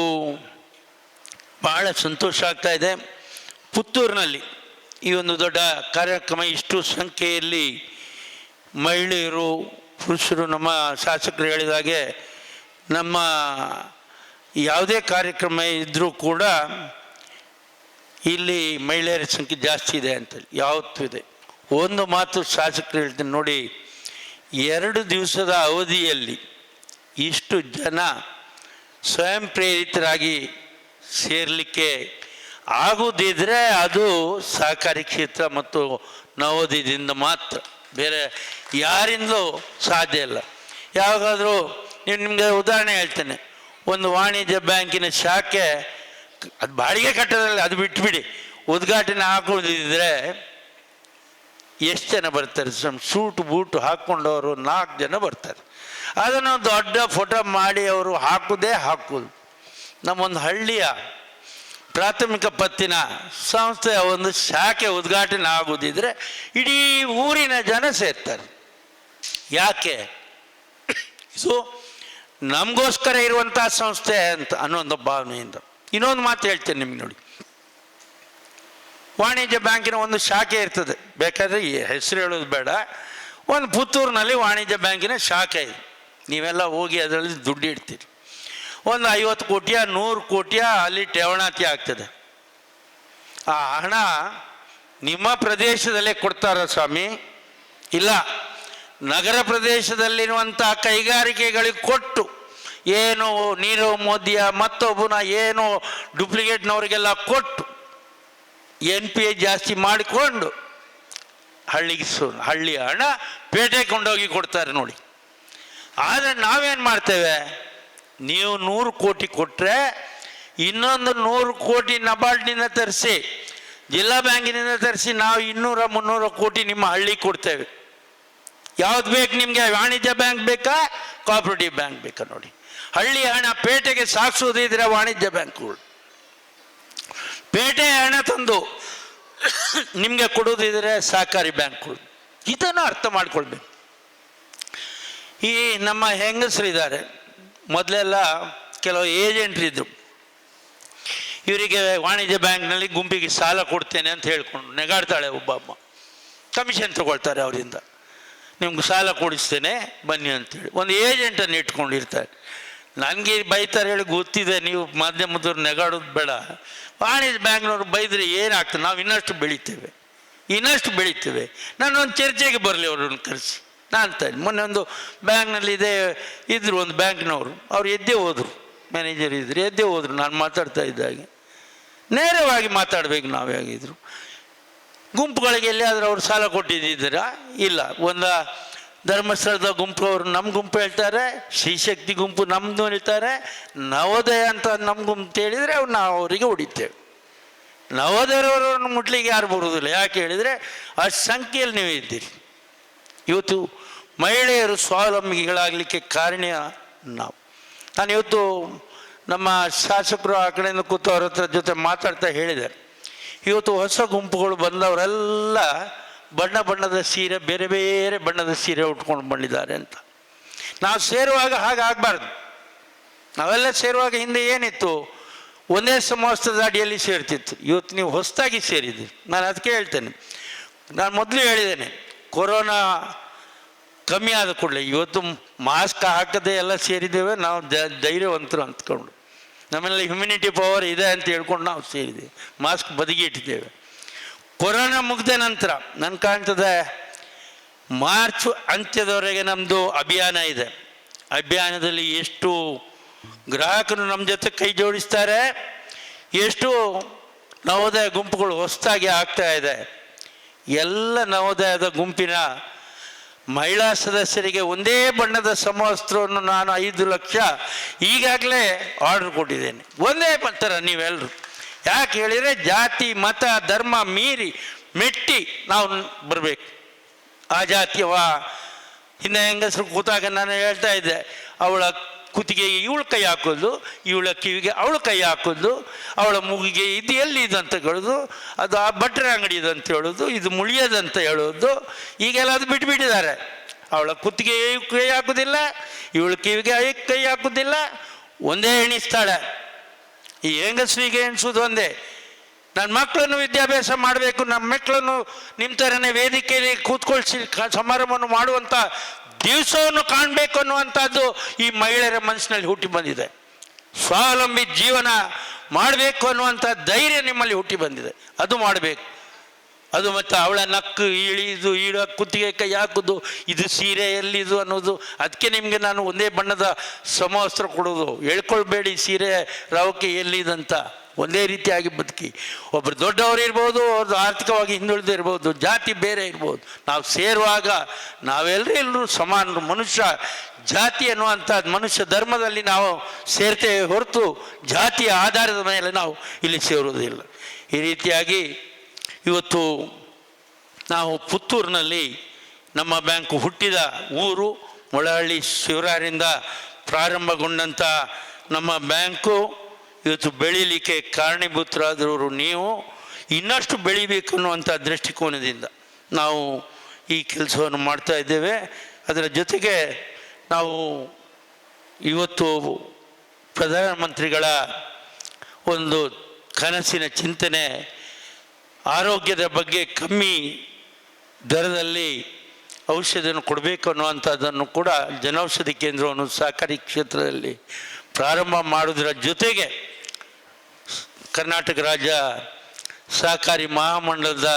ಭಾಳ ಸಂತೋಷ ಆಗ್ತಾ ಇದೆ. ಪುತ್ತೂರಿನಲ್ಲಿ ಈ ಒಂದು ದೊಡ್ಡ ಕಾರ್ಯಕ್ರಮ, ಇಷ್ಟು ಸಂಖ್ಯೆಯಲ್ಲಿ ಮಹಿಳೆಯರು ಪುರುಷರು, ನಮ್ಮ ಶಾಸಕರು ಹೇಳಿದಾಗೆ ನಮ್ಮ ಯಾವುದೇ ಕಾರ್ಯಕ್ರಮ ಇದ್ದರೂ ಕೂಡ ಇಲ್ಲಿ ಮಹಿಳೆಯರ ಸಂಖ್ಯೆ ಜಾಸ್ತಿ ಇದೆ ಅಂತೇಳಿ ಯಾವತ್ತೂ ಇದೆ. ಒಂದು ಮಾತು ಶಾಸಕರು ಹೇಳ್ತೀನಿ ನೋಡಿ, 2 ದಿವಸದ ಅವಧಿಯಲ್ಲಿ ಇಷ್ಟು ಜನ ಸ್ವಯಂ ಪ್ರೇರಿತರಾಗಿ ಸೇರಲಿಕ್ಕೆ ಆಗುವುದಿದ್ರೆ ಅದು ಸಹಕಾರಿ ಕ್ಷೇತ್ರ ಮತ್ತು ನವೋದಯದಿಂದ ಮಾತ್ರ, ಬೇರೆ ಯಾರಿಂದಲೂ ಸಾಧ್ಯ ಇಲ್ಲ. ಯಾವಾಗಾದರೂ ನಿಮಗೆ ಉದಾಹರಣೆ ಹೇಳ್ತೇನೆ, ಒಂದು ವಾಣಿಜ್ಯ ಬ್ಯಾಂಕಿನ ಶಾಖೆ ಅದು ಬಾಡಿಗೆ ಕಟ್ಟೋದ್ರಲ್ಲಿ ಅದು ಬಿಟ್ಬಿಡಿ, ಉದ್ಘಾಟನೆ ಹಾಕೋದಿದ್ರೆ ಎಷ್ಟು ಜನ ಬರ್ತಾರೆ? ಸೂಟು ಬೂಟು ಹಾಕ್ಕೊಂಡವರು 4 ಜನ ಬರ್ತಾರೆ. ಅದನ್ನು ದೊಡ್ಡ ಫೋಟೋ ಮಾಡಿ ಅವರು ಹಾಕೋದು. ನಮ್ಮೊಂದು ಹಳ್ಳಿಯ ಪ್ರಾಥಮಿಕ ಪತ್ತಿನ ಸಂಸ್ಥೆಯ ಒಂದು ಶಾಖೆ ಉದ್ಘಾಟನೆ ಆಗೋದಿದ್ರೆ ಇಡೀ ಊರಿನ ಜನ ಸೇರ್ತಾರೆ. ಯಾಕೆ? ಸೊ ನಮಗೋಸ್ಕರ ಇರುವಂಥ ಸಂಸ್ಥೆ ಅಂತ ಅನ್ನೋ ಭಾವನೆಯಿಂದ. ಇನ್ನೊಂದು ಮಾತು ಹೇಳ್ತೇನೆ ನಿಮ್ಗೆ ನೋಡಿ, ವಾಣಿಜ್ಯ ಬ್ಯಾಂಕಿನ ಒಂದು ಶಾಖೆ ಇರ್ತದೆ, ಬೇಕಾದರೆ ಹೆಸರು ಹೇಳೋದು ಬೇಡ, ಒಂದು ಪುತ್ತೂರಿನಲ್ಲಿ ವಾಣಿಜ್ಯ ಬ್ಯಾಂಕಿನ ಶಾಖೆ ಇದೆ. ನೀವೆಲ್ಲ ಹೋಗಿ ಅದರಲ್ಲಿ ದುಡ್ಡು ಇಡ್ತೀರಿ, ಒಂದು 50 ಕೋಟಿಯ 100 ಕೋಟಿಯ ಅಲ್ಲಿ ಠೇವಣಾತಿ ಆಗ್ತದೆ. ಆ ಹಣ ನಿಮ್ಮ ಪ್ರದೇಶದಲ್ಲೇ ಕೊಡ್ತಾರ ಸ್ವಾಮಿ? ಇಲ್ಲ, ನಗರ ಪ್ರದೇಶದಲ್ಲಿರುವಂಥ ಕೈಗಾರಿಕೆಗಳಿಗೆ ಕೊಟ್ಟು, ಏನು ನೀರವ್ ಮೋದಿಯ ಮತ್ತೊಬ್ಬನ ಏನೋ ಡೂಪ್ಲಿಕೇಟ್ನವರಿಗೆಲ್ಲ ಕೊಟ್ಟು NPA ಜಾಸ್ತಿ ಮಾಡಿಕೊಂಡು ಹಳ್ಳಿಯ ಹಣ ಪೇಟೆ ಕೊಂಡೋಗಿ ಕೊಡ್ತಾರೆ ನೋಡಿ. ಆದರೆ ನಾವೇನು ಮಾಡ್ತೇವೆ, ನೀವು 100 ಕೋಟಿ ಕೊಟ್ಟರೆ ಇನ್ನೊಂದು 100 ಕೋಟಿ ನಬಾರ್ಡ್ನಿಂದ ತರಿಸಿ, ಜಿಲ್ಲಾ ಬ್ಯಾಂಕಿನಿಂದ ತರಿಸಿ ನಾವು 200-300 ಕೋಟಿ ನಿಮ್ಮ ಹಳ್ಳಿಗೆ ಕೊಡ್ತೇವೆ. ಯಾವ್ದು ಬೇಕು ನಿಮಗೆ? ವಾಣಿಜ್ಯ ಬ್ಯಾಂಕ್ ಬೇಕಾ, ಕೋಆಪರೇಟಿವ್ ಬ್ಯಾಂಕ್ ಬೇಕಾ? ನೋಡಿ, ಹಳ್ಳಿಯ ಹಣ ಪೇಟೆಗೆ ಸಾಗಿಸೋದಿದ್ರೆ ವಾಣಿಜ್ಯ ಬ್ಯಾಂಕ್ಗಳು, ಪೇಟೆ ಹಣ ತಂದು ನಿಮಗೆ ಕೊಡೋದಿದ್ರೆ ಸಹಕಾರಿ ಬ್ಯಾಂಕ್ಗಳು. ಇದನ್ನು ಅರ್ಥ ಮಾಡ್ಕೊಳ್ಬೇಕು. ಈ ನಮ್ಮ ಹೆಂಗಸರಿದ್ದಾರೆ, ಮೊದಲೆಲ್ಲ ಕೆಲವು ಏಜೆಂಟ್ರಿದ್ರು, ಇವರಿಗೆ ವಾಣಿಜ್ಯ ಬ್ಯಾಂಕ್ನಲ್ಲಿ ಗುಂಪಿಗೆ ಸಾಲ ಕೊಡ್ತೇನೆ ಅಂತ ಹೇಳ್ಕೊಂಡು ನೆಗಾಡ್ತಾಳೆ ಒಬ್ಬ ಅಮ್ಮ, ಕಮಿಷನ್ ತಗೊಳ್ತಾರೆ ಅವರಿಂದ. ನಿಮ್ಗೆ ಸಾಲ ಕೊಡಿಸ್ತೇನೆ ಬನ್ನಿ ಅಂತೇಳಿ ಒಂದು ಏಜೆಂಟನ್ನು ಇಟ್ಕೊಂಡಿರ್ತಾರೆ. ನನಗೆ ಬೈತಾರೆ ಹೇಳಿ ಗೊತ್ತಿದೆ, ನೀವು ಮಾಧ್ಯಮದವ್ರು ನೆಗಾಡೋದು ಬೇಡ. ವಾಣಿಜ್ಯ ಬ್ಯಾಂಕ್ನವ್ರು ಬೈದರೆ ಏನಾಗ್ತದೆ, ನಾವು ಇನ್ನಷ್ಟು ಬೆಳಿತೇವೆ. ನಾನೊಂದು ಚರ್ಚೆಗೆ ಬರಲಿ ಅವ್ರನ್ನ ಕರೆಸಿ. ನಾನು ಮೊನ್ನೆ ಒಂದು ಬ್ಯಾಂಕ್ನಲ್ಲಿ ಇದ್ರು ಒಂದು ಬ್ಯಾಂಕ್ನವರು, ಅವ್ರು ಎದ್ದೇ ಹೋದರು, ಮ್ಯಾನೇಜರ್ ಇದ್ರು, ಎದ್ದೇ ಹೋದರು. ನಾನು ಮಾತಾಡ್ತಾ ಇದ್ದಾಗೆ ನೇರವಾಗಿ ಮಾತಾಡಬೇಕು. ನಾವು ಹೇಗಿದ್ರು ಗುಂಪುಗಳಿಗೆ ಎಲ್ಲಿಯಾದರೂ ಅವ್ರು ಸಾಲ ಕೊಟ್ಟಿದ್ದೀರಾ? ಇಲ್ಲ. ಒಂದು ಧರ್ಮಸ್ಥಳದ ಗುಂಪು ಅವರು ನಮ್ಮ ಗುಂಪು ಹೇಳ್ತಾರೆ, ಶ್ರೀಶಕ್ತಿ ಗುಂಪು ನಮ್ಮದು ಹೇಳ್ತಾರೆ, ನವೋದಯ ಅಂತ ನಮ್ಮ ಗುಂಪು ಹೇಳಿದರೆ ನಾವು ಅವರಿಗೆ ಹೊಡಿತೇವೆ. ನವೋದಯರವರನ್ನು ಮುಟ್ಲಿಕ್ಕೆ ಯಾರು ಬರುವುದಿಲ್ಲ. ಯಾಕೆ ಹೇಳಿದರೆ ಅಷ್ಟು ಸಂಖ್ಯೆಯಲ್ಲಿ ನೀವು ಇದ್ದೀರಿ. ಇವತ್ತು ಮಹಿಳೆಯರು ಸ್ವಾವಲಂಬಿಗಳಾಗಲಿಕ್ಕೆ ಕಾರಣ ನಾವು. ನಾನು ಇವತ್ತು ನಮ್ಮ ಶಾಸಕರು ಆ ಕಡೆಯಿಂದ ಕೂತು ಅವ್ರ ಜೊತೆ ಮಾತಾಡ್ತಾ ಹೇಳಿದ್ದಾರೆ, ಇವತ್ತು ಹೊಸ ಗುಂಪುಗಳು ಬಂದವರೆಲ್ಲ ಬಣ್ಣದ ಸೀರೆ, ಬೇರೆ ಬೇರೆ ಬಣ್ಣದ ಸೀರೆ ಉಟ್ಕೊಂಡು ಬಂದಿದ್ದಾರೆ ಅಂತ. ನಾವು ಸೇರುವಾಗ ಹಾಗೆ ಆಗಬಾರ್ದು. ನಾವೆಲ್ಲ ಸೇರುವಾಗ ಹಿಂದೆ ಏನಿತ್ತು, ಒಂದೇ ಸಮವಸ್ತ್ರದ ಅಡಿಯಲ್ಲಿ ಸೇರ್ತಿತ್ತು. ಇವತ್ತು ನೀವು ಹೊಸದಾಗಿ ಸೇರಿದ್ದೀರಿ. ನಾನು ಅದಕ್ಕೆ ಹೇಳ್ತೇನೆ, ನಾನು ಮೊದಲು ಹೇಳಿದ್ದೇನೆ, ಕೊರೋನಾ ಕಮ್ಮಿ ಆದ ಕೂಡಲೇ ಇವತ್ತು ಮಾಸ್ಕ್ ಹಾಕದೆ ಎಲ್ಲ ಸೇರಿದ್ದೇವೆ. ನಾವು ಧೈರ್ಯವಂತರು ಅಂದ್ಕೊಂಡು, ನಮ್ಮಲ್ಲಿ ಹ್ಯುಮಿನಿಟಿ ಪವರ್ ಇದೆ ಅಂತ ಹೇಳ್ಕೊಂಡು ನಾವು ಸೇರಿದ್ದೇವೆ, ಮಾಸ್ಕ್ ಬದಿಗೆ ಇಟ್ಟಿದ್ದೇವೆ. ಕೊರೋನಾ ಮುಗಿದ ನಂತರ ನನ್ನ ಕಾಣ್ತದೆ ಮಾರ್ಚ್ ಅಂತ್ಯದವರೆಗೆ ನಮ್ಮದು ಅಭಿಯಾನ ಇದೆ. ಅಭಿಯಾನದಲ್ಲಿ ಎಷ್ಟು ಗ್ರಾಹಕರು ನಮ್ಮ ಜೊತೆ ಕೈ ಜೋಡಿಸ್ತಾರೆ, ಎಷ್ಟು ನವೋದಯ ಗುಂಪುಗಳು ಹೊಸದಾಗಿ ಆಗ್ತಾ ಇದೆ. ಎಲ್ಲ ನವೋದಯದ ಗುಂಪಿನ ಮಹಿಳಾ ಸದಸ್ಯರಿಗೆ ಒಂದೇ ಬಣ್ಣದ ಸಮವಸ್ತ್ರವನ್ನು ನಾನು 5 ಲಕ್ಷ ಈಗಾಗಲೇ ಆರ್ಡರ್ ಕೊಟ್ಟಿದ್ದೇನೆ. ಒಂದೇ ಥರ ನೀವೆಲ್ಲರೂ. ಯಾಕೆ ಹೇಳಿದರೆ ಜಾತಿ ಮತ ಧರ್ಮ ಮೀರಿ ಮೆಟ್ಟಿ ನಾವು ಬರಬೇಕು. ಆ ಜಾತಿಯವ ಹಿಂದೆ ಹೆಂಗಸರು ಕೂತಾಗ ನಾನು ಹೇಳ್ತಾ ಇದ್ದೆ, ಅವಳ ಕುತ್ತಿಗೆಗೆ ಇವಳು ಕೈ ಹಾಕೋದು, ಇವಳ ಕಿವಿಗೆ ಅವಳು ಕೈ ಹಾಕೋದು, ಅವಳ ಮೂಗಿಗೆ ಇದು ಎಲ್ಲಿದು ಅಂತ ಹೇಳೋದು, ಅದು ಆ ಬಟ್ರೆ ಅಂಗಡಿ ಇದು ಅಂತ ಹೇಳೋದು, ಇದು ಮುಳಿಯೋದಂತ ಹೇಳೋದು. ಈಗೆಲ್ಲ ಅದು ಬಿಟ್ಟುಬಿಟ್ಟಿದ್ದಾರೆ. ಅವಳ ಕುತ್ತಿಗೆ ಕೈ ಹಾಕೋದಿಲ್ಲ, ಇವಳ ಕಿವಿಗೆ ಕೈ ಹಾಕೋದಿಲ್ಲ, ಒಂದೇ ಎಣಿಸ್ತಾಳೆ. ಈ ಹೆಂಗಸರಿಗೆ ಎಣಿಸೋದು ಒಂದೇ. ನನ್ನ ಮಕ್ಕಳನ್ನು ವಿದ್ಯಾಭ್ಯಾಸ ಮಾಡಬೇಕು, ನಮ್ಮ ಮಕ್ಕಳನ್ನು ನಿಮ್ಮ ಥರನೇ ವೇದಿಕೆಯಲ್ಲಿ ಕೂತ್ಕೊಳ್ಸಿ ಸಮಾರಂಭವನ್ನು ಮಾಡುವಂಥ ದಿವಸವನ್ನು ಕಾಣಬೇಕು ಅನ್ನುವಂಥದ್ದು ಈ ಮಹಿಳೆಯರ ಮನಸ್ಸಿನಲ್ಲಿ ಹುಟ್ಟಿ ಬಂದಿದೆ. ಸ್ವಾವಲಂಬಿ ಜೀವನ ಮಾಡಬೇಕು ಅನ್ನುವಂಥ ಧೈರ್ಯ ನಿಮ್ಮಲ್ಲಿ ಹುಟ್ಟಿ ಬಂದಿದೆ. ಅದು ಮಾಡಬೇಕು. ಅದು ಮತ್ತು ಅವಳ ನಕ್ಕು ಇಳಿದು ಕುತ್ತಿಗೆ ಕೈ ಹಾಕೋದು, ಇದು ಸೀರೆ ಎಲ್ಲಿದು ಅನ್ನೋದು. ಅದಕ್ಕೆ ನಿಮಗೆ ನಾನು ಒಂದೇ ಬಣ್ಣದ ಸಮವಸ್ತ್ರ ಕೊಡೋದು. ಹೇಳ್ಕೊಳ್ಬೇಡಿ ಸೀರೆ ರವಕ್ಕೆ ಎಲ್ಲಿದಂತ. ಒಂದೇ ರೀತಿಯಾಗಿ ಬದುಕಿ. ಒಬ್ಬರು ದೊಡ್ಡವರು ಇರ್ಬೋದು, ಅವ್ರದ್ದು ಆರ್ಥಿಕವಾಗಿ ಹಿಂದುಳಿದು ಇರ್ಬೋದು, ಜಾತಿ ಬೇರೆ ಇರ್ಬೋದು. ನಾವು ಸೇರುವಾಗ ನಾವೆಲ್ಲರೂ ಸಮಾನರು. ಮನುಷ್ಯ ಜಾತಿ ಅನ್ನುವಂಥದ್ದು ಮನುಷ್ಯ ಧರ್ಮದಲ್ಲಿ ನಾವು ಸೇರ್ತೇವೆ ಹೊರತು ಜಾತಿಯ ಆಧಾರದ ಮೇಲೆ ನಾವು ಇಲ್ಲಿ ಸೇರುವುದಿಲ್ಲ. ಈ ರೀತಿಯಾಗಿ ಇವತ್ತು ನಾವು ಪುತ್ತೂರಿನಲ್ಲಿ ನಮ್ಮ ಬ್ಯಾಂಕು ಹುಟ್ಟಿದ ಊರು ಮೊಳಹಳ್ಳಿ ಶಿವರಾರಿಂದ ಪ್ರಾರಂಭಗೊಂಡಂಥ ನಮ್ಮ ಬ್ಯಾಂಕು ಇವತ್ತು ಬೆಳೀಲಿಕ್ಕೆ ಕಾರಣೀಭೂತರಾದವರು ನೀವು. ಇನ್ನಷ್ಟು ಬೆಳಿಬೇಕು ಅನ್ನುವಂಥ ದೃಷ್ಟಿಕೋನದಿಂದ ನಾವು ಈ ಕೆಲಸವನ್ನು ಮಾಡ್ತಾ ಇದ್ದೇವೆ. ಅದರ ಜೊತೆಗೆ ನಾವು ಇವತ್ತು ಪ್ರಧಾನಮಂತ್ರಿಗಳ ಒಂದು ಕನಸಿನ ಚಿಂತನೆ, ಆರೋಗ್ಯದ ಬಗ್ಗೆ ಕಮ್ಮಿ ದರದಲ್ಲಿ ಔಷಧಿಯನ್ನು ಕೊಡಬೇಕು ಅನ್ನುವಂಥದ್ದನ್ನು ಕೂಡ ಜನೌಷಧಿ ಕೇಂದ್ರವನ್ನು ಸಹಕಾರಿ ಕ್ಷೇತ್ರದಲ್ಲಿ ಪ್ರಾರಂಭ ಮಾಡೋದರ ಜೊತೆಗೆ ಕರ್ನಾಟಕ ರಾಜ್ಯ ಸಹಕಾರಿ ಮಹಾಮಂಡಲದ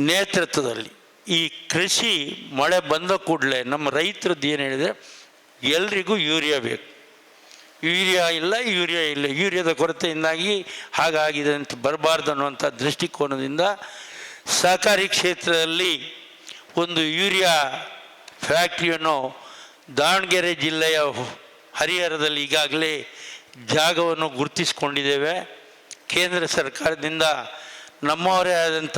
ನೇತೃತ್ವದಲ್ಲಿ ಈ ಕೃಷಿ ಮಳೆ ಬಂದ ಕೂಡಲೇ ನಮ್ಮ ರೈತರದ್ದು ಏನು ಹೇಳಿದರೆ ಎಲ್ರಿಗೂ ಯೂರಿಯಾ ಬೇಕು. ಯೂರಿಯಾ ಇಲ್ಲ, ಯೂರಿಯಾದ ಕೊರತೆಯಿಂದಾಗಿ ಹಾಗಾಗಿದೆ ಅಂತ ಬರಬಾರ್ದು ಅನ್ನುವಂಥ ದೃಷ್ಟಿಕೋನದಿಂದ ಸಹಕಾರಿ ಕ್ಷೇತ್ರದಲ್ಲಿ ಒಂದು ಯೂರಿಯಾ ಫ್ಯಾಕ್ಟ್ರಿಯನ್ನು ದಾವಣಗೆರೆ ಜಿಲ್ಲೆಯ ಹರಿಹರದಲ್ಲಿ ಈಗಾಗಲೇ ಜಾಗವನ್ನು ಗುರುತಿಸಿಕೊಂಡಿದ್ದೇವೆ. ಕೇಂದ್ರ ಸರ್ಕಾರದಿಂದ ನಮ್ಮವರೇ ಆದಂಥ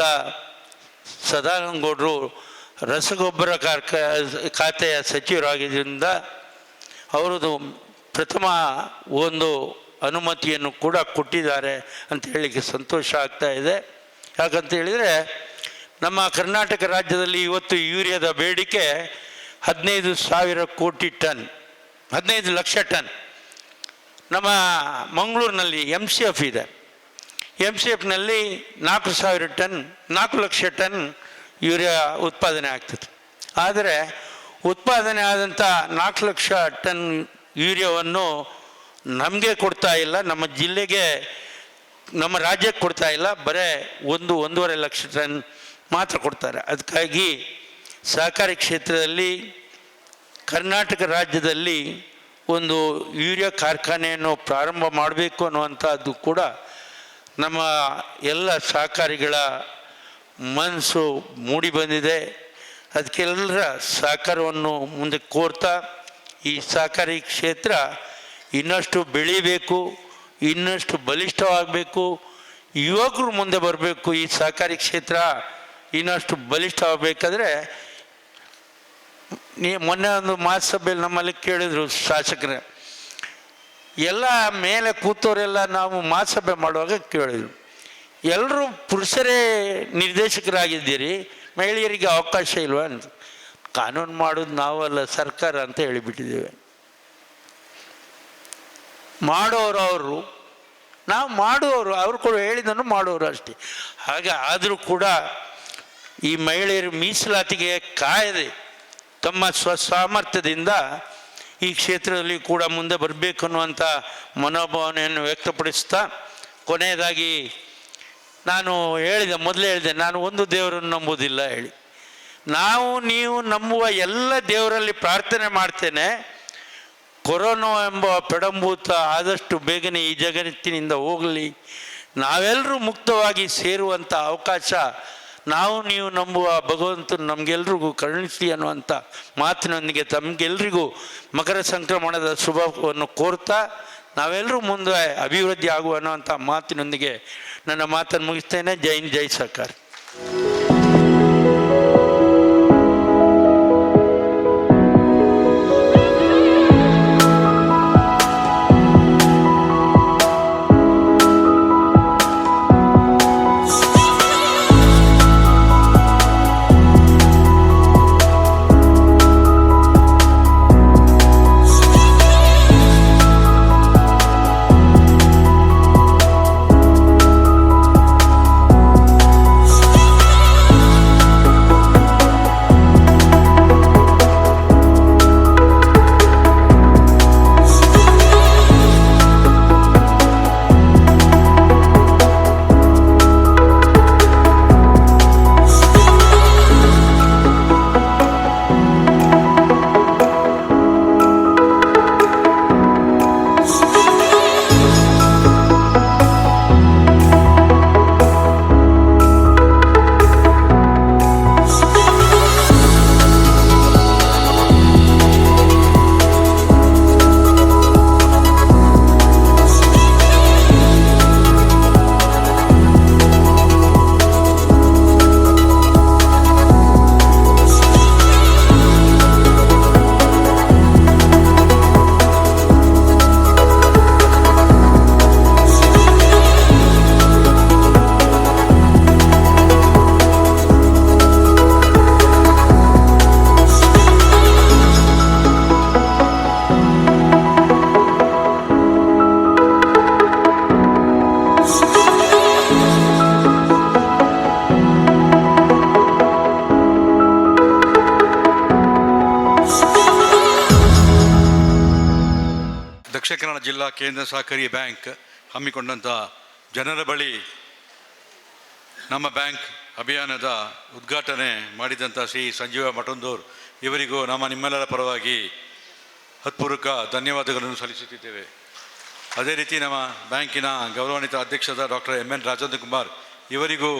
ಸದಾನಂದಗೌಡರು ರಸಗೊಬ್ಬರ ಖಾತೆಯ ಸಚಿವರಾಗಿದ್ದರಿಂದ ಅವರದು ಪ್ರಥಮ ಒಂದು ಅನುಮತಿಯನ್ನು ಕೂಡ ಕೊಟ್ಟಿದ್ದಾರೆ ಅಂತ ಹೇಳಲಿಕ್ಕೆ ಸಂತೋಷ ಆಗ್ತಾ ಇದೆ. ಯಾಕಂತ ಹೇಳಿದರೆ ನಮ್ಮ ಕರ್ನಾಟಕ ರಾಜ್ಯದಲ್ಲಿ ಇವತ್ತು ಯೂರಿಯಾದ ಬೇಡಿಕೆ 15,000 ಕೋಟಿ ಟನ್, 15 ಲಕ್ಷ ಟನ್. ನಮ್ಮ ಮಂಗಳೂರಿನಲ್ಲಿ MCF ಇದೆ. MCFನಲ್ಲಿ 4,000 ಟನ್, 4 ಲಕ್ಷ ಟನ್ ಯೂರಿಯಾ ಉತ್ಪಾದನೆ ಆಗ್ತದೆ. ಆದರೆ ಉತ್ಪಾದನೆ ಆದಂಥ 4 ಲಕ್ಷ ಟನ್ ಯೂರಿಯಾವನ್ನು ನಮಗೆ ಕೊಡ್ತಾ ಇಲ್ಲ, ನಮ್ಮ ಜಿಲ್ಲೆಗೆ, ನಮ್ಮ ರಾಜ್ಯಕ್ಕೆ ಕೊಡ್ತಾ ಇಲ್ಲ. ಬರೀ 1.5 ಲಕ್ಷ ಟನ್ ಮಾತ್ರ ಕೊಡ್ತಾರೆ. ಅದಕ್ಕಾಗಿ ಸಹಕಾರಿ ಕ್ಷೇತ್ರದಲ್ಲಿ ಕರ್ನಾಟಕ ರಾಜ್ಯದಲ್ಲಿ ಒಂದು ಯೂರಿಯಾ ಕಾರ್ಖಾನೆಯನ್ನು ಪ್ರಾರಂಭ ಮಾಡಬೇಕು ಅನ್ನುವಂಥದ್ದು ಕೂಡ ನಮ್ಮ ಎಲ್ಲ ಸಹಕಾರಿಗಳ ಮನಸ್ಸು ಮೂಡಿ ಬಂದಿದೆ. ಅದಕ್ಕೆಲ್ಲರ ಸಹಕಾರವನ್ನು ಮುಂದೆ ಕೋರ್ತಾ ಈ ಸಹಕಾರಿ ಕ್ಷೇತ್ರ ಇನ್ನಷ್ಟು ಬೆಳೀಬೇಕು, ಇನ್ನಷ್ಟು ಬಲಿಷ್ಠವಾಗಬೇಕು, ಯುವಕರು ಮುಂದೆ ಬರಬೇಕು. ಈ ಸಹಕಾರಿ ಕ್ಷೇತ್ರ ಇನ್ನಷ್ಟು ಬಲಿಷ್ಠವಾಗಬೇಕಾದ್ರೆ ಮೊನ್ನೆ ಒಂದು ಮಹಾಸಭೆಯಲ್ಲಿ ನಮ್ಮಲ್ಲಿ ಕೇಳಿದರು ಶಾಸಕರೇ, ಎಲ್ಲ ಮೇಲೆ ಕೂತವರೆಲ್ಲ ನಾವು ಮಹಾಸಭೆ ಮಾಡುವಾಗ ಕೇಳಿದರು, ಎಲ್ಲರೂ ಪುರುಷರೇ ನಿರ್ದೇಶಕರಾಗಿದ್ದೀರಿ, ಮಹಿಳೆಯರಿಗೆ ಅವಕಾಶ ಇಲ್ವಾ ಅಂತ. ಕಾನೂನು ಮಾಡೋದು ನಾವಲ್ಲ, ಸರ್ಕಾರ ಅಂತ ಹೇಳಿಬಿಟ್ಟಿದ್ದೇವೆ. ಮಾಡೋರು ಅವರು, ನಾವು ಮಾಡುವವರು, ಅವರು ಕೂಡ ಹೇಳಿದನ್ನು ಮಾಡೋರು ಅಷ್ಟೇ. ಹಾಗೆ ಆದರೂ ಕೂಡ ಈ ಮಹಿಳೆಯರು ಮೀಸಲಾತಿಗೆ ಕಾಯದೆ ತಮ್ಮ ಸ್ವಸಾಮರ್ಥ್ಯದಿಂದ ಈ ಕ್ಷೇತ್ರದಲ್ಲಿ ಕೂಡ ಮುಂದೆ ಬರಬೇಕು ಅನ್ನುವಂಥ ಮನೋಭಾವನೆಯನ್ನು ವ್ಯಕ್ತಪಡಿಸ್ತಾ, ಕೊನೆಯದಾಗಿ ನಾನು ಮೊದಲೇ ಹೇಳಿದೆ, ನಾನು ಒಂದು ದೇವರನ್ನು ನಂಬುವುದಿಲ್ಲ ಹೇಳಿ. ನೀವು ನಂಬುವ ಎಲ್ಲ ದೇವರಲ್ಲಿ ಪ್ರಾರ್ಥನೆ ಮಾಡ್ತೇನೆ, ಕೊರೋನಾ ಎಂಬ ಪೆಡಂಭೂತ ಆದಷ್ಟು ಬೇಗನೆ ಈ ಜಗತ್ತಿನಿಂದ ಹೋಗಲಿ, ನಾವೆಲ್ಲರೂ ಮುಕ್ತವಾಗಿ ಸೇರುವಂಥ ಅವಕಾಶ ನೀವು ನಂಬುವ ಭಗವಂತನು ನಮಗೆಲ್ರಿಗೂ ಕರುಣಿಸಿ ಅನ್ನುವಂಥ ಮಾತಿನೊಂದಿಗೆ ತಮಗೆಲ್ರಿಗೂ ಮಕರ ಸಂಕ್ರಮಣದ ಶುಭವನ್ನು ಕೋರ್ತಾ ನಾವೆಲ್ಲರೂ ಮುಂದೆ ಅಭಿವೃದ್ಧಿ ಆಗುವ ಅನ್ನುವಂಥ ಮಾತಿನೊಂದಿಗೆ ನನ್ನ ಮಾತನ್ನು ಮುಗಿಸ್ತೇನೆ. ಜೈ ಹಿಂದ್, ಜೈ ಸರ್ಕಾರ. ಕೇಂದ್ರ ಸಹಕಾರಿ ಬ್ಯಾಂಕ್ ಹಮ್ಮಿಕೊಂಡಂಥ ಜನರ ಬಳಿ ನಮ್ಮ ಬ್ಯಾಂಕ್ ಅಭಿಯಾನದ ಉದ್ಘಾಟನೆ ಮಾಡಿದಂಥ ಶ್ರೀ ಸಂಜೀವ ಮಠಂದೂರ್ ಇವರಿಗೂ ನಿಮ್ಮೆಲ್ಲರ ಪರವಾಗಿ ಹತ್ಪೂರ್ವಕ ಧನ್ಯವಾದಗಳನ್ನು ಸಲ್ಲಿಸುತ್ತಿದ್ದೇವೆ. ಅದೇ ರೀತಿ ನಮ್ಮ ಬ್ಯಾಂಕಿನ ಗೌರವಾನ್ವಿತ ಅಧ್ಯಕ್ಷರಾದ ಡಾಕ್ಟರ್ ಎನ್ ರಾಜೇಂದ್ರ ಕುಮಾರ್ ಇವರಿಗೂ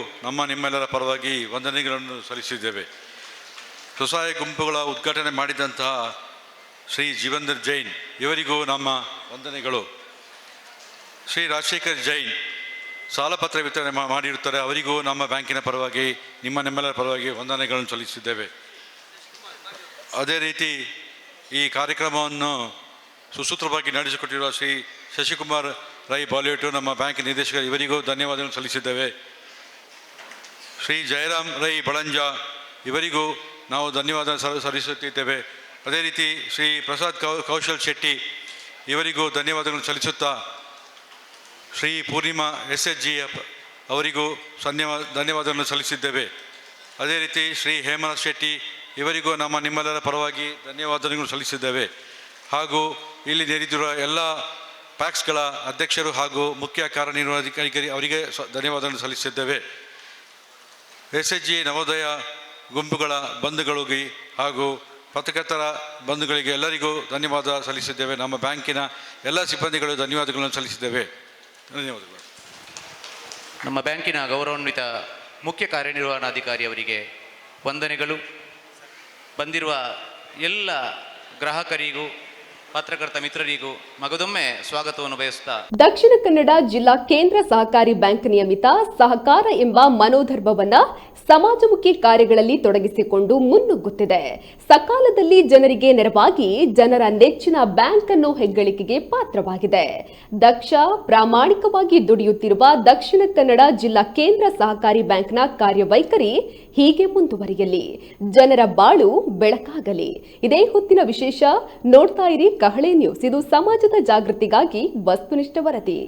ನಿಮ್ಮೆಲ್ಲರ ಪರವಾಗಿ ವಂದನೆಗಳನ್ನು ಸಲ್ಲಿಸಿದ್ದೇವೆ. ಸ್ವಸಹಾಯ ಗುಂಪುಗಳ ಉದ್ಘಾಟನೆ ಮಾಡಿದಂತಹ ಶ್ರೀ ಜೀವಂದರ್ ಜೈನ್ ಇವರಿಗೂ ನಮ್ಮ ವಂದನೆಗಳು. ಶ್ರೀ ರಾಜಶೇಖರ್ ಜೈನ್ ಸಾಲಪತ್ರ ವಿತರಣೆ ಮಾಡಿರುತ್ತಾರೆ, ಅವರಿಗೂ ನಮ್ಮ ಬ್ಯಾಂಕಿನ ಪರವಾಗಿ ನಿಮ್ಮೆಲ್ಲರ ಪರವಾಗಿ ವಂದನೆಗಳನ್ನು ಸಲ್ಲಿಸಿದ್ದೇವೆ. ಅದೇ ರೀತಿ ಈ ಕಾರ್ಯಕ್ರಮವನ್ನು ಸುಸೂತ್ರವಾಗಿ ನಡೆಸಿಕೊಟ್ಟಿರುವ ಶ್ರೀ ಶಶಿಕುಮಾರ್ ರೈ ಬಾಲಿವುಡ್ ನಮ್ಮ ಬ್ಯಾಂಕ್ ನಿರ್ದೇಶಕರು ಇವರಿಗೂ ಧನ್ಯವಾದಗಳನ್ನು ಸಲ್ಲಿಸಿದ್ದೇವೆ. ಶ್ರೀ ಜಯರಾಮ್ ರೈ ಬಳಂಜ ಇವರಿಗೂ ನಾವು ಧನ್ಯವಾದ ಸಲ್ಲಿಸುತ್ತಿದ್ದೇವೆ. ಅದೇ ರೀತಿ ಶ್ರೀ ಪ್ರಸಾದ್ ಕೌಶಲ್ ಶೆಟ್ಟಿ ಇವರಿಗೂ ಧನ್ಯವಾದಗಳನ್ನು ಸಲ್ಲಿಸುತ್ತಾ ಶ್ರೀ ಪೂರ್ಣಿಮಾ SHG ಅವರಿಗೂ ಧನ್ಯವಾದಗಳನ್ನು ಸಲ್ಲಿಸಿದ್ದೇವೆ. ಅದೇ ರೀತಿ ಶ್ರೀ ಹೇಮನಾಥ್ ಶೆಟ್ಟಿ ಇವರಿಗೂ ನಿಮ್ಮೆಲ್ಲರ ಪರವಾಗಿ ಧನ್ಯವಾದಗಳನ್ನು ಸಲ್ಲಿಸಿದ್ದೇವೆ. ಹಾಗೂ ಇಲ್ಲಿ ನೆರೆದಿರುವ ಎಲ್ಲ ಪ್ಯಾಕ್ಸ್ಗಳ ಅಧ್ಯಕ್ಷರು ಹಾಗೂ ಮುಖ್ಯ ಕಾರ್ಯನಿರ್ವಹಣಾಧಿಕಾರಿ ಅವರಿಗೆ ಧನ್ಯವಾದಗಳನ್ನು ಸಲ್ಲಿಸಿದ್ದೇವೆ. SHG ನವೋದಯ ಗುಂಪುಗಳ ಬಂಧುಗಳಿಗೆ ಹಾಗೂ ಪತ್ರಕರ್ತರ ಬಂಧುಗಳಿಗೆ ಎಲ್ಲರಿಗೂ ಧನ್ಯವಾದ ಸಲ್ಲಿಸಿದ್ದೇವೆ. ನಮ್ಮ ಬ್ಯಾಂಕಿನ ಎಲ್ಲ ಸಿಬ್ಬಂದಿಗಳು ಧನ್ಯವಾದಗಳನ್ನು ಸಲ್ಲಿಸಿದ್ದೇವೆ. ಧನ್ಯವಾದಗಳು. ನಮ್ಮ ಬ್ಯಾಂಕಿನ ಗೌರವಾನ್ವಿತ ಮುಖ್ಯ ಕಾರ್ಯನಿರ್ವಹಣಾಧಿಕಾರಿ ಅವರಿಗೆ ವಂದನೆಗಳು. ಬಂದಿರುವ ಎಲ್ಲ ಗ್ರಾಹಕರಿಗೂ ಪತ್ರಕರ್ತ ಮಿತ್ರರಿಗೂ ಮಗದೊಮ್ಮೆ ಸ್ವಾಗತವನ್ನು ಬಯಸುತ್ತಾ ದಕ್ಷಿಣ ಕನ್ನಡ ಜಿಲ್ಲಾ ಕೇಂದ್ರ ಸಹಕಾರಿ ಬ್ಯಾಂಕ್ ನಿಯಮಿತ ಸಹಕಾರ ಎಂಬ ಮನೋಧರ್ಮವನ್ನ ಸಮಾಜಮುಖಿ ಕಾರ್ಯಗಳಲ್ಲಿ ತೊಡಗಿಸಿಕೊಂಡು ಮುನ್ನುಗ್ಗುತ್ತಿದೆ. ಸಕಾಲದಲ್ಲಿ ಜನರಿಗೆ ನೆರವಾಗಿ ಜನರ ನೆಚ್ಚಿನ ಬ್ಯಾಂಕ್ ಅನ್ನು ಹೆಗ್ಗಳಿಕೆಗೆ ಪಾತ್ರವಾಗಿದೆ. ದಕ್ಷ ಪ್ರಾಮಾಣಿಕವಾಗಿ ದುಡಿಯುತ್ತಿರುವ ದಕ್ಷಿಣ ಕನ್ನಡ ಜಿಲ್ಲಾ ಕೇಂದ್ರ ಸಹಕಾರಿ ಬ್ಯಾಂಕ್ನ ಕಾರ್ಯವೈಖರಿ ಹೀಗೆ ಮುಂದುವರಿಯಲಿ, ಜನರ ಬಾಳು ಬೆಳಕಾಗಲಿ. ಇದೇ ಹೊತ್ತಿನ ವಿಶೇಷ. ನೋಡ್ತಾ ಇರಿ ಕಹಳೆ ನ್ಯೂಸ್. ಇದು ಸಮಾಜದ ಜಾಗೃತಿಗಾಗಿ ವಸ್ತುನಿಷ್ಠ ವರದಿ.